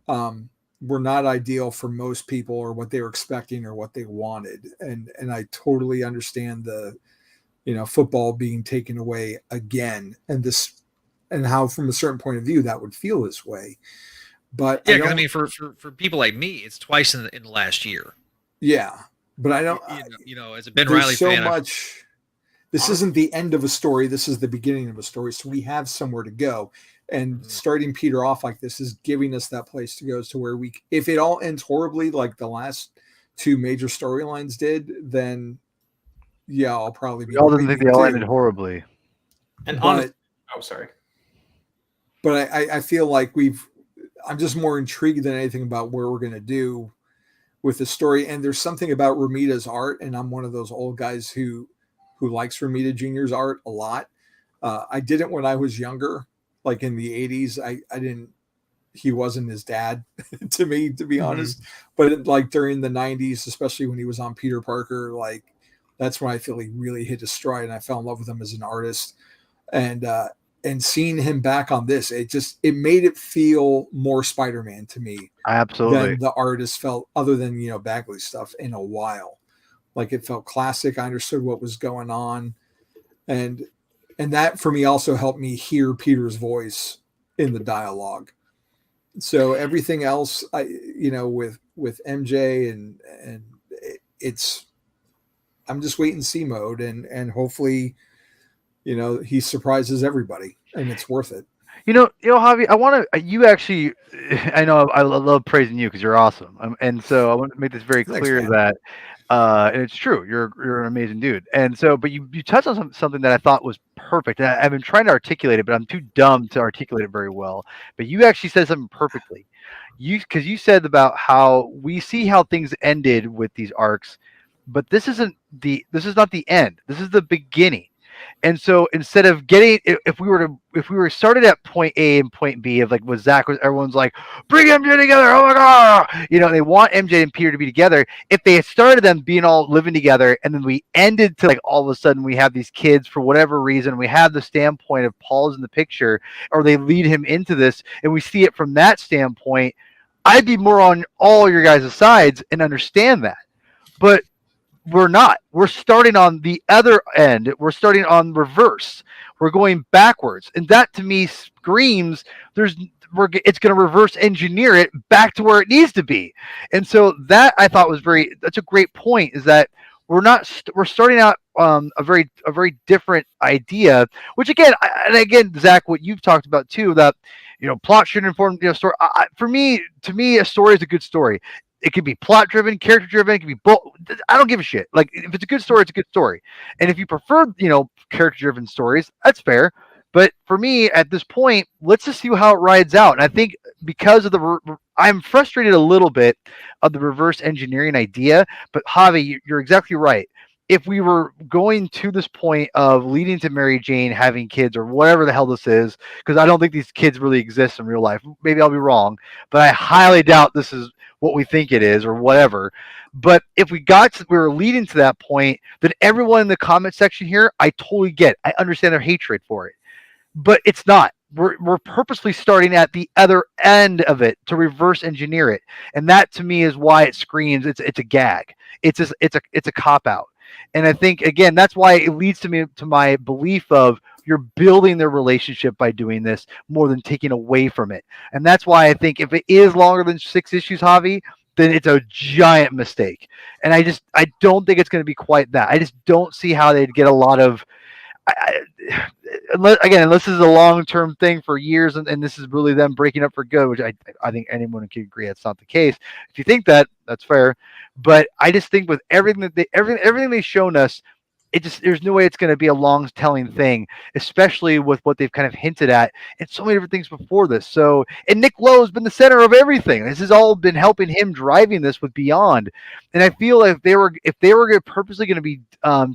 were not ideal for most people or what they were expecting or what they wanted. And I totally understand the, football being taken away again, and how from a certain point of view that would feel this way. But Yeah, I mean, for people like me, it's twice in the last year. Yeah, but I don't. As a Ben Reilly so fan, much. This isn't the end of a story. This is the beginning of a story. So we have somewhere to go, and starting Peter off like this is giving us that place to go to where if it all ends horribly like the last two major storylines did, then yeah, I'll probably be. I don't think they all ended horribly. And sorry. But I feel like I'm just more intrigued than anything about where we're going to do with the story. And there's something about Romita's art, and I'm one of those old guys who likes Romita Jr.'s art a lot. I didn't when I was younger, like in the 80s. I didn't. He wasn't his dad to me, to be honest. But like during the 90s, especially when he was on Peter Parker, like that's when I feel he really hit his stride, and I fell in love with him as an artist. And seeing him back on this, it made it feel more Spider-Man to me. Absolutely. Than the artist felt, other than Bagley stuff, in a while. Like it felt classic. I understood what was going on, and that for me also helped me hear Peter's voice in the dialogue. So everything else, with MJ and I'm just wait and see mode, and hopefully. He surprises everybody, and it's worth it. Javi, I know I love praising you because you're awesome. And so I want to make this very clear that, and it's true, you're an amazing dude. And so, but you touched on something that I thought was perfect. And I've been trying to articulate it, but I'm too dumb to articulate it very well. But you actually said something perfectly. Because you said about how we see how things ended with these arcs, but this is not the end. This is the beginning. And so instead of if we were started at point A and point B of like what Zach was, everyone's like, bring MJ together. Oh my God. They want MJ and Peter to be together. If they had started them being all living together, and then we ended to like all of a sudden we have these kids for whatever reason, we have the standpoint of Paul's in the picture, or they lead him into this and we see it from that standpoint, I'd be more on all your guys' sides and understand that. But we're not. We're starting on the other end. We're starting on reverse. We're going backwards. And that to me screams it's going to reverse engineer it back to where it needs to be. And so that I thought that's a great point, is that we're starting out a very different idea, which again, Zach, what you've talked about too, that, plot should inform, story. To me, a story is a good story. It can be plot driven, character driven. It can be both. I don't give a shit. Like if it's a good story, it's a good story. And if you prefer, character driven stories, that's fair. But for me, at this point, let's just see how it rides out. And I think because of I'm frustrated a little bit of the reverse engineering idea. But Javi, you're exactly right. If we were going to this point of leading to Mary Jane having kids or whatever the hell this is, because I don't think these kids really exist in real life. Maybe I'll be wrong, but I highly doubt this is what we think it is or whatever. But if we were leading to that point, then everyone in the comment section here, I totally get. I understand their hatred for it, but it's not. We're purposely starting at the other end of it to reverse engineer it, and that to me is why it screams. It's a gag. It's a cop out. And I think, again, that's why it leads to my belief of you're building their relationship by doing this more than taking away from it. And that's why I think if it is longer than 6 issues, Javi, then it's a giant mistake. And I don't think it's going to be quite that. I just don't see how they'd get a lot of unless this is a long-term thing for years, and this is really them breaking up for good, which I think anyone can agree that's not the case. If you think that, that's fair. But I just think with everything they've shown us, there's no way it's going to be a long-telling thing, especially with what they've kind of hinted at and so many different things before this. So, and Nick Lowe's been the center of everything. This has all been helping him driving this with Beyond. And I feel if they were purposely going to be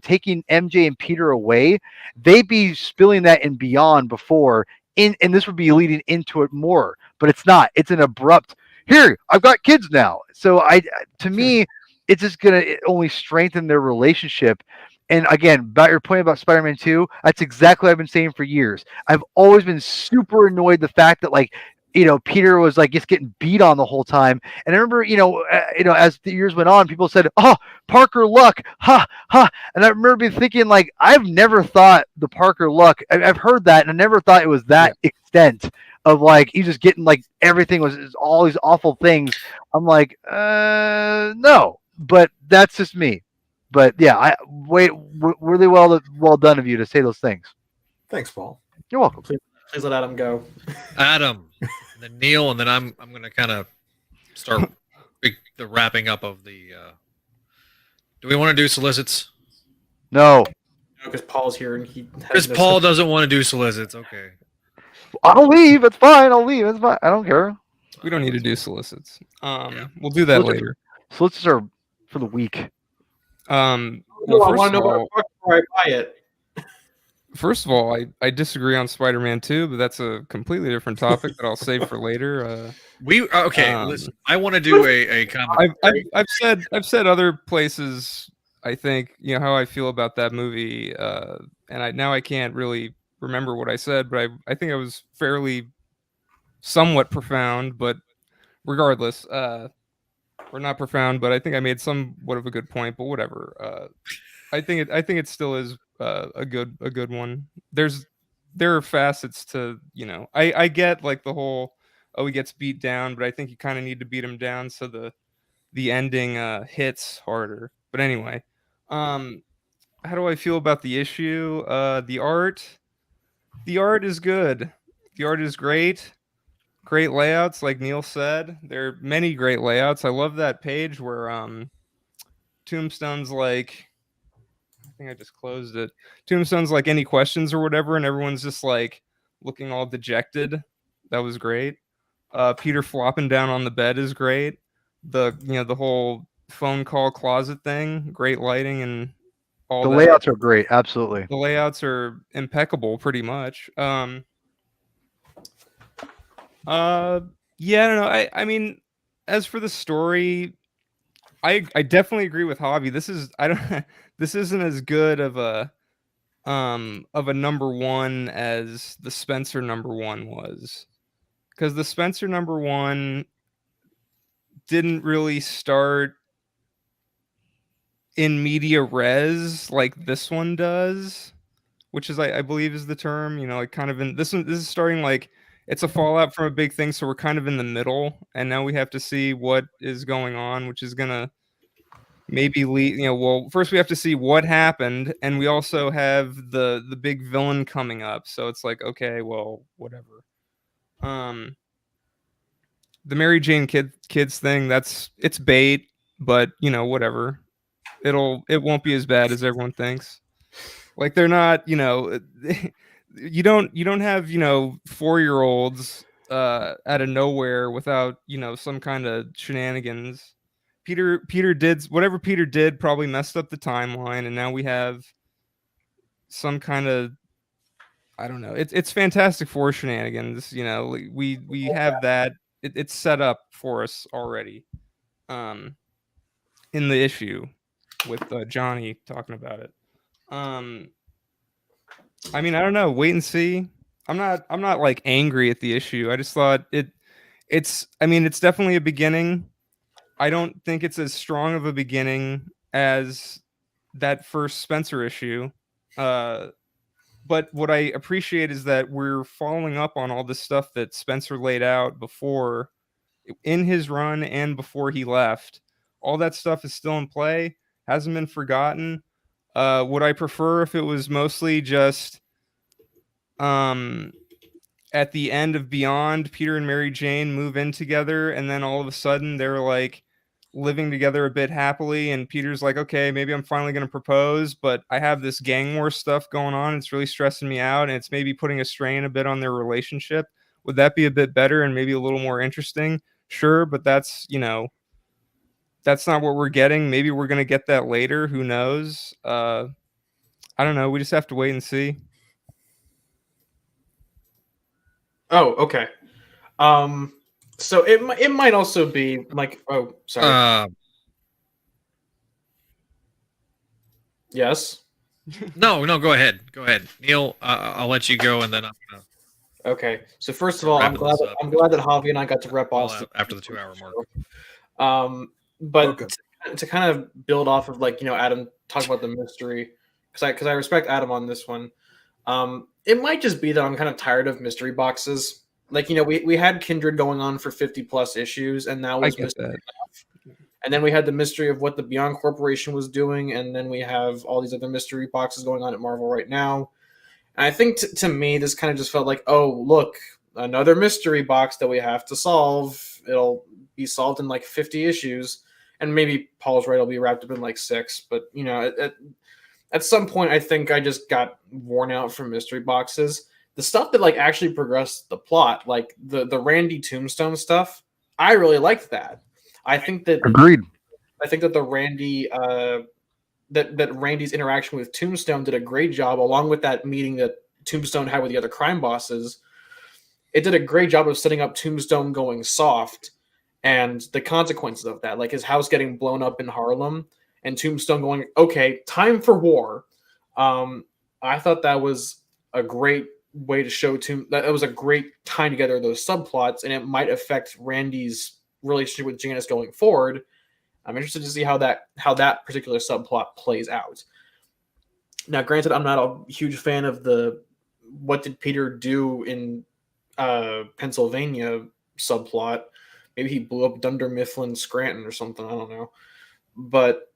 taking MJ and Peter away, they'd be spilling that in Beyond before, and this would be leading into it more. But it's not. It's an abrupt, here, I've got kids now. So to me, it's just going to only strengthen their relationship. And again, about your point about Spider-Man 2, that's exactly what I've been saying for years. I've always been super annoyed the fact that like, Peter was like just getting beat on the whole time. And I remember, as the years went on, people said, "Oh, Parker Luck, ha ha." And I remember thinking like, I've never thought the Parker Luck. I've heard that, and I never thought it was that extent of like he's just getting like everything was all these awful things. I'm like, no, but that's just me. But yeah, really well done of you to say those things. Thanks, Paul. You're welcome. Please let Adam go. Adam, and then Neil, and then I'm going to kind of start the wrapping up of the. Do we want to do solicits? No. Because Paul's here and he. Because Paul doesn't want to do solicits. Okay. I'll leave. It's fine. I'll leave. It's fine. I don't care. We don't need to do solicits. We'll do that later. Solicits are for the week. Well, I want to know what before I buy it. First of all, I disagree on Spider-Man 2, but that's a completely different topic that I'll save for later. Listen, I want to do a comment. I've said other places. I think how I feel about that movie, and I can't really remember what I said, but I think I was fairly somewhat profound. But regardless, or not profound, but I think I made somewhat of a good point. But whatever. I think it still is a good one. There are facets to I get like the whole he gets beat down, but I think you kind of need to beat him down so the ending hits harder. But anyway, how do I feel about the issue? The art is good. The art is great. Great layouts, like Neil said. There are many great layouts. I love that page where Tombstone's like, I think I just closed it. Tombstone's like, any questions or whatever, and everyone's just like looking all dejected. That was great. Peter flopping down on the bed is great. The whole phone call closet thing, great lighting and all the that. Layouts are great, absolutely. The layouts are impeccable, pretty much. Yeah, I don't know. I mean, as for the story, I definitely agree with Javi. This isn't as good of a number one as the Spencer number one was, because the Spencer number one didn't really start in media res like this one does, which is I believe is the term. Like kind of in this one. This is starting like it's a fallout from a big thing, so we're kind of in the middle, and now we have to see what is going on, which is gonna maybe lead. Well, first we have to see what happened, and we also have the big villain coming up. So it's like, okay, well, whatever. The Mary Jane kids thing, it's bait, but whatever. It won't be as bad as everyone thinks. Like they're not, you don't have 4-year-olds out of nowhere without some kind of shenanigans. Peter did whatever Peter did, probably messed up the timeline, and now we have some kind of, I don't know. It's Fantastic Four shenanigans. We have that. It's set up for us already. In the issue with Johnny talking about it. I mean, I don't know. Wait and see. I'm not like angry at the issue. I just thought it's definitely a beginning. I don't think it's as strong of a beginning as that first Spencer issue. But what I appreciate is that we're following up on all this stuff that Spencer laid out before in his run and before he left. All that stuff is still in play, hasn't been forgotten. Would I prefer if it was mostly just at the end of Beyond, Peter and Mary Jane move in together, and then all of a sudden they're like living together a bit happily, and Peter's like, okay, maybe I'm finally going to propose, but I have this gang war stuff going on. It's really stressing me out, and it's maybe putting a strain a bit on their relationship. Would that be a bit better and maybe a little more interesting? Sure, but that's not what we're getting. Maybe we're going to get that later. Who knows? I don't know. We just have to wait and see. Oh, okay. So it might also be like, oh, sorry. Yes. No, go ahead. Go ahead, Neil. I'll let you go, and then I'm gonna Okay, so first of all, I'm wrapping glad this that, up. I'm glad that Javi and I got to rep Well, Austin after the 2-hour mark. But Welcome. to kind of build off of Adam talk about the mystery, because I respect Adam on this one. It might just be that I'm kind of tired of mystery boxes. We had Kindred going on for 50 plus issues, and that I was get that. and then we had the mystery of what the Beyond Corporation was doing, and then we have all these other mystery boxes going on at Marvel right now. And I think to me, this kind of just felt like, oh, look, another mystery box that we have to solve. It'll be solved in like 50 issues, and maybe Paul's right, it'll be wrapped up in like 6. But at some point, I think I just got worn out from mystery boxes. The stuff that actually progressed the plot, like the Randy Tombstone stuff, I really liked that. I think that Agreed. the Randy that Randy's interaction with Tombstone did a great job, along with that meeting that Tombstone had with the other crime bosses. It did a great job of setting up Tombstone going soft and the consequences of that, like his house getting blown up in Harlem and Tombstone going, okay, time for war. I thought that was a great way to show that it was a great tying together of those subplots, and it might affect Randy's relationship with Janice going forward. I'm interested to see how that particular subplot plays out. Now, granted, I'm not a huge fan of the what did Peter do in Pennsylvania subplot. Maybe he blew up Dunder Mifflin Scranton or something. I don't know. But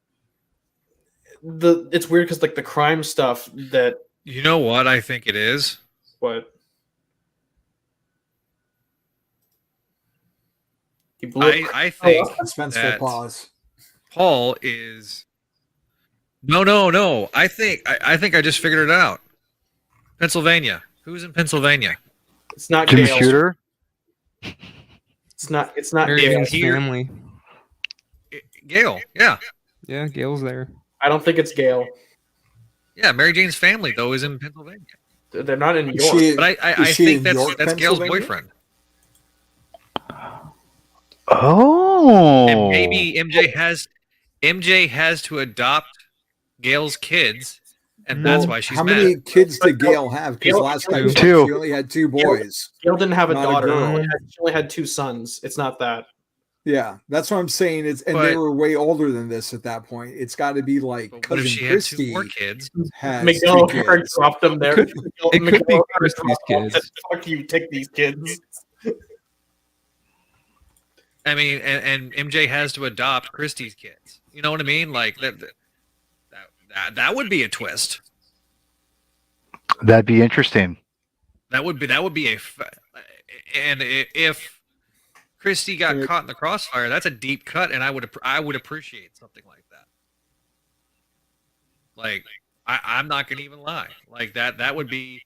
it's weird because the crime stuff that You know what I think it is? what he blew up. I think Suspenseful that pause. Paul is no. I think I just figured it out. Pennsylvania. Who's in Pennsylvania? It's not Jim Gale. Shooter. It's not Mary Gale. Jane's Here- family. Gale. Yeah. Yeah, Gail's there. I don't think it's Gale. Yeah, Mary Jane's family though is in Pennsylvania. They're not in Is York. she- But I is she think in York, that's Gail's Pennsylvania? boyfriend. Oh. And maybe MJ has to adopt Gail's kids, and that's why she's How mad. many kids did Gail have? Because Gail- last time she Two. only had 2 boys. Gale didn't have a Not a daughter. girl. She only had 2 sons. It's not that. Yeah, that's what I'm saying. They But- were way older than this at that point. It's got to be like But what if cousin she had 2 Christy more kids? has Miguel 2 O'Hara kids. dropped them there. It could be Miguel O'Hara Christie's dropped them and kids. said, fuck you, take these kids. I mean, and MJ has to adopt Christie's kids. You know what I mean? Like that would be a twist. That'd be interesting. That would be and if Christie got caught in the crossfire, that's a deep cut, and I would appreciate something like that. Like I'm not gonna even lie, like that would be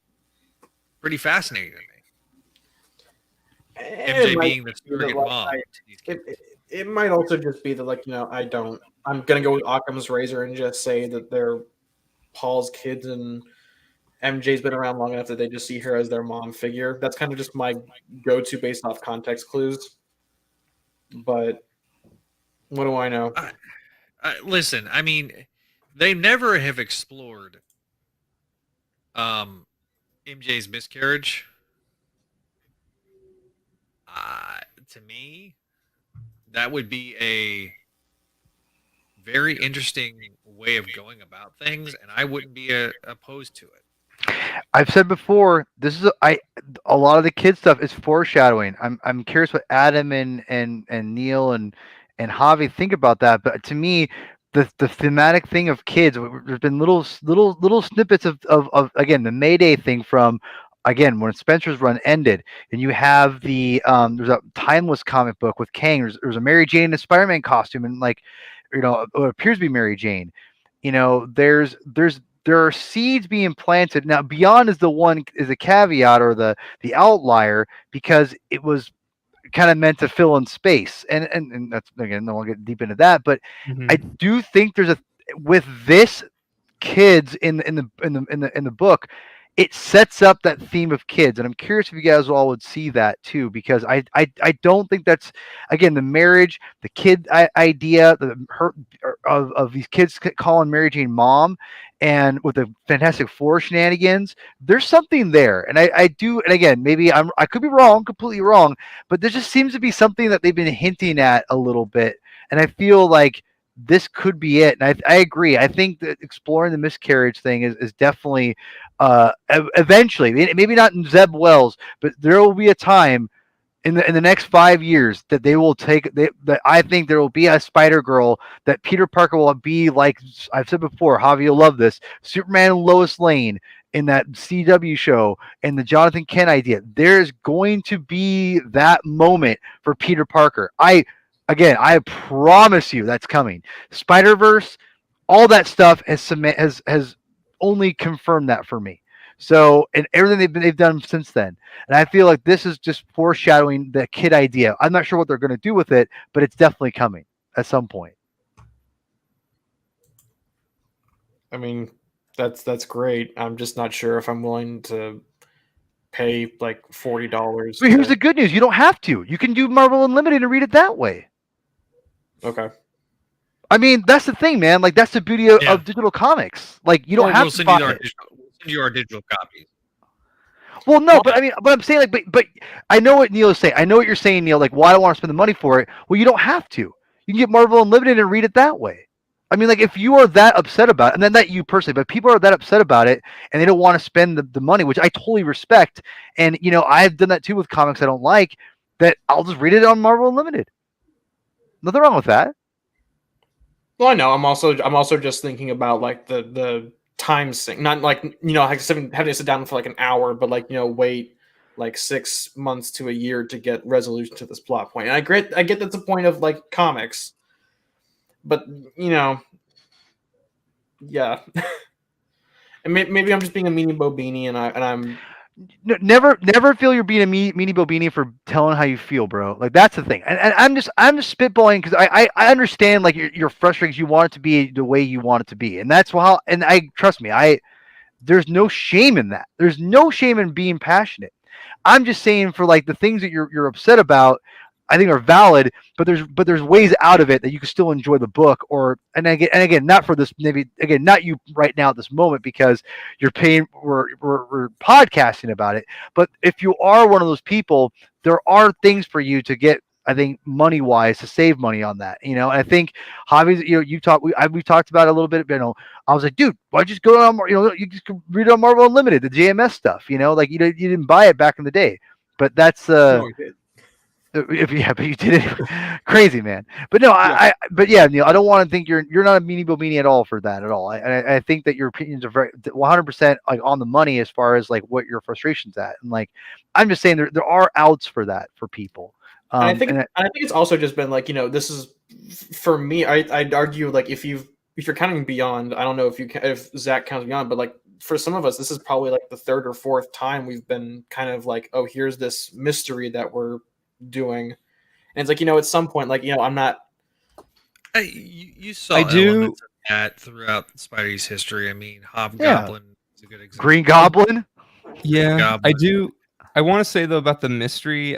pretty fascinating to me. MJ being the surrogate mom. to these kids. It might also just be that I'm gonna go with Occam's razor and just say that they're Paul's kids and MJ's been around long enough that they just see her as their mom figure. That's kind of just my go-to based off context clues. But what do I know? Listen, I mean, they never have explored MJ's miscarriage. To me, that would be a very interesting way of going about things, and I wouldn't be opposed to it. I've said before, this is a lot of the kid stuff is foreshadowing. I'm curious what Adam and Neil and Javi think about that. But to me, the thematic thing of kids, there's been little snippets of again the Mayday thing from again when Spencer's run ended, and you have the there's a Timeless comic book with Kang. There's a Mary Jane in a Spider-Man costume, and like it appears to be Mary Jane. There are seeds being planted. Now, Beyond is a caveat or the outlier because it was kind of meant to fill in space. And that's again, I won't get deep into that, but I do think there's with this kids in the book, it sets up that theme of kids, and I'm curious if you guys all would see that too, because I don't think that's, again, the marriage, the kid idea, of these kids calling Mary Jane mom, and with the Fantastic Four shenanigans. There's something there, and I do, and again, maybe I could be wrong, completely wrong, but there just seems to be something that they've been hinting at a little bit, and I feel like this could be it. And I agree. I think that exploring the miscarriage thing is definitely eventually, maybe not in Zeb Wells, but there will be a time in the next 5 years that they will take that I think there will be a Spider Girl that Peter Parker will be, like I've said before, Javi, you'll love this, Superman and Lois Lane in that CW show, and the Jonathan Kent idea. There's going to be that moment for Peter Parker. I promise you that's coming. Spider-Verse, all that stuff has only confirmed that for me. So, and everything they've done since then, and I feel like this is just foreshadowing the kid idea. I'm not sure what they're going to do with it, but it's definitely coming at some point. I mean, that's great. I'm just not sure if I'm willing to pay like $40. But here's the good news: you don't have to. You can do Marvel Unlimited and read it that way. Okay. I mean, that's the thing, man. Like, that's the beauty of digital comics. Like, you don't have to buy it. We'll send you our digital copies. Well, no, but I mean, but I'm saying, like, but I know what Neil is saying. I know what you're saying, Neil. Like, why do I want to spend the money for it? Well, you don't have to. You can get Marvel Unlimited and read it that way. I mean, like, if you are that upset about it, and then not you personally, but people are that upset about it, and they don't want to spend the money, which I totally respect. And, you know, I've done that too with comics I don't like, that I'll just read it on Marvel Unlimited. Nothing wrong with that. Well, I know. I'm also just thinking about like the time sync, not like, you know, like having to sit down for like an hour, but like, you know, wait like 6 months to a year to get resolution to this plot point. And I get that's the point of like comics, but you know, yeah. And maybe I'm just being a meanie bobini, and I'm. No, never feel you're being a meanie bobini for telling how you feel, bro. Like, that's the thing. And I'm just spitballing because I understand, like, your frustrations. You want it to be the way you want it to be, and that's how. And trust me, there's no shame in that. There's no shame in being passionate. I'm just saying, for like the things that you're upset about, I think are valid, but there's ways out of it that you can still enjoy the book. And again, not for this, maybe again, not you right now at this moment, because you're paying, we're podcasting about it. But if you are one of those people, there are things for you to get, I think, money wise, to save money on that, you know. And I think hobbies, you know, we talked about it a little bit, you know. I was like, dude, why don't you just go on, you know, you just read it on Marvel Unlimited, the JMS stuff, you know, like you didn't buy it back in the day, but that's but you did it. Crazy, man. But no, yeah. But yeah, Neil, I don't want to think you're not a meanie bobini at all for that at all. I think that your opinions are very 100% like on the money as far as like what your frustration's at. And like, I'm just saying there are outs for that for people. I think it's also just been like, you know, this is for me. I'd argue like if you're counting Beyond, I don't know if Zach counts Beyond, but like for some of us, this is probably like the third or fourth time we've been kind of like, oh, here's this mystery that we're doing, and it's like, you know, at some point, like, you know, I'm not. You saw elements of that throughout Spidey's history. I mean, Hobgoblin is a good example. Green Goblin. Yeah, Goblin. I do. I want to say though about the mystery.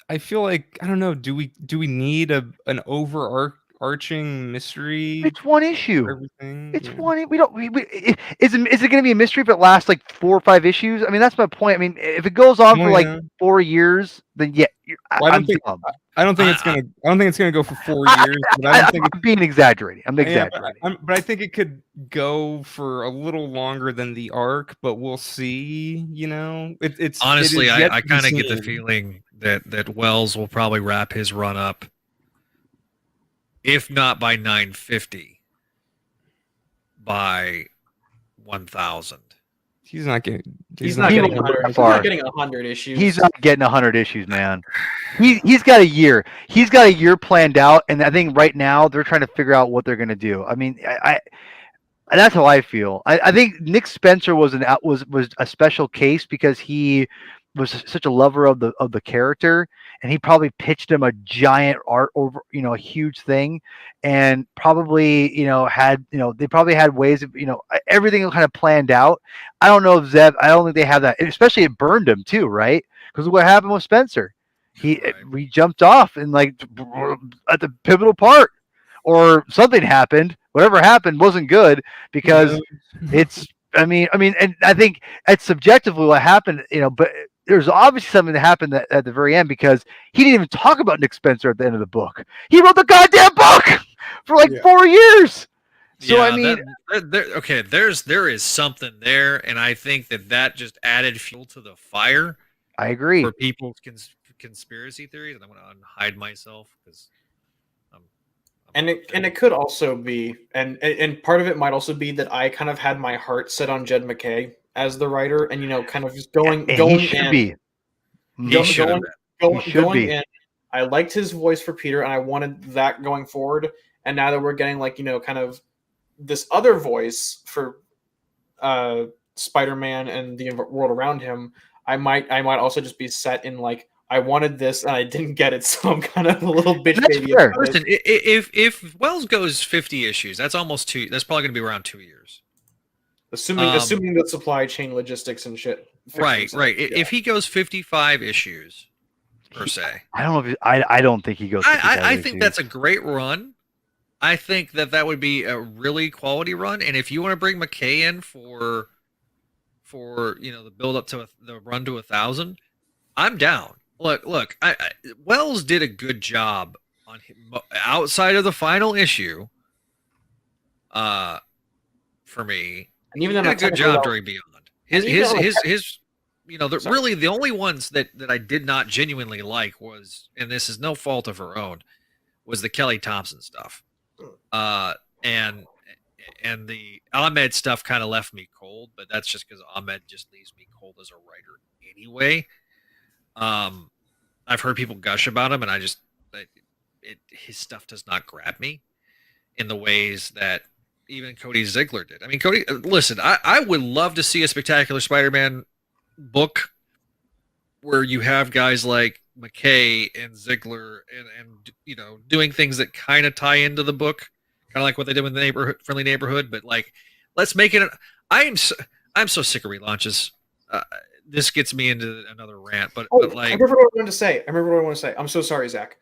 I feel like, I don't know. Do we need an overarching mystery? It's one issue. Everything. It's one. Is it going to be a mystery if it lasts like 4 or 5 issues? I mean, that's my point. I mean, if it goes on for like 4 years, then yeah. I don't think it's gonna go for 4 years. But I don't think I'm being exaggerating. I'm exaggerating. But I think it could go for a little longer than the arc. But we'll see. You know, it's honestly, I kind of get the feeling that Wells will probably wrap his run up, if not by 950, by 1000. He's not getting 100 issues. He's not getting 100 issues, man. He's got a year. He's got a year planned out, and I think right now they're trying to figure out what they're going to do. I mean, I that's how I feel. I think Nick Spencer was a special case because he was such a lover of the character, and he probably pitched him a giant art over, a huge thing, and probably, had, they probably had ways of, everything kind of planned out. I don't know if Zeb, I don't think they have that, especially it burned him too, right? Because what happened with Spencer? We jumped off and like at the pivotal part, or something happened. Whatever happened wasn't good because it's. I mean, and I think it's subjectively what happened, but there's obviously something that happened at the very end because he didn't even talk about Nick Spencer at the end of the book. He wrote the goddamn book for like 4 years. So I mean, there is something there, and I think that just added fuel to the fire. I agree. For people's conspiracy theories, and I'm going to unhide myself because. And it could also be, and part of it might also be that I kind of had my heart set on Jed McKay as the writer, and kind of just going he should be. He should be. I liked his voice for Peter, and I wanted that going forward. And now that we're getting kind of this other voice for Spider-Man and the world around him, I might also just be set in I wanted this and I didn't get it, so I'm kind of a little bitch baby. Listen, if Wells goes 50 issues, that's almost 2. That's probably going to be around 2 years. Assuming the supply chain logistics and shit. Right. Yeah. If he goes 55 issues per se, I don't know if I don't think he goes. I think that's a great run. I think that would be a really quality run, and if you want to bring McKay in for the build up to the run to 1,000, I'm down. Look. Wells did a good job on him, outside of the final issue. For me, and even he did a good job during Beyond. His really the only ones that I did not genuinely like was, and this is no fault of her own, was the Kelly Thompson stuff, and the Ahmed stuff kind of left me cold, but that's just because Ahmed just leaves me cold as a writer anyway. I've heard people gush about him, and his stuff does not grab me in the ways that even Cody Ziegler did. I mean, Cody, listen, I would love to see a Spectacular Spider-Man book where you have guys like McKay and Ziegler and doing things that kind of tie into the book, kind of like what they did with the Friendly Neighborhood. But let's make it. I'm so sick of relaunches. This gets me into another rant, but I remember what I wanted to say. I'm so sorry, Zach.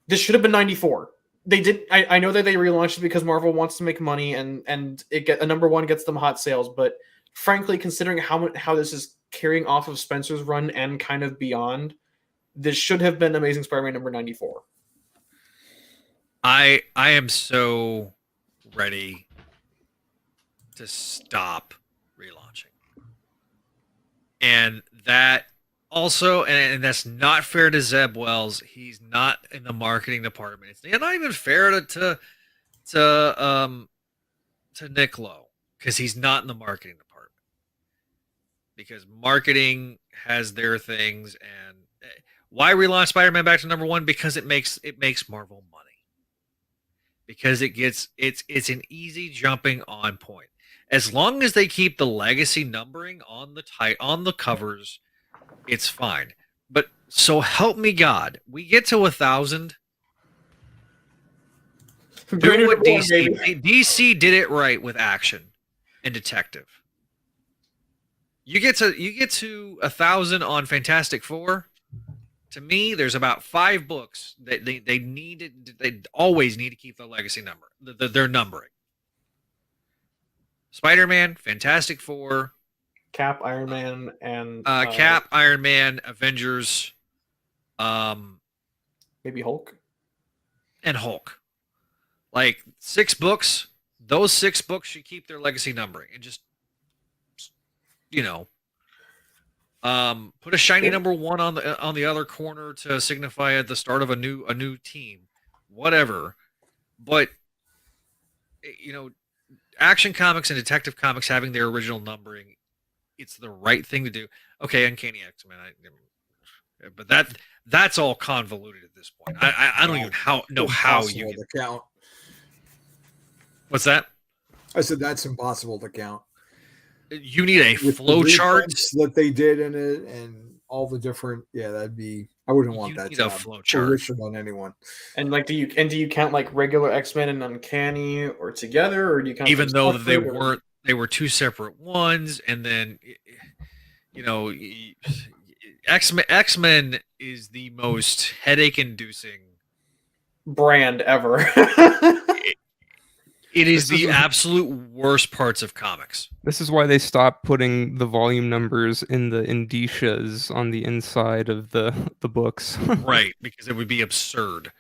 This should have been 94. They did. I know that they relaunched it because Marvel wants to make money, and a number one gets them hot sales. But frankly, considering how this is carrying off of Spencer's run and kind of beyond, this should have been Amazing Spider-Man number 94. I am so ready to stop relaunching. And that also, and that's not fair to Zeb Wells. He's not in the marketing department. It's not even fair to Nick Lowe, because he's not in the marketing department. Because marketing has their things, and why relaunch Spider-Man back to number one? Because it makes Marvel money. Because it's an easy jumping on point. As long as they keep the legacy numbering on the covers, it's fine. But so help me God, we get to 1,000. Do what DC did it right with Action and Detective. You get to 1,000 on Fantastic Four. To me, there's about 5 books that they always need to keep the legacy number, their numbering. Spider-Man, Fantastic Four, Cap, Iron Man, and Cap, Iron Man, Avengers, maybe Hulk, and Hulk. 6 books. Those 6 books should keep their legacy numbering, and just put a shiny number 1 on the other corner to signify at the start of a new team, whatever. But Action Comics and Detective Comics having their original numbering, it's the right thing to do. Okay, Uncanny X-Men, but that's all convoluted at this point. I don't even know how you to count. What's that? I said that's impossible to count. You need a flow chart that they did in it, and all the different. Yeah, that'd be. I wouldn't want You that need a job. flow Or chart. wish it on anyone. And like, do you count like regular X-Men and Uncanny or together, or do you count Even them though that they separate, or- weren't, they were two separate ones, and then X-Men is the most headache-inducing. brand ever? It is This the is- absolute worst parts of comics. This is why they stopped putting the volume numbers in the indicias on the inside of the books. Right, because it would be absurd.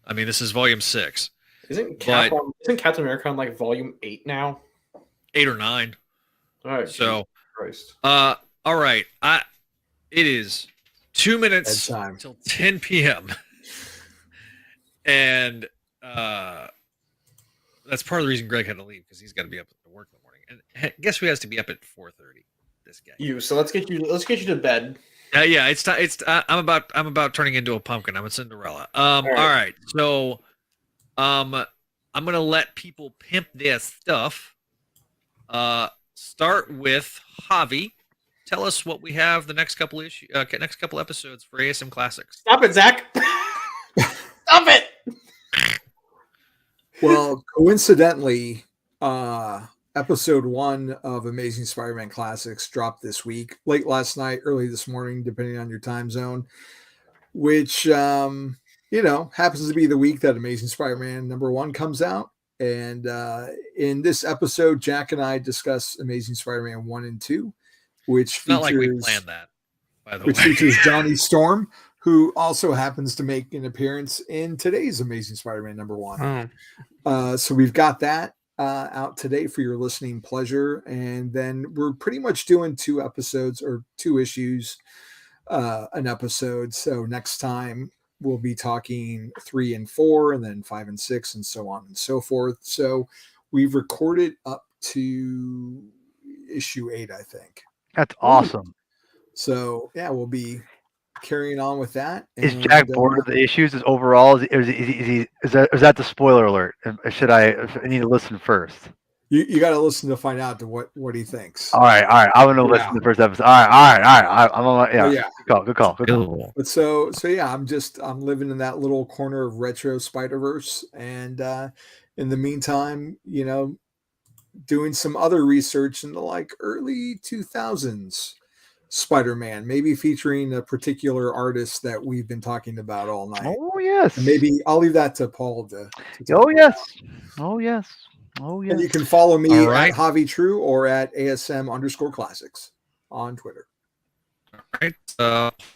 I mean, this is volume 6. Isn't But- Captain America on like volume 8 now? 8 or 9. All right, So, Christ. all right. It is 2 minutes Bedtime. till 10 p.m. And that's part of the reason Greg had to leave, because he's got to be up to work in the morning. And guess who has to be up at 4:30? This guy. You. So let's get you to bed. Yeah, it's time. I'm about turning into a pumpkin. I'm a Cinderella. All right. right. So, I'm gonna let people pimp their stuff. Start with Javi. Tell us what we have the next couple episodes for ASM Classics. Stop it, Zach. Stop it. Well, coincidentally, episode 1 of Amazing Spider-Man Classics dropped this week, late last night, early this morning, depending on your time zone, which, happens to be the week that Amazing Spider-Man #1 comes out. And in this episode, Jack and I discuss Amazing Spider-Man 1 and 2, which It's not like we features, planned that, by the which way. features Johnny Storm, who also happens to make an appearance in today's Amazing Spider-Man #1. Oh. So we've got that out today for your listening pleasure. And then we're pretty much doing 2 episodes or 2 issues an episode. So next time we'll be talking 3 and 4 and then 5 and 6 and so on and so forth. So we've recorded up to issue 8, I think. That's awesome. So yeah, we'll be carrying on with that. Is And, Jack bored of the issues? Is overall? Is that the spoiler alert? Should I need to listen first? You got to listen to find out to what he thinks. All right. I want to listen to the first episode. All right. I'm on. Yeah. Yeah. Good call. But so yeah, I'm living in that little corner of retro Spider-Verse, and in the meantime, doing some other research in the like early 2000s Spider-Man, maybe featuring a particular artist that we've been talking about all night. Oh yes. And maybe I'll leave that to Paul to Oh talk yes. about. Oh yes. Oh yes. And you can follow me All right. at Javi True or at ASM_classics on Twitter. All right.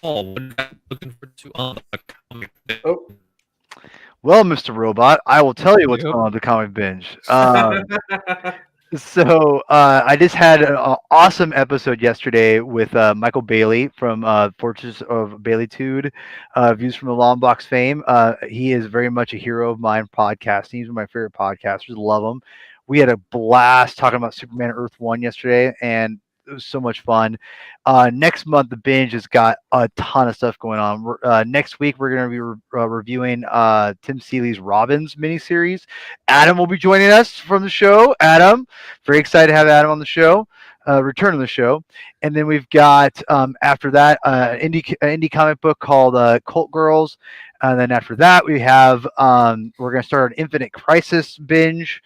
Paul, what are you looking forward to on the comic? Oh. Well, Mr. Robot, I will tell you what's Yep. going on with the comic binge. So I just had an awesome episode yesterday with Michael Bailey from Fortress of Baileytude, Views from the Long Box fame. He is very much a hero of mine podcasting. He's one of my favorite podcasters. Love him. We had a blast talking about Superman Earth 1 yesterday, and it was so much fun. Next month, the binge has got a ton of stuff going on. Next week, we're going to be reviewing Tim Seeley's Robins miniseries. Adam will be joining us from the show. Adam, very excited to have Adam on the show, return on the show. And then we've got, after that, indie comic book called Cult Girls. And then after that, we have, we're going to start an Infinite Crisis binge.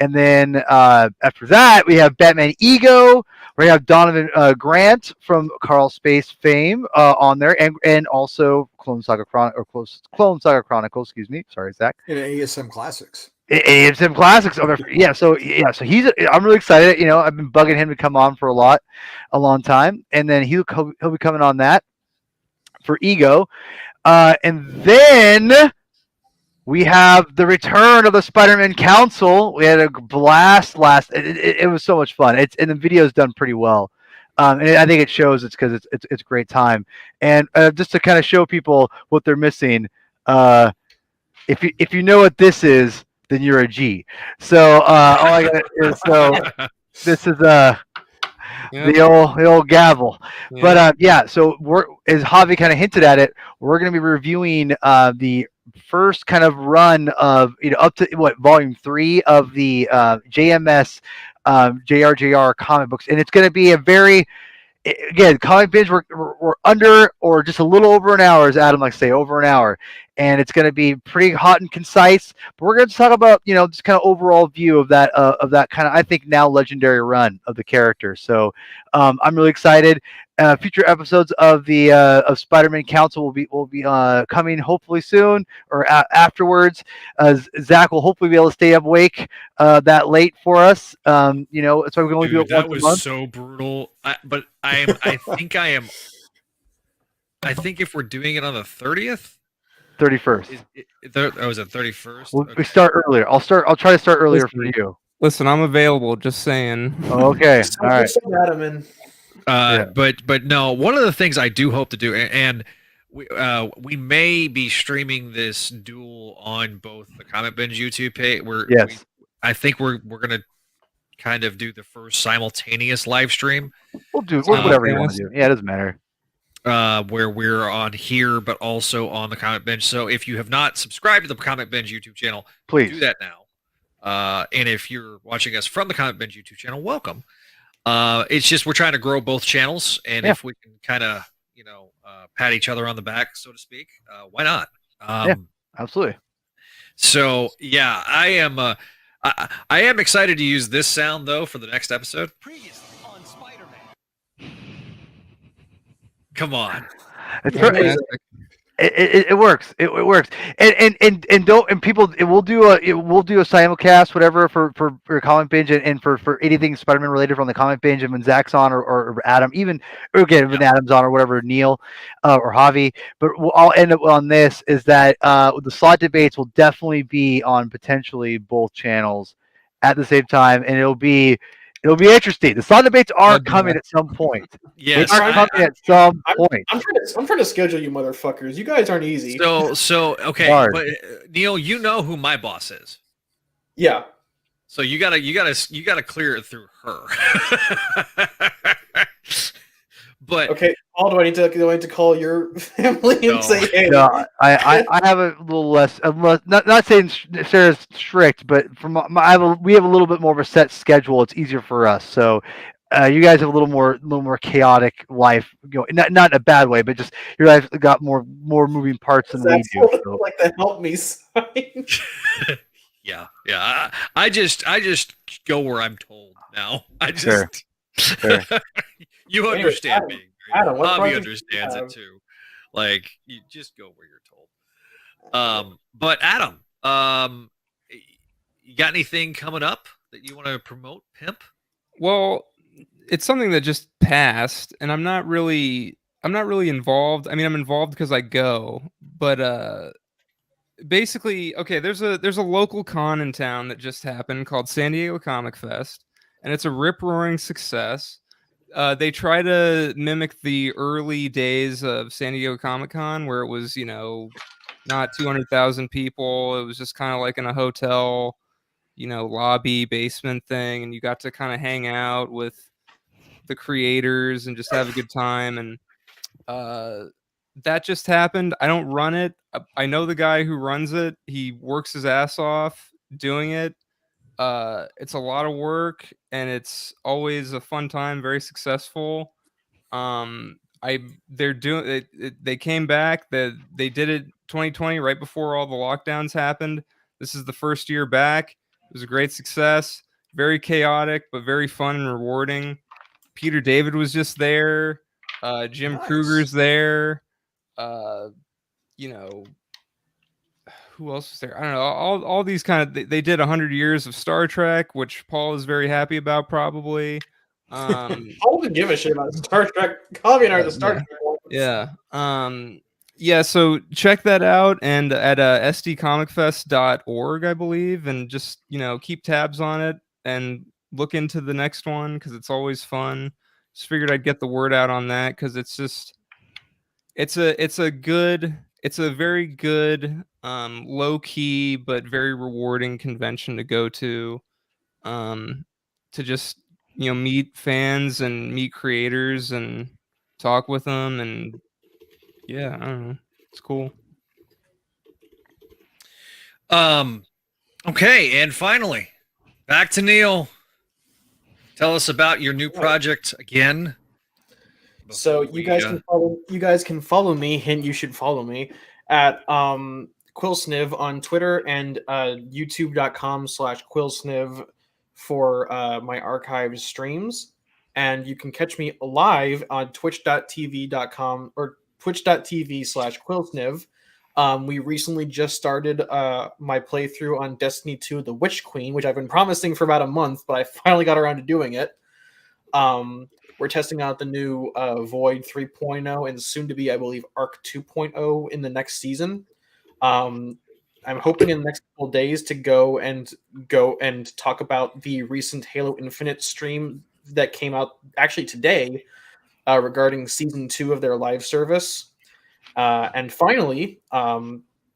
And then after that, we have Batman Ego. We have Donovan Grant from Carl Space fame on there, and also Clone Saga Chronicles. Excuse me. Sorry, Zach. In ASM Classics. ASM Classics. So he's. I'm really excited. I've been bugging him to come on for a long time, and then he'll be coming on that for Ego, and then we have the return of the Spider-Man Council. We had a blast it was so much fun. And the video's done pretty well. And I think it shows it's because it's a great time. And just to kind of show people what they're missing, if you know what this is, then you're a G. So all I got is this is the old gavel. Yeah. But so as Javi kind of hinted at it, we're going to be reviewing the first kind of run of up to volume 3 of the JMS JRJR comic books, and it's going to be a very again, comic binge, we're under or just a little over an hour, as Adam likes to say, over an hour, and it's going to be pretty hot and concise. But we're going to talk about just kind of overall view of that kind of, I think, now legendary run of the character. So I'm really excited. Future episodes of the of Spider-Man Council will be coming hopefully soon or afterwards. Zach will hopefully be able to stay awake that late for us. That's why we can only do it that once was a month. so brutal. I think if we're doing it on the 30th, 31st. Was it 31st? We start earlier. I'll try to start earlier for you. Listen, I'm available. Just saying. Okay. All right. Adam But no, one of the things I do hope to do, and we may be streaming this duel on both the Comic Binge YouTube page. I think we're gonna kind of do the first simultaneous live stream. We'll do whatever you want to do. Yeah, it doesn't matter. Where we're on here, but also on the Comic Binge. So if you have not subscribed to the Comic Binge YouTube channel, please do that now. And if you're watching us from the Comic Binge YouTube channel, welcome. It's just we're trying to grow both channels, and if we can kind of pat each other on the back, so to speak, why not? Yeah, absolutely. So yeah, I am excited to use this sound though for the next episode. On Spider-Man. Come on. It works. It works. And people, we'll do a simulcast, whatever, for Comic Binge and for anything Spider-Man related from the Comic Binge, and when Zach's on or Adam, when Adam's on or whatever, Neil or Javi. But I'll end up on this is that the slot debates will definitely be on potentially both channels at the same time, and it'll be interesting. The slot debates are coming at some point. Yes, they are coming at some point. I'm trying to schedule you motherfuckers. You guys aren't easy. So okay, Hard. but Neil, you know who my boss is. Yeah. So you gotta clear it through her. But okay, Paul, do I need to call your family and say, hey? No, I have a little less. Not saying Sarah's strict, but we have a little bit more of a set schedule. It's easier for us. So you guys have a little more chaotic life. Not in a bad way, but just your life got more moving parts than we do. So. Like that help me sign. Yeah. I just go where I'm told now. I just. Fair. You understand me. Adam, Bobby understands it too. Like, you just go where you're told. But Adam, you got anything coming up that you want to promote, pimp? Well, it's something that just passed, and I'm not really involved. I mean, I'm involved because I go, but basically, okay, there's a local con in town that just happened called San Diego Comic Fest, and it's a rip-roaring success. They try to mimic the early days of San Diego Comic-Con, where it was, not 200,000 people. It was just kind of like in a hotel, lobby basement thing, and you got to kind of hang out with the creators and just have a good time. And that just happened. I don't run it. I know the guy who runs it. He works his ass off doing it. It's a lot of work, and it's always a fun time, very successful. They're doing it, they came back, they did it 2020 right before all the lockdowns happened. This is the first year back. It was a great success, very chaotic but very fun and rewarding. Peter David was just there. Jim Kruger's there. Who else was there? I don't know. All these kind of they did 100 years of Star Trek, which Paul is very happy about, probably. Paul didn't give a shit about Star Trek. Javi and I are the Star Trek ones. Yeah. So check that out, and at sdcomicfest.org, I believe, and just keep tabs on it and look into the next one because it's always fun. Just figured I'd get the word out on that because it's a very good, low key but very rewarding convention to go to just meet fans and meet creators and talk with them, and yeah, I don't know, it's cool. Okay, and finally, back to Neil. Tell us about your new project again. So you guys can follow me. Hint: you should follow me at Quillsniv on Twitter and YouTube.com/Quillsniv for my archive streams. And you can catch me live on Twitch.tv.com or Twitch.tv/Quillsniv. We recently just started my playthrough on Destiny 2: The Witch Queen, which I've been promising for about a month, but I finally got around to doing it. We're testing out the new Void 3.0 and soon to be, I believe, Arc 2.0 in the next season. I'm hoping in the next couple of days to go and talk about the recent Halo Infinite stream that came out actually today regarding season 2 of their live service. And finally,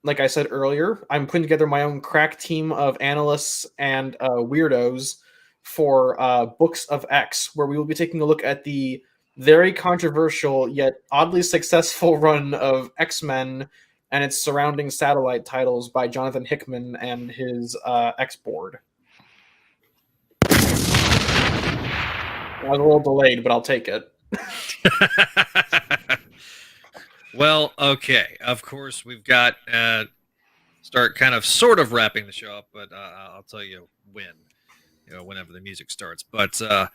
like I said earlier, I'm putting together my own crack team of analysts and weirdos for Books of X, where we will be taking a look at the very controversial yet oddly successful run of X-Men and its surrounding satellite titles by Jonathan Hickman and his X board. I was a little delayed, but I'll take it. Well, okay. Of course, we've got start kind of sort of wrapping the show up, but I'll tell you when. Whenever the music starts. But I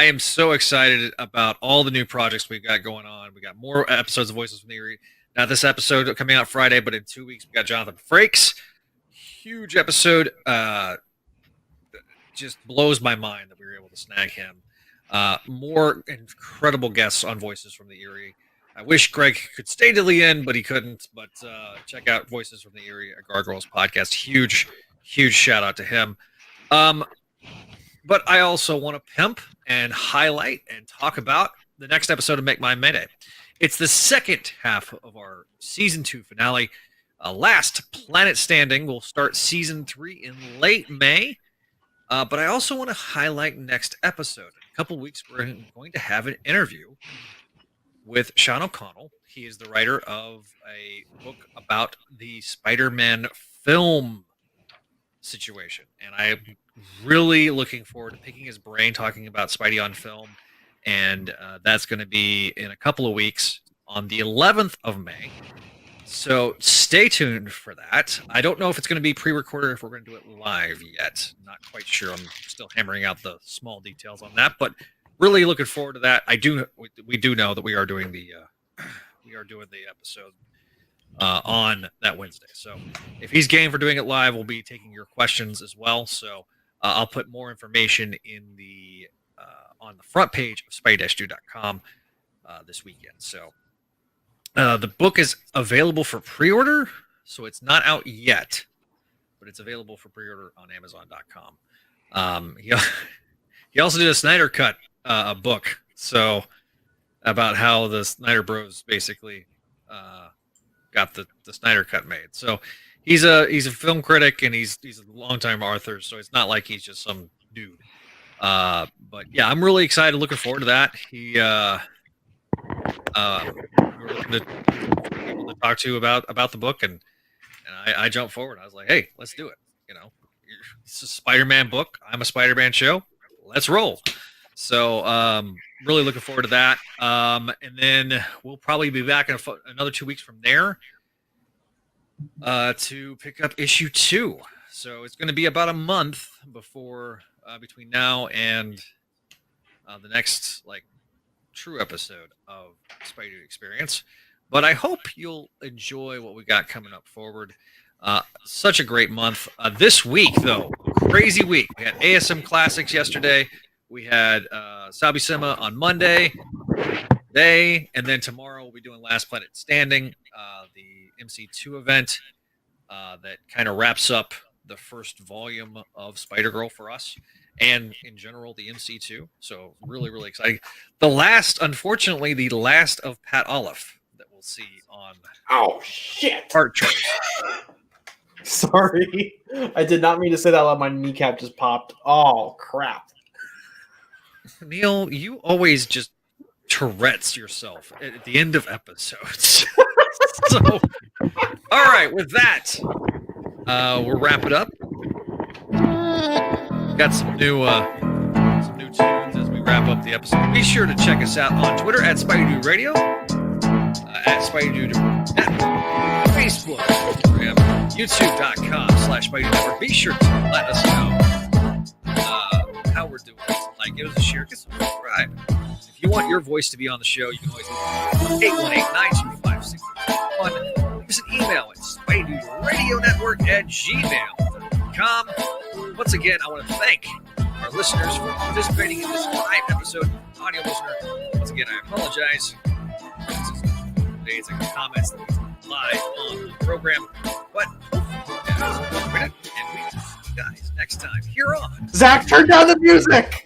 am so excited about all the new projects we've got going on. We got more episodes of Voices from the Eerie. Now, this episode coming out Friday, but in 2 weeks, we got Jonathan Frakes. Huge episode. Just blows my mind that we were able to snag him. More incredible guests on Voices from the Eerie. I wish Greg could stay till the end, but he couldn't. But check out Voices from the Eerie, a Gargoyles podcast. Huge shout out to him. But I also want to pimp and highlight and talk about the next episode of Make My Mayday. It's the second half of our season 2 finale. Last Planet Standing will start season 3 in late May. But I also want to highlight next episode. In a couple weeks, we're going to have an interview with Sean O'Connell. He is the writer of a book about the Spider-Man film situation. And I'm really looking forward to picking his brain, talking about Spidey on film. And that's going to be in a couple of weeks on the 11th of May. So stay tuned for that. I don't know if it's going to be pre-recorded or if we're going to do it live yet. Not quite sure. I'm still hammering out the small details on that, but really looking forward to that. We do know that we are doing the episode on that Wednesday. So if he's game for doing it live, we'll be taking your questions as well. So I'll put more information in the on the front page of Spideydude.com this weekend. So the book is available for pre-order, so it's not out yet, but it's available for pre-order on Amazon.com. He also did a Snyder Cut book, so about how the Snyder Bros basically got the Snyder Cut made. So he's a film critic and he's a longtime author, so it's not like he's just some dude. But yeah, I'm really excited, looking forward to that. We were looking to people to talk to about the book, and I jumped forward. I was like, hey, let's do it. It's a Spider-Man book. I'm a Spider-Man show. Let's roll. So really looking forward to that. And then we'll probably be back in another 2 weeks from there to pick up issue 2. So it's going to be about a month before between now and the next true episode of Spideydude Experience. But I hope you'll enjoy what we got coming up forward. Such a great month. This week, though, crazy week. We had ASM Classics yesterday. We had Sabi Sima on Monday, and then tomorrow we'll be doing Last Planet Standing, the MC2 event that kind of wraps up the first volume of Spider-Girl for us, and in general the MC2. So really, really exciting. Unfortunately, the last of Pat Olive that we'll see on Art Charts. Sorry, I did not mean to say that loud. My kneecap just popped. Oh crap! Neil, you always just Tourette's yourself at the end of episodes. So, all right, with that, we'll wrap it up. Got some new tunes as we wrap wrap up the episode. Be sure to check us out on Twitter at Spideydude Radio, at Spideydude Network, Facebook, Instagram, YouTube.com/Spideydude Network. Be sure to let us know how we're doing. Like, give us a share, get some subscribe. If you want your voice to be on the show, you can always leave 818-925-61. Leave us an email at SpideydudeRadioNetwork@gmail.com. Once again, I want to thank our listeners for participating in this live episode. Audio listener, once again, I apologize. It's like comments live on the program, but and we see you guys next time here on Zach, turn down the music.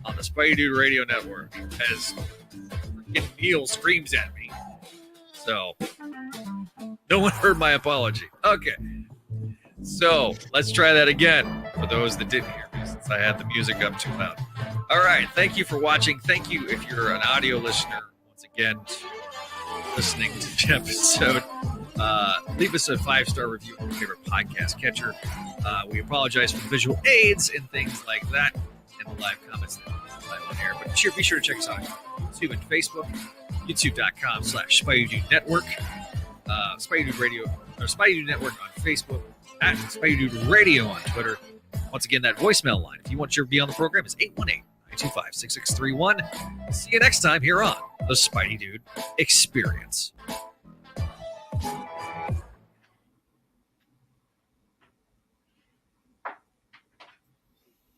On the Spideydude Radio Network as Neil screams at me. So, no one heard my apology. Okay. So, let's try that again for those that didn't hear me, since I had the music up too loud. All right. Thank you for watching. Thank you if you're an audio listener, once again, listening to the episode. Leave us a 5-star review on your favorite podcast catcher. We apologize for the visual aids and things like that, and the live comments that live on air. But be sure to check us out on YouTube and Facebook, youtube.com/Spideydude Network, Spideydude Radio, or Spideydude Network on Facebook, at Spideydude Radio on Twitter. Once again, that voicemail line, if you want your to be on the program, is 818-925-6631. See you next time here on the Spideydude Experience.